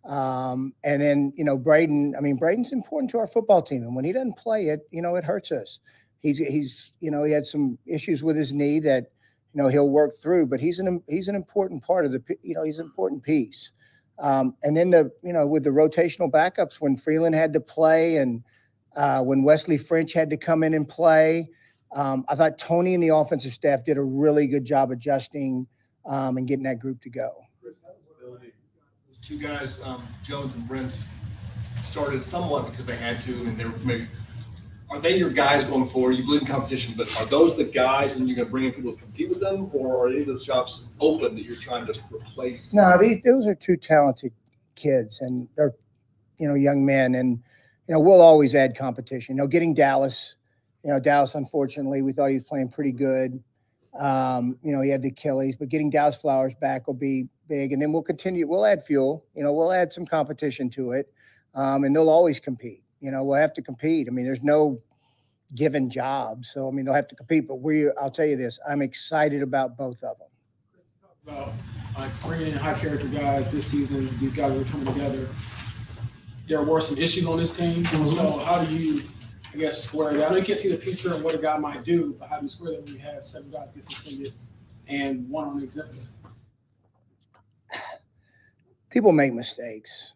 N: And then, you know, Braden, I mean, Braden's important to our football team. And when he doesn't play it, you know, it hurts us. He's, you know, he had some issues with his knee that, you know, he'll work through, but he's an important part of you know, he's an important piece. And then you know, with the rotational backups, when Freeland had to play and when Wesley French had to come in and play, I thought Tony and the offensive staff did a really good job adjusting and getting that group to go.
O: Those 2 guys, Jones and Brent, started somewhat because they had to, and they were maybe. Are they your guys going forward? You believe in competition, but are those the guys, and you're going to bring in people to compete with them, or are any of those jobs open that you're trying to replace?
N: No, those are 2 talented kids, and they're, you know, young men, and you know, we'll always add competition. You know, getting Dallas, you know, Dallas, unfortunately, we thought he was playing pretty good. You know, he had the Achilles, but getting Dallas Flowers back will be big, and then we'll continue. We'll add fuel. You know, we'll add some competition to it, and they'll always compete. You know, we'll have to compete. I mean, there's no given job. So, I mean, they'll have to compete. But I'll tell you this, I'm excited about both of them.
J: About bringing in high character guys this season, these guys are coming together. There were some issues on this team. Mm-hmm. So how do you, I guess, square that? I know you can't see the future of what a guy might do, but how do you square that when you have 7 guys get suspended and 1 on the exempt list?
N: People make mistakes.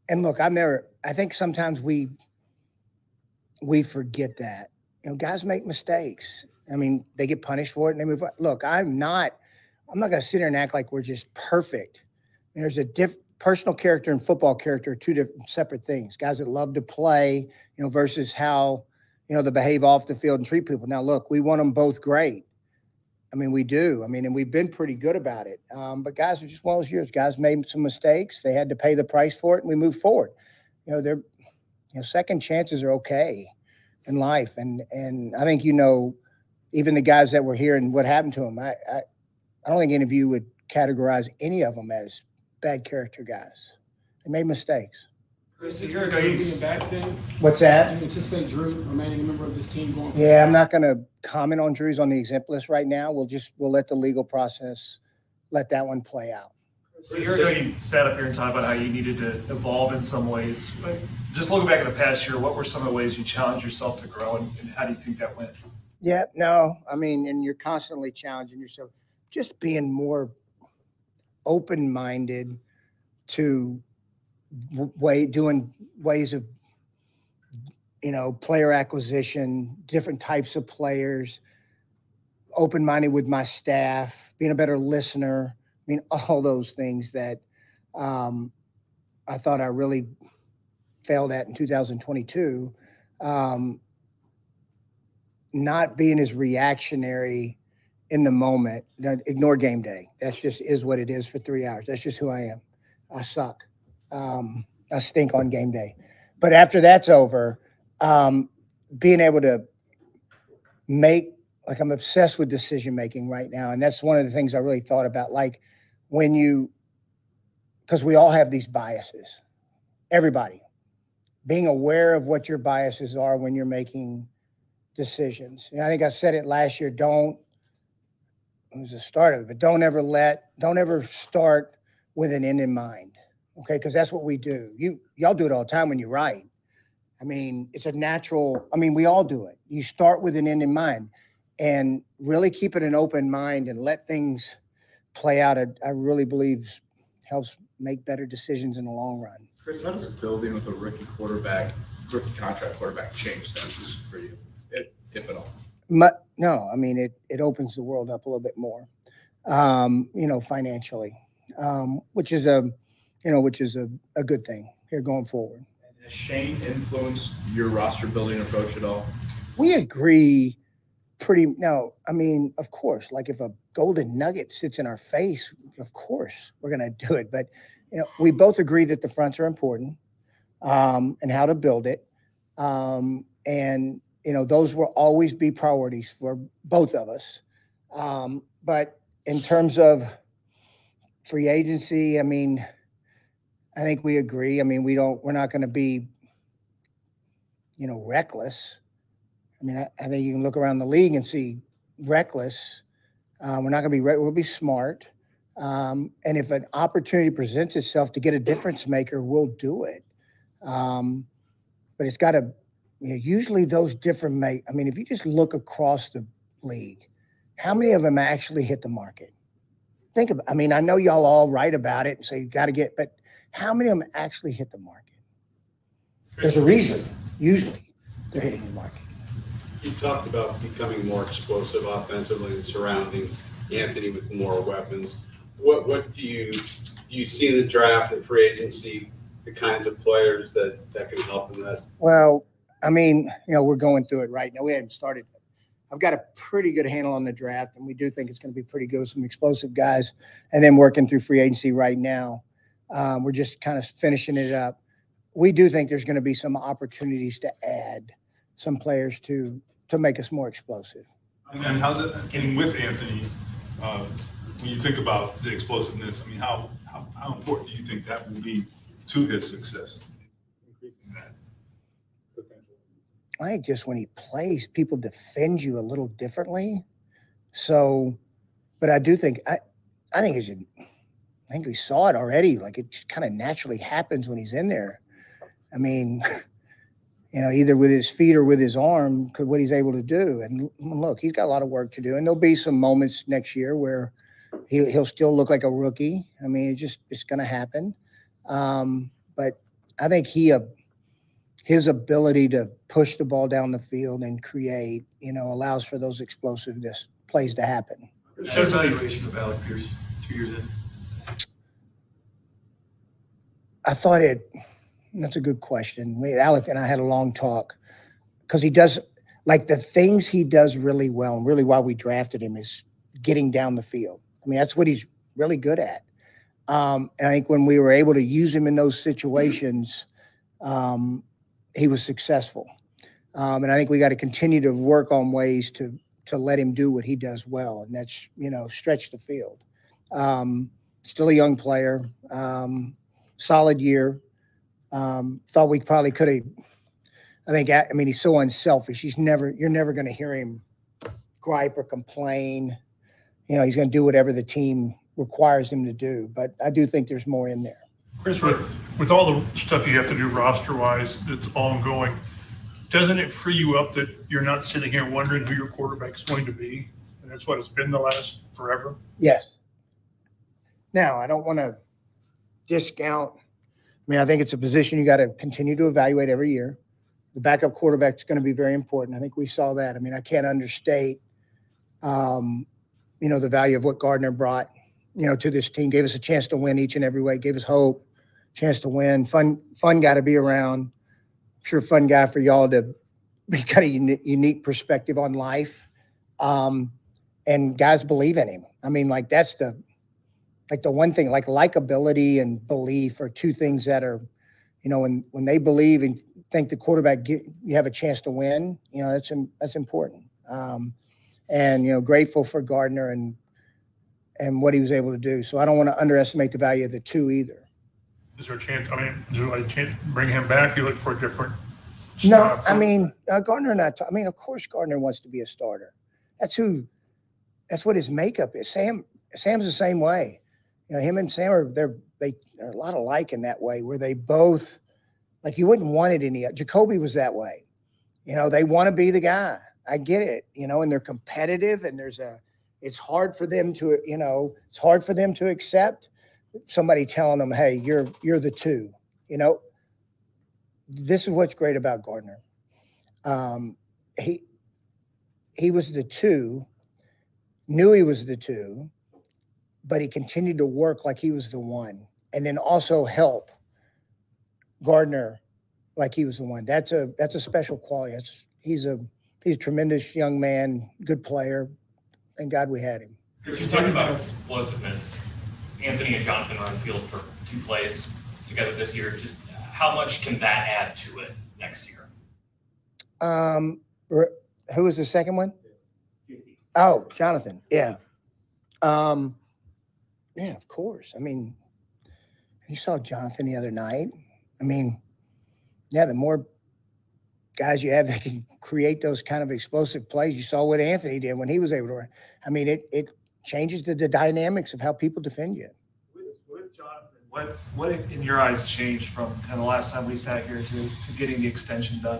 N: And look, I think sometimes we forget that. You know, guys make mistakes. I mean, they get punished for it and they move on. Look, I'm not going to sit here and act like we're just perfect. And there's a personal character and football character are 2 different separate things. Guys that love to play, you know, versus how, you know, they behave off the field and treat people. Now, look, we want them both great. I mean, we do. I mean, and we've been pretty good about it. But guys are just one of those years. Guys made some mistakes. They had to pay the price for it, and we moved forward. You know, second chances are okay in life. And I think, you know, even the guys that were here and what happened to them, I don't think any of you would categorize any of them as bad character guys. They made mistakes.
J: Chris, is Drew being back then?
N: What's that?
J: Do you anticipate Drew remaining a member of this team going forward?
N: Yeah, I'm not going to comment on Drew's on the exempt list right now. We'll let the legal process let that one play out.
G: So a year ago, you sat up here and talked about how you needed to evolve in some ways. Just looking back at the past year, what were some of the ways you challenged yourself to grow, and how do you think that went?
N: Yeah, no, I mean, and you're constantly challenging yourself. Just being more open-minded to doing ways of, you know, player acquisition, different types of players, open-minded with my staff, being a better listener. I mean, all those things that I thought I really failed at in 2022. Not being as reactionary in the moment. Ignore game day. That's just is what it is for 3 hours. That's just who I am. I suck. I stink on game day. But after that's over, being able to make, like, I'm obsessed with decision making right now. And that's one of the things I really thought about. Like, because we all have these biases, everybody, being aware of what your biases are when you're making decisions. And I think I said it last year, was the start of it. But don't ever start with an end in mind, okay? Because that's what we do. Y'all do it all the time when you write. I mean, it's a natural. I mean, we all do it. You start with an end in mind, and really keep it an open mind and let things play out. I really believe helps make better decisions in the long run.
L: Chris, how does building with a rookie contract quarterback change things for you, if at all?
N: No, I mean, it opens the world up a little bit more, financially, which is a good thing here going forward.
L: Has Shane influenced your roster building approach at all?
N: We agree I mean, of course, like if a golden nugget sits in our face, of course we're going to do it. But, we both agree that the fronts are important, and how to build it. And, those will always be priorities for both of us. But in terms of free agency, I mean, I think we agree. I mean, we're not going to be, reckless. I mean, I think you can look around the league and see reckless. We're not going to be, we'll be smart. And if an opportunity presents itself to get a difference maker, we'll do it. But it's got to, usually those different I mean, if you just look across the league, how many of them actually hit the market? Think about, I mean, I know y'all all write about it and say you got to get, but how many of them actually hit the market? There's a reason. Usually they're hitting the market.
D: You talked about becoming more explosive offensively and surrounding Anthony with more weapons. What do you see in the draft and free agency, the kinds of players that can help in that?
N: Well, I mean, we're going through it right now. We haven't started. I've got a pretty good handle on the draft, and we do think it's going to be pretty good. Some explosive guys, and then working through free agency right now. We're just kind of finishing it up. We do think there's going to be some opportunities to add some players to make us more explosive.
F: And how getting with Anthony, when you think about the explosiveness, I mean, how important do you think that will be to his success? Increasing that potential.
N: I think just when he plays, people defend you a little differently. So, but I do think I think we saw it already. Like it kind of naturally happens when he's in there. I mean, either with his feet or with his arm, what he's able to do. And look, he's got a lot of work to do. And there'll be some moments next year where he'll still look like a rookie. I mean, it's going to happen. But I think his ability to push the ball down the field and create, allows for those explosiveness plays to happen.
C: What's your evaluation of Ballard Pierce 2 years in?
N: I thought that's a good question. Alec and I had a long talk because he does, like the things he does really well, and really why we drafted him is getting down the field. I mean, that's what he's really good at. And I think when we were able to use him in those situations, he was successful. And I think we got to continue to work on ways to let him do what he does well, and that's, stretch the field. Still a young player, solid year. Thought we probably could have. I mean, he's so unselfish. You're never going to hear him gripe or complain. He's going to do whatever the team requires him to do. But I do think there's more in there.
H: Chris, with all the stuff you have to do roster-wise that's ongoing, doesn't it free you up that you're not sitting here wondering who your quarterback's going to be? And that's what it's been the last forever?
N: Yes. Now, I don't want to discount. I mean, I think it's a position you got to continue to evaluate every year. The backup quarterback is going to be very important. I think we saw that. I mean, I can't understate, the value of what Gardner brought, to this team. Gave us a chance to win each and every way. Gave us hope, chance to win. Fun guy to be around. I'm sure fun guy for y'all to be kind of unique perspective on life. And guys believe in him. I mean, like that's the one thing, like likability and belief are two things that are, when they believe and think the quarterback, you have a chance to win, that's important. And, grateful for Gardner and what he was able to do. So I don't want to underestimate the value of the two either.
H: Is there a chance, is there a chance to bring him back? You look for a different
N: No, Gardner and of course Gardner wants to be a starter. That's who That's what his makeup is. Sam's the same way. You know, him and Sam are they're a lot alike in that way, where they both, like, you wouldn't want it any other. Jacoby was that way. You know, they want to be the guy. I get it, you know, and they're competitive, and it's hard for them to, you know, it's hard for them to accept somebody telling them, hey, you're the two. You know, this is what's great about Gardner. He was the two, knew he was the two, but he continued to work like he was the one, and then also help Gardner like he was the one. That's a special quality. He's a tremendous young man, good player. Thank God we had him.
I: If you're talking about explosiveness, Anthony and Jonathan are on the field for 2 plays together this year. Just how much can that add to it next year?
N: Who was the second one? Oh, Jonathan. Yeah. Yeah, of course. I mean, you saw Jonathan the other night. I mean, yeah, the more guys you have that can create those kind of explosive plays, you saw what Anthony did when he was able to. I mean, it changes the dynamics of how people defend you.
G: With Jonathan, what in your eyes changed from kind of the last time we sat here to getting the extension done?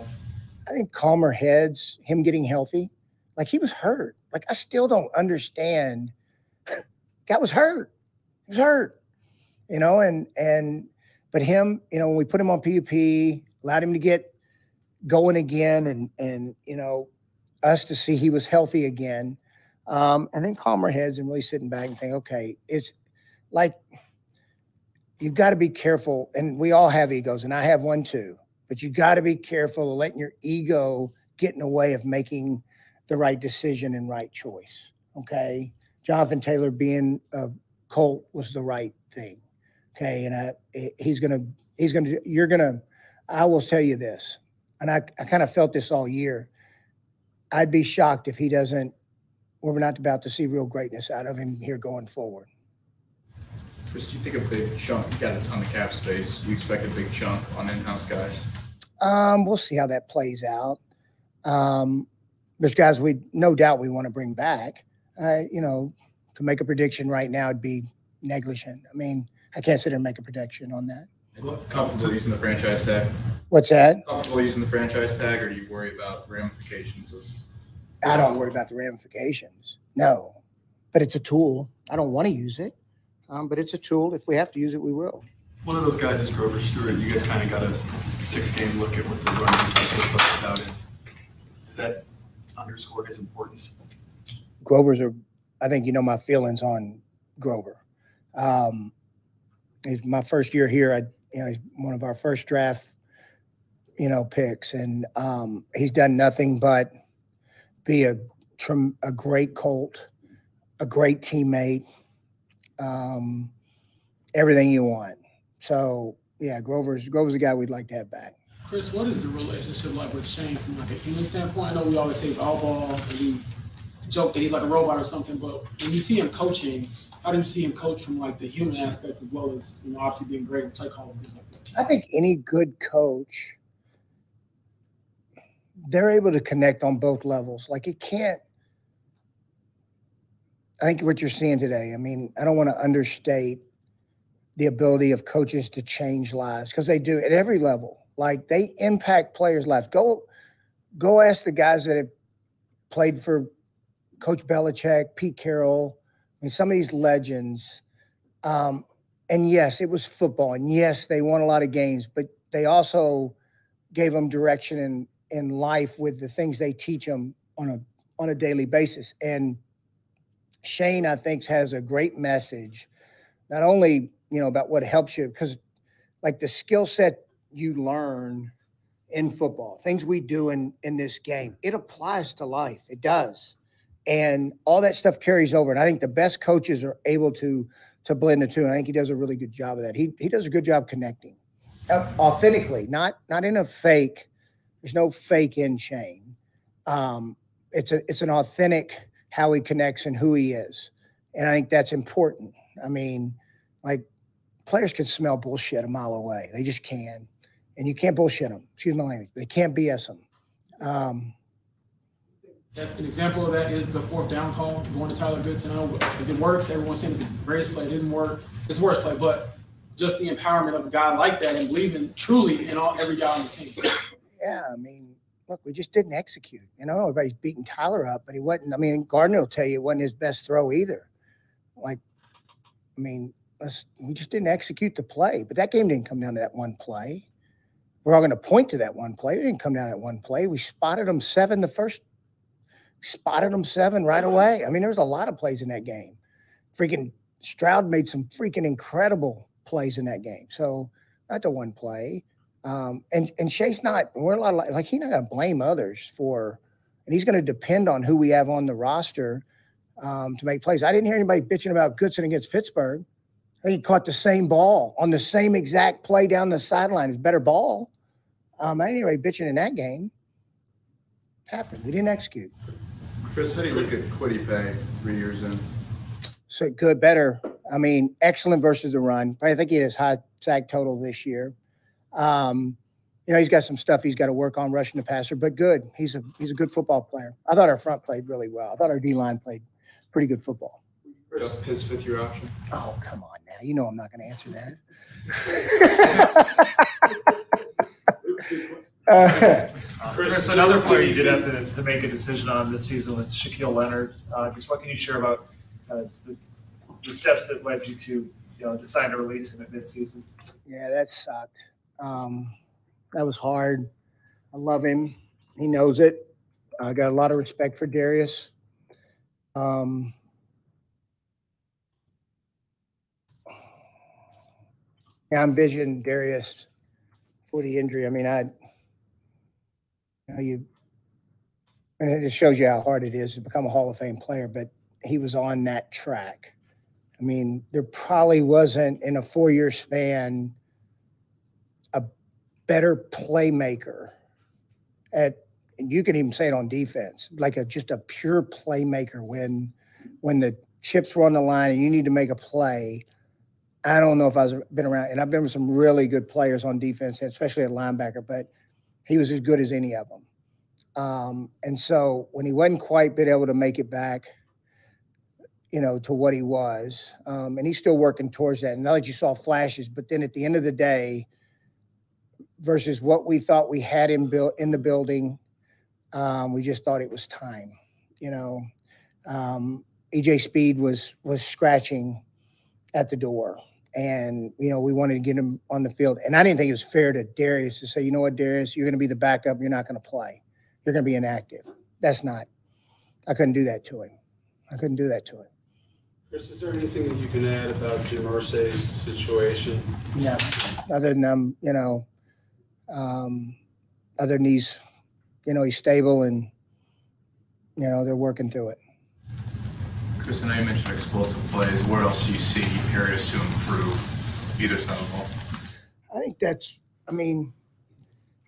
N: I think calmer heads, him getting healthy. Like, he was hurt. Like, I still don't understand. Guy was hurt. He was hurt. You know, but him, you know, when we put him on PUP, allowed him to get going again, and you know, us to see he was healthy again, and then calmer heads and really sitting back and think, okay, it's like, you've got to be careful, and we all have egos, and I have one too, but you got to be careful of letting your ego get in the way of making the right decision and right choice. Okay, Jonathan Taylor being a Colt was the right thing. Okay, and I will tell you this, and I kind of felt this all year. I'd be shocked if he doesn't, we're not about to see real greatness out of him here going forward.
L: Chris, do you think a big chunk, you got a ton of cap space, do you expect a big chunk on in-house guys?
N: We'll see how that plays out. There's guys no doubt we want to bring back. You know, to make a prediction right now would be negligent. I mean, I can't sit there and make a prediction on that.
L: Comfortable using the franchise tag?
N: What's that?
L: Comfortable using the franchise tag, or do you worry about ramifications of?
N: I don't worry about the ramifications. No, but it's a tool. I don't want to use it, but it's a tool. If we have to use it, we will.
C: One of those guys is Grover Stewart. You guys kind of got a 6-game look at what the run defense looks like without it. Does that underscore his importance?
N: I think you know my feelings on Grover. It's my first year here. He's one of our first draft, picks, and he's done nothing but be a great Colt, a great teammate, everything you want. So yeah, Grover's a guy we'd like to have back.
J: Chris, what is the relationship like with Shane from like a human standpoint? I know we always say he's all ball, and we joke that he's like a robot or something, but when you see him coaching, how do you see him coach from like the human aspect as well as, obviously being great at play calling?
N: I think any good coach, they're able to connect on both levels. Like I think what you're seeing today, I don't want to understate the ability of coaches to change lives, because they do at every level. Like, they impact players' lives. Go ask the guys that have played for Coach Belichick, Pete Carroll, and some of these legends. And yes, it was football, and yes, they won a lot of games, but they also gave them direction in life with the things they teach them on a daily basis. And Shane, I think, has a great message, not only, about what helps you, because like the skill set you learn in football, things we do in this game, it applies to life. It does. And all that stuff carries over. And I think the best coaches are able to blend the two. And I think he does a really good job of that. He does a good job connecting authentically, not in a fake. There's no fake in Shane. It's an authentic how he connects and who he is. And I think that's important. Like, players can smell bullshit a mile away. They just can. And you can't bullshit them. Excuse my language. They can't BS them.
J: An example of that is the fourth down call, going to Tyler Goodson. If it works, everyone's saying it's the greatest play. It didn't work. It's the worst play, but just the empowerment of a guy like that and believing truly in every guy on the team.
N: Yeah, I mean, look, we just didn't execute. You know, everybody's beating Tyler up, but he wasn't. I mean, Gardner will tell you it wasn't his best throw either. Like, I mean, we just didn't execute the play. But that game didn't come down to that one play. We're all going to point to that one play. It didn't come down to that one play. We spotted them 7 right away. I mean, there was a lot of plays in that game. Freaking Stroud made some freaking incredible plays in that game. So not the one play. And Shea's not, we're a lot of, like he's not going to blame others for, and he's going to depend on who we have on the roster to make plays. I didn't hear anybody bitching about Goodson against Pittsburgh. I think he caught the same ball on the same exact play down the sideline. It was a better ball. I didn't hear anybody bitching in that game. Happened. We didn't execute.
L: Chris, how do you look at Quiddy Pay 3 years in?
N: So good, better. I mean, excellent versus the run. I think he had his high sack total this year. You know, he's got some stuff he's got to work on rushing the passer, but good. He's a good football player. I thought our front played really well. I thought our D-line played pretty good football.
L: His fifth-year option?
N: Oh, come on now. You know I'm not going to answer that.
G: Chris, another player you did have to make a decision on this season was Shaquille Leonard. Just what can you share about the steps that led you to, decide to release him at midseason?
N: Yeah, that sucked. That was hard. I love him. He knows it. I got a lot of respect for Darius. Yeah, I envisioned Darius for the injury. I mean, and it just shows you how hard it is to become a Hall of Fame player, but he was on that track. I mean, there probably wasn't in a 4-year span a better playmaker and you can even say it on defense, like just a pure playmaker when the chips were on the line and you need to make a play. I don't know if I've been around, and I've been with some really good players on defense, especially at linebacker, but he was as good as any of them. And so when he wasn't quite been able to make it back, to what he was, and he's still working towards that. And now that you saw flashes, but then at the end of the day, versus what we thought we had in the building, we just thought it was time. EJ Speed was scratching at the door. And, we wanted to get him on the field. And I didn't think it was fair to Darius to say, you know what, Darius, you're going to be the backup. You're not going to play. You're going to be inactive. I couldn't do that to him.
D: Chris, is there anything that you can add about Jim Irsay's situation?
N: No, other than, other than he's stable and, they're working through it.
L: Chris, I know you mentioned explosive plays. Where else do you see areas to improve either side of the ball?
N: I think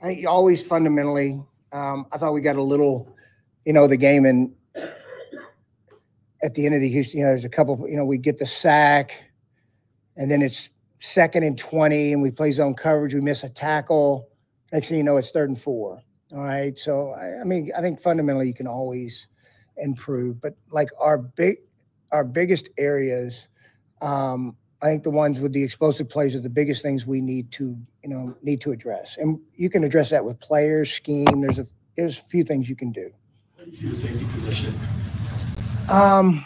N: I think always fundamentally, I thought we got a little, the game and at the end of the Houston, there's a couple, we get the sack and then it's 2nd and 20 and we play zone coverage. We miss a tackle. Next thing you know, it's 3rd and 4. All right. So, I think fundamentally you can always improve, but like our biggest areas, I think the ones with the explosive plays are the biggest things we need to address. And you can address that with players, scheme. There's a few things you can do.
C: How do you see the safety position?
N: I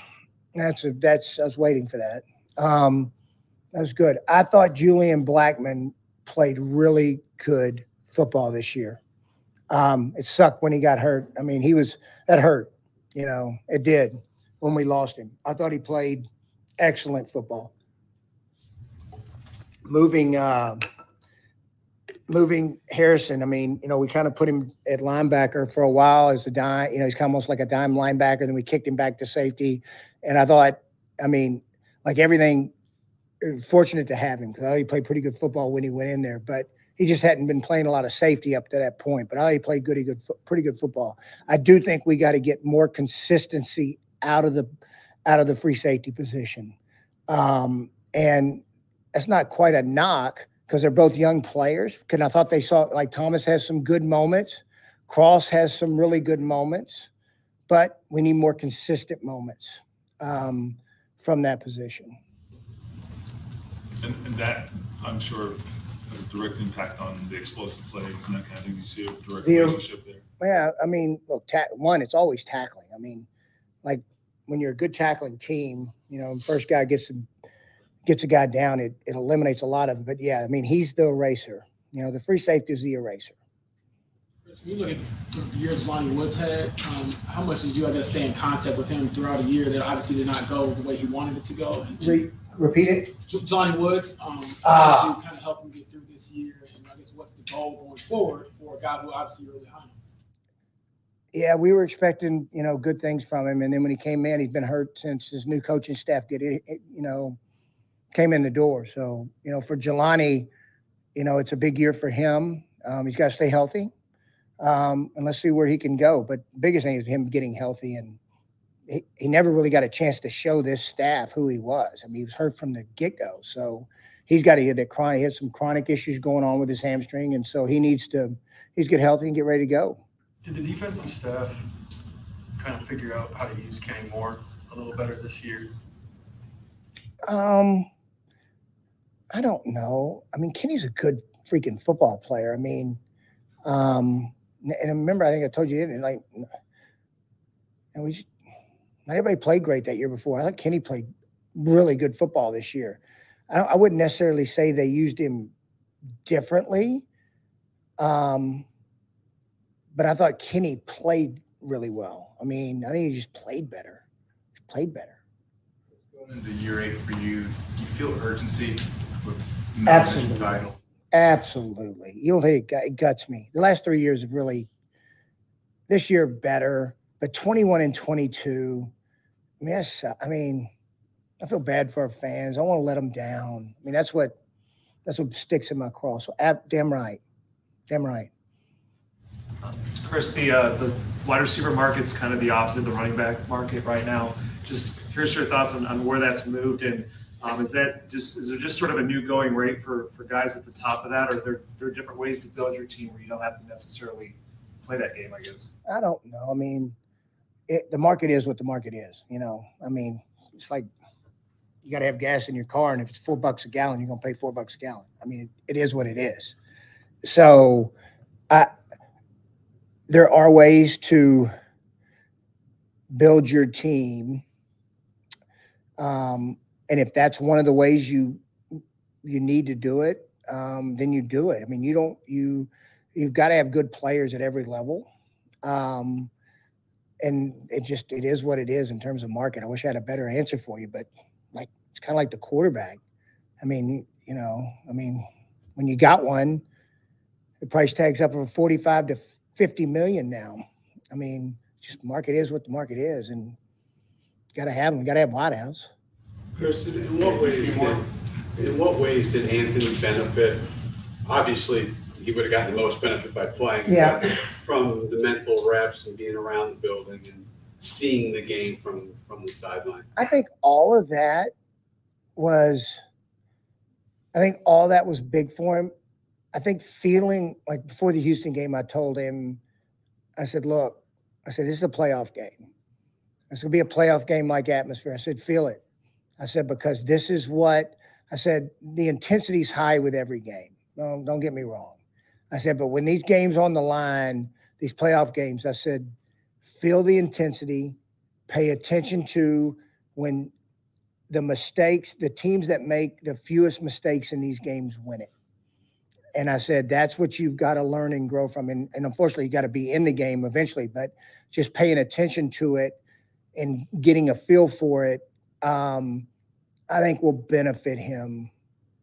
N: was waiting for that. That was good. I thought Julian Blackman played really good football this year. It sucked when he got hurt. That hurt, it did when we lost him. I thought he played excellent football. Moving Harrison, we kind of put him at linebacker for a while as a dime. He's kind of almost like a dime linebacker. Then we kicked him back to safety. And I thought, like everything, fortunate to have him because I thought he played pretty good football when he went in there. But he just hadn't been playing a lot of safety up to that point. But I thought he played pretty good football. I do think we got to get more consistency out of the free safety position. And that's not quite a knock because they're both young players. Because I thought they saw, like Thomas has some good moments. Cross has some really good moments. but we need more consistent moments from that position.
F: And that, I'm sure, has a direct impact on the explosive plays and that kind of thing. You see a direct relationship there.
N: Yeah, I mean, look, one, it's always tackling. I mean, like when you're a good tackling team, you know, first guy gets a guy down, it eliminates a lot of it. But yeah, I mean, he's the eraser. You know, the free safety is the eraser.
J: When you look at the year Johnny Woods had, how much did you, I guess, stay in contact with him throughout a year that obviously did not go the way he wanted it to go?
N: Repeat it.
J: Johnny Woods, how did you kind of help him get through this year? And I guess what's the goal going forward for a guy who obviously really high?
N: Yeah, we were expecting, you know, good things from him. And then when he came in, he's been hurt since his new coaching staff came in the door. So, you know, for Jelani, you know, it's a big year for him. He's got to stay healthy. And let's see where he can go. But the biggest thing is him getting healthy. And he never really got a chance to show this staff who he was. I mean, he was hurt from the get-go. So he's got to get that chronic. He has some chronic issues going on with his hamstring. And so he's get healthy and get ready to go.
C: Did the defensive staff kind of figure out how to use Kenny Moore a little better this year?
N: I don't know. I mean, Kenny's a good freaking football player. I mean, and remember, I think I told you, and not everybody played great that year before. I think Kenny played really good football this year. I wouldn't necessarily say they used him differently, but I thought Kenny played really well. I mean, I think he just played better. Going
L: into year 8 for you, do you feel urgency with
N: Absolutely.
L: Title?
N: Absolutely. You don't think it guts me. The last 3 years have really, this year better, but 21 and 22. I mean, I feel bad for our fans. I want to let them down. I mean, that's what sticks in my craw. So damn right.
G: Chris, the wide receiver market's kind of the opposite of the running back market right now. Just curious your thoughts on where that's moved, and is there just sort of a new going rate for guys at the top of that, or are there different ways to build your team where you don't have to necessarily play that game, I guess?
N: I don't know. I mean, the market is what the market is. You know, I mean, it's like you got to have gas in your car, and if it's $4 a gallon, you're gonna pay $4 a gallon. I mean, it is what it is. So, there are ways to build your team, and if that's one of the ways you need to do it, then you do it. I mean, you've got to have good players at every level, and it is what it is in terms of market. I wish I had a better answer for you, but like it's kind of like the quarterback. I mean, you know, when you got one, the price tag's up from 45 to 50 million now. I mean, just market is what the market is, and you got to have them. You got to have wideouts.
D: Chris, in what ways did Anthony benefit? Obviously, he would have gotten the most benefit by playing.
N: Yeah.
D: From the mental reps and being around the building and seeing the game from the sideline.
N: I think all that was big for him. I think feeling like before the Houston game, I told him, I said, look, this is a playoff game. It's going to be a playoff game-like atmosphere. I said, feel it. I said, because this is what – I said, the intensity's high with every game. No, don't get me wrong. I said, but when these games on the line, these playoff games, I said, feel the intensity, pay attention to when the mistakes, the teams that make the fewest mistakes in these games win it. And I said, that's what you've got to learn and grow from. And unfortunately, you got to be in the game eventually, but just paying attention to it and getting a feel for it, I think will benefit him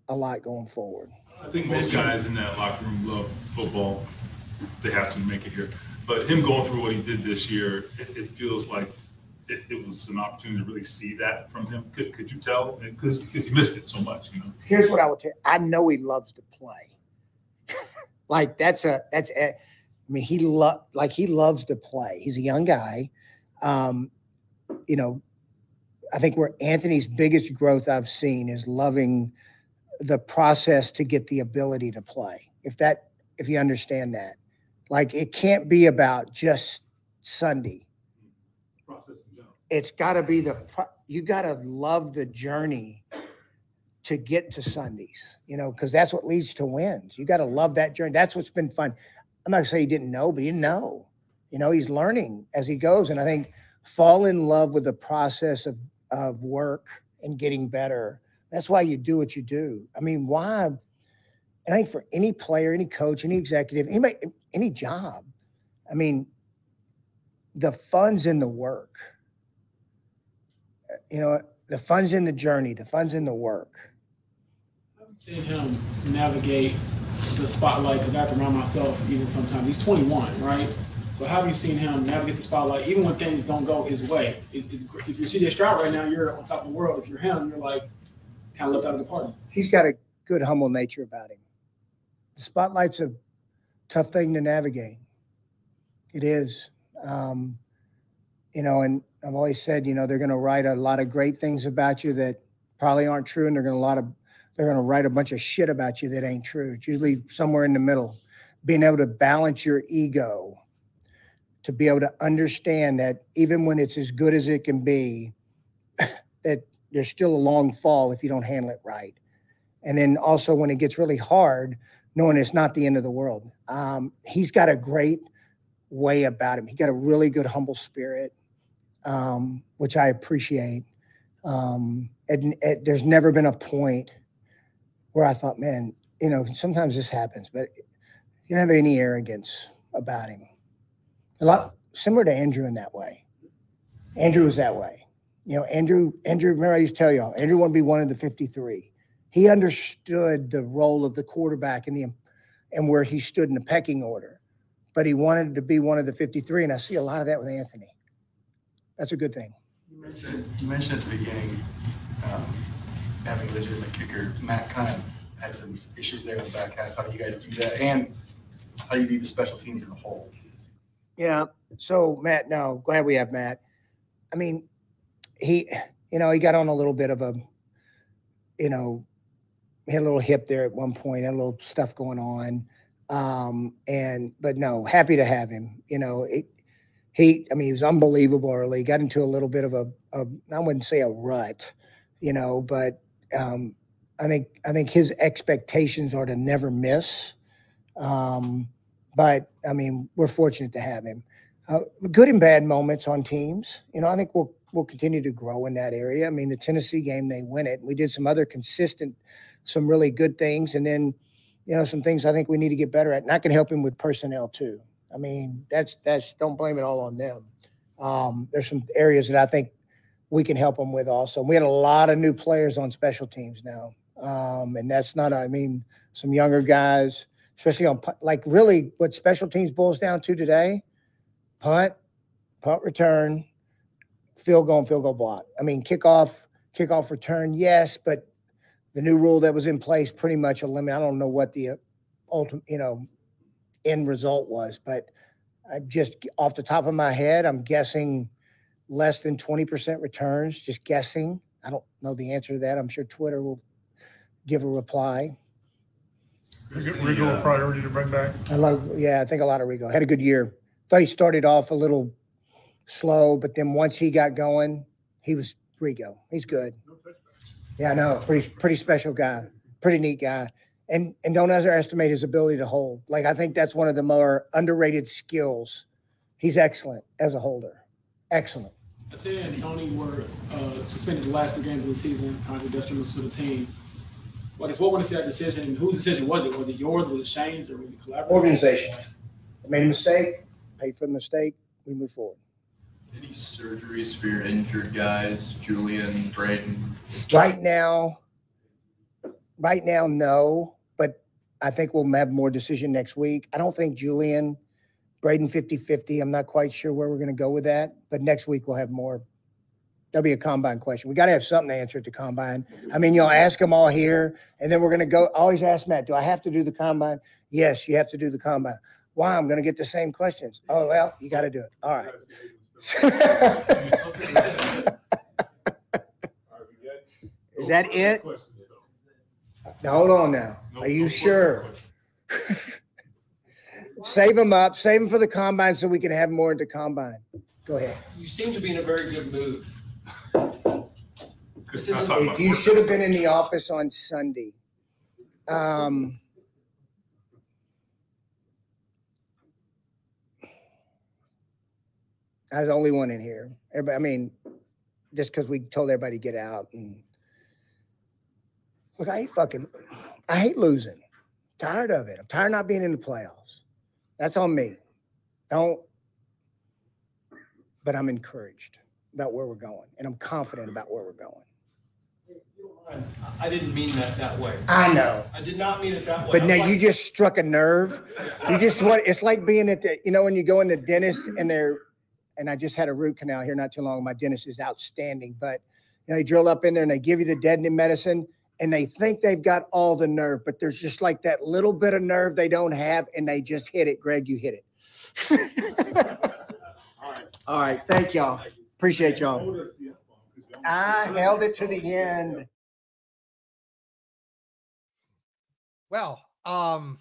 N: a lot going forward.
F: I think most guys in that locker room love football. They have to make it here. But him going through what he did this year, it feels like it was an opportunity to really see that from him. Could you tell? Because he missed it so much, you know.
N: Here's what I would tell you. I know he loves to play. He loves to play. He's a young guy. You know, I think where Anthony's biggest growth I've seen is loving the process to get the ability to play. If you understand that, like it can't be about just Sunday. it's got to be you got to love the journey to get to Sundays, because that's what leads to wins. You got to love that journey. That's what's been fun. I'm not gonna say he didn't know, but he didn't know. He's learning as he goes. And I think fall in love with the process of work and getting better. That's why you do what you do. I mean, why? And I think for any player, any coach, any executive, anybody, any job, I mean, the fun's in the work. The fun's in the journey. The fun's in the work.
J: I've seen him navigate the spotlight, because I have to remind myself even sometimes. He's 21, right? So how have you seen him navigate the spotlight, even when things don't go his way? If you're CJ Stroud right now, you're on top of the world. If you're him, you're like kind of left out of the party.
N: He's got a good, humble nature about him. The spotlight's a tough thing to navigate. It is. And I've always said, they're going to write a lot of great things about you that probably aren't true, and they're going to write a bunch of shit about you that ain't true. It's usually somewhere in the middle. Being able to balance your ego, to be able to understand that even when it's as good as it can be, that there's still a long fall if you don't handle it right. And then also when it gets really hard, knowing it's not the end of the world. He's got a great way about him. He got a really good, humble spirit, which I appreciate. There's never been a point where I thought, man, sometimes this happens, but you don't have any arrogance about him. A lot similar to Andrew in that way. Andrew was that way. Andrew, remember I used to tell y'all, Andrew wanted to be one of the 53. He understood the role of the quarterback and where he stood in the pecking order, but he wanted to be one of the 53. And I see a lot of that with Anthony. That's a good thing.
C: You mentioned at the beginning having a legitimate kicker. Matt kind of had some issues there in the back half. How do you guys do that? And how do you view the special teams as a whole?
N: Yeah. So Matt, no, glad we have Matt. I mean, he got on a little bit of a, he had a little hip there at one point, had a little stuff going on. But no, happy to have him. He was unbelievable early, got into a little bit of I wouldn't say a rut, but I think his expectations are to never miss. But we're fortunate to have him. Good and bad moments on teams. I think we'll continue to grow in that area. The Tennessee game, they win it. We did some other some really good things. And then, some things I think we need to get better at. And I can help him with personnel too. That's don't blame it all on them. There's some areas that I think we can help them with also. We had a lot of new players on special teams now. And that's not, some younger guys, especially on, really what special teams boils down to today, punt return, field goal and field goal block. Kickoff return, yes, but the new rule that was in place pretty much eliminated. I don't know what the ultimate, end result was, but I just off the top of my head, I'm guessing less than 20% returns, just guessing. I don't know the answer to that. I'm sure Twitter will give a reply.
H: Rigo a priority to bring back?
N: I think a lot of Rigo. Had a good year. Thought he started off a little slow, but then once he got going, he was Rigo. He's good. Yeah, I know. Pretty special guy. Pretty neat guy. And don't underestimate his ability to hold. I think that's one of the more underrated skills. He's excellent as a holder. Excellent.
J: I said and Tony were suspended the last 2 games of the season, kind of detriment to the team. Well, I guess what went into that decision, and whose decision was it? Was it yours? Was it Shane's? Or was it collaborative?
N: Organization. I made a mistake. Paid for the mistake. We move forward.
L: Any surgeries for your injured guys, Julian, Braden?
N: Right now, no. But I think we'll have more decision next week. I don't think Julian, Braden 50-50. I'm not quite sure where we're going to go with that. But next week we'll have more. There'll be a combine question. We got to have something to answer at the combine. Ask them all here, and then we're going to go. Always ask Matt, do I have to do the combine? Yes, you have to do the combine. Why? I'm going to get the same questions. Oh, well, you got to do it. All right. Is that it? Now, hold on now. Are you sure? Save them up. Save them for the combine so we can have more into combine. Go Go ahead.
O: You seem to be in a very good mood.
N: You should have been in the office on Sunday. I was the only one in here. Everybody, I mean, just because we told everybody to get out. And look, I hate losing. Tired of it. I'm tired of not being in the playoffs. That's on me. But I'm encouraged about where we're going, and I'm confident about where we're going.
O: I didn't mean that way.
N: I know.
O: I did not mean it that way.
N: But now you just struck a nerve. It's like being at the, when you go in the dentist and I just had a root canal here not too long. My dentist is outstanding, but they drill up in there and they give you the deadening medicine and they think they've got all the nerve, but there's just like that little bit of nerve they don't have and they just hit it. Greg, you hit it. All right. Thank y'all. Appreciate y'all. I held it to the end.
A: Well, I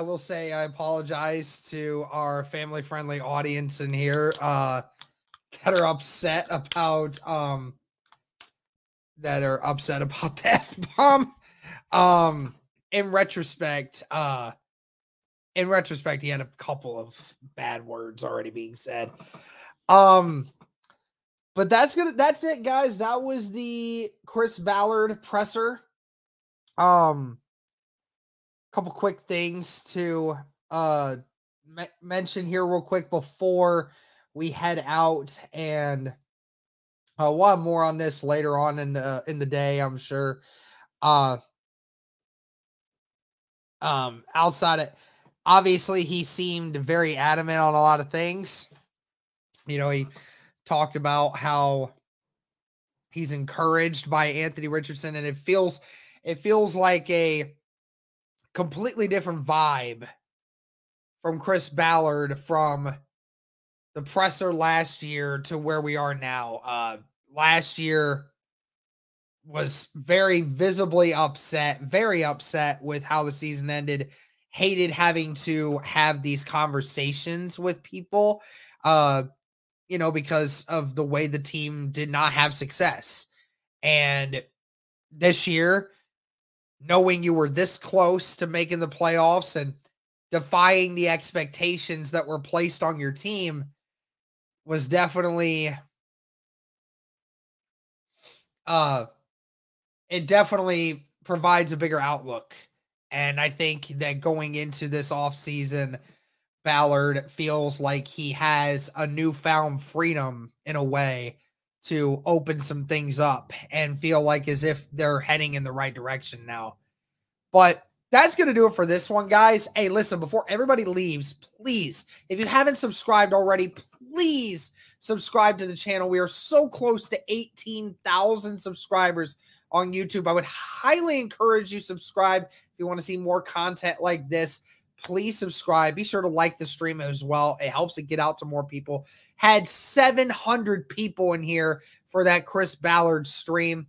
A: will say I apologize to our family-friendly audience in here that are upset about the F-bomb. In retrospect, he had a couple of bad words already being said. But that's it, guys. That was the Chris Ballard presser. Couple quick things to mention here real quick before we head out, and we'll have more on this later on in the day, I'm sure. Outside of, obviously he seemed very adamant on a lot of things. He talked about how he's encouraged by Anthony Richardson, and it feels like a completely different vibe from Chris Ballard from the presser last year to where we are now. Last year was very visibly upset, very upset with how the season ended, hated having to have these conversations with people, because of the way the team did not have success. And this year, knowing you were this close to making the playoffs and defying the expectations that were placed on your team was definitely, it definitely provides a bigger outlook. And I think that going into this offseason, Ballard feels like he has a newfound freedom in a way to open some things up and feel like as if they're heading in the right direction now. But that's going to do it for this one, guys. Hey, listen, before everybody leaves, please, if you haven't subscribed already, please subscribe to the channel. We are so close to 18,000 subscribers on YouTube. I would highly encourage you subscribe if you want to see more content like this. Please subscribe. Be sure to like the stream as well. It helps it get out to more people. Had 700 people in here for that Chris Ballard stream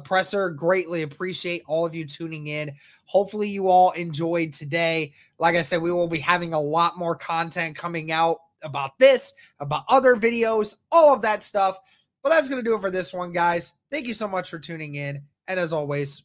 A: presser. Greatly appreciate all of you tuning in. Hopefully you all enjoyed today. Like I said, we will be having a lot more content coming out about this, about other videos, all of that stuff. But that's going to do it for this one, guys. Thank you so much for tuning in. And as always,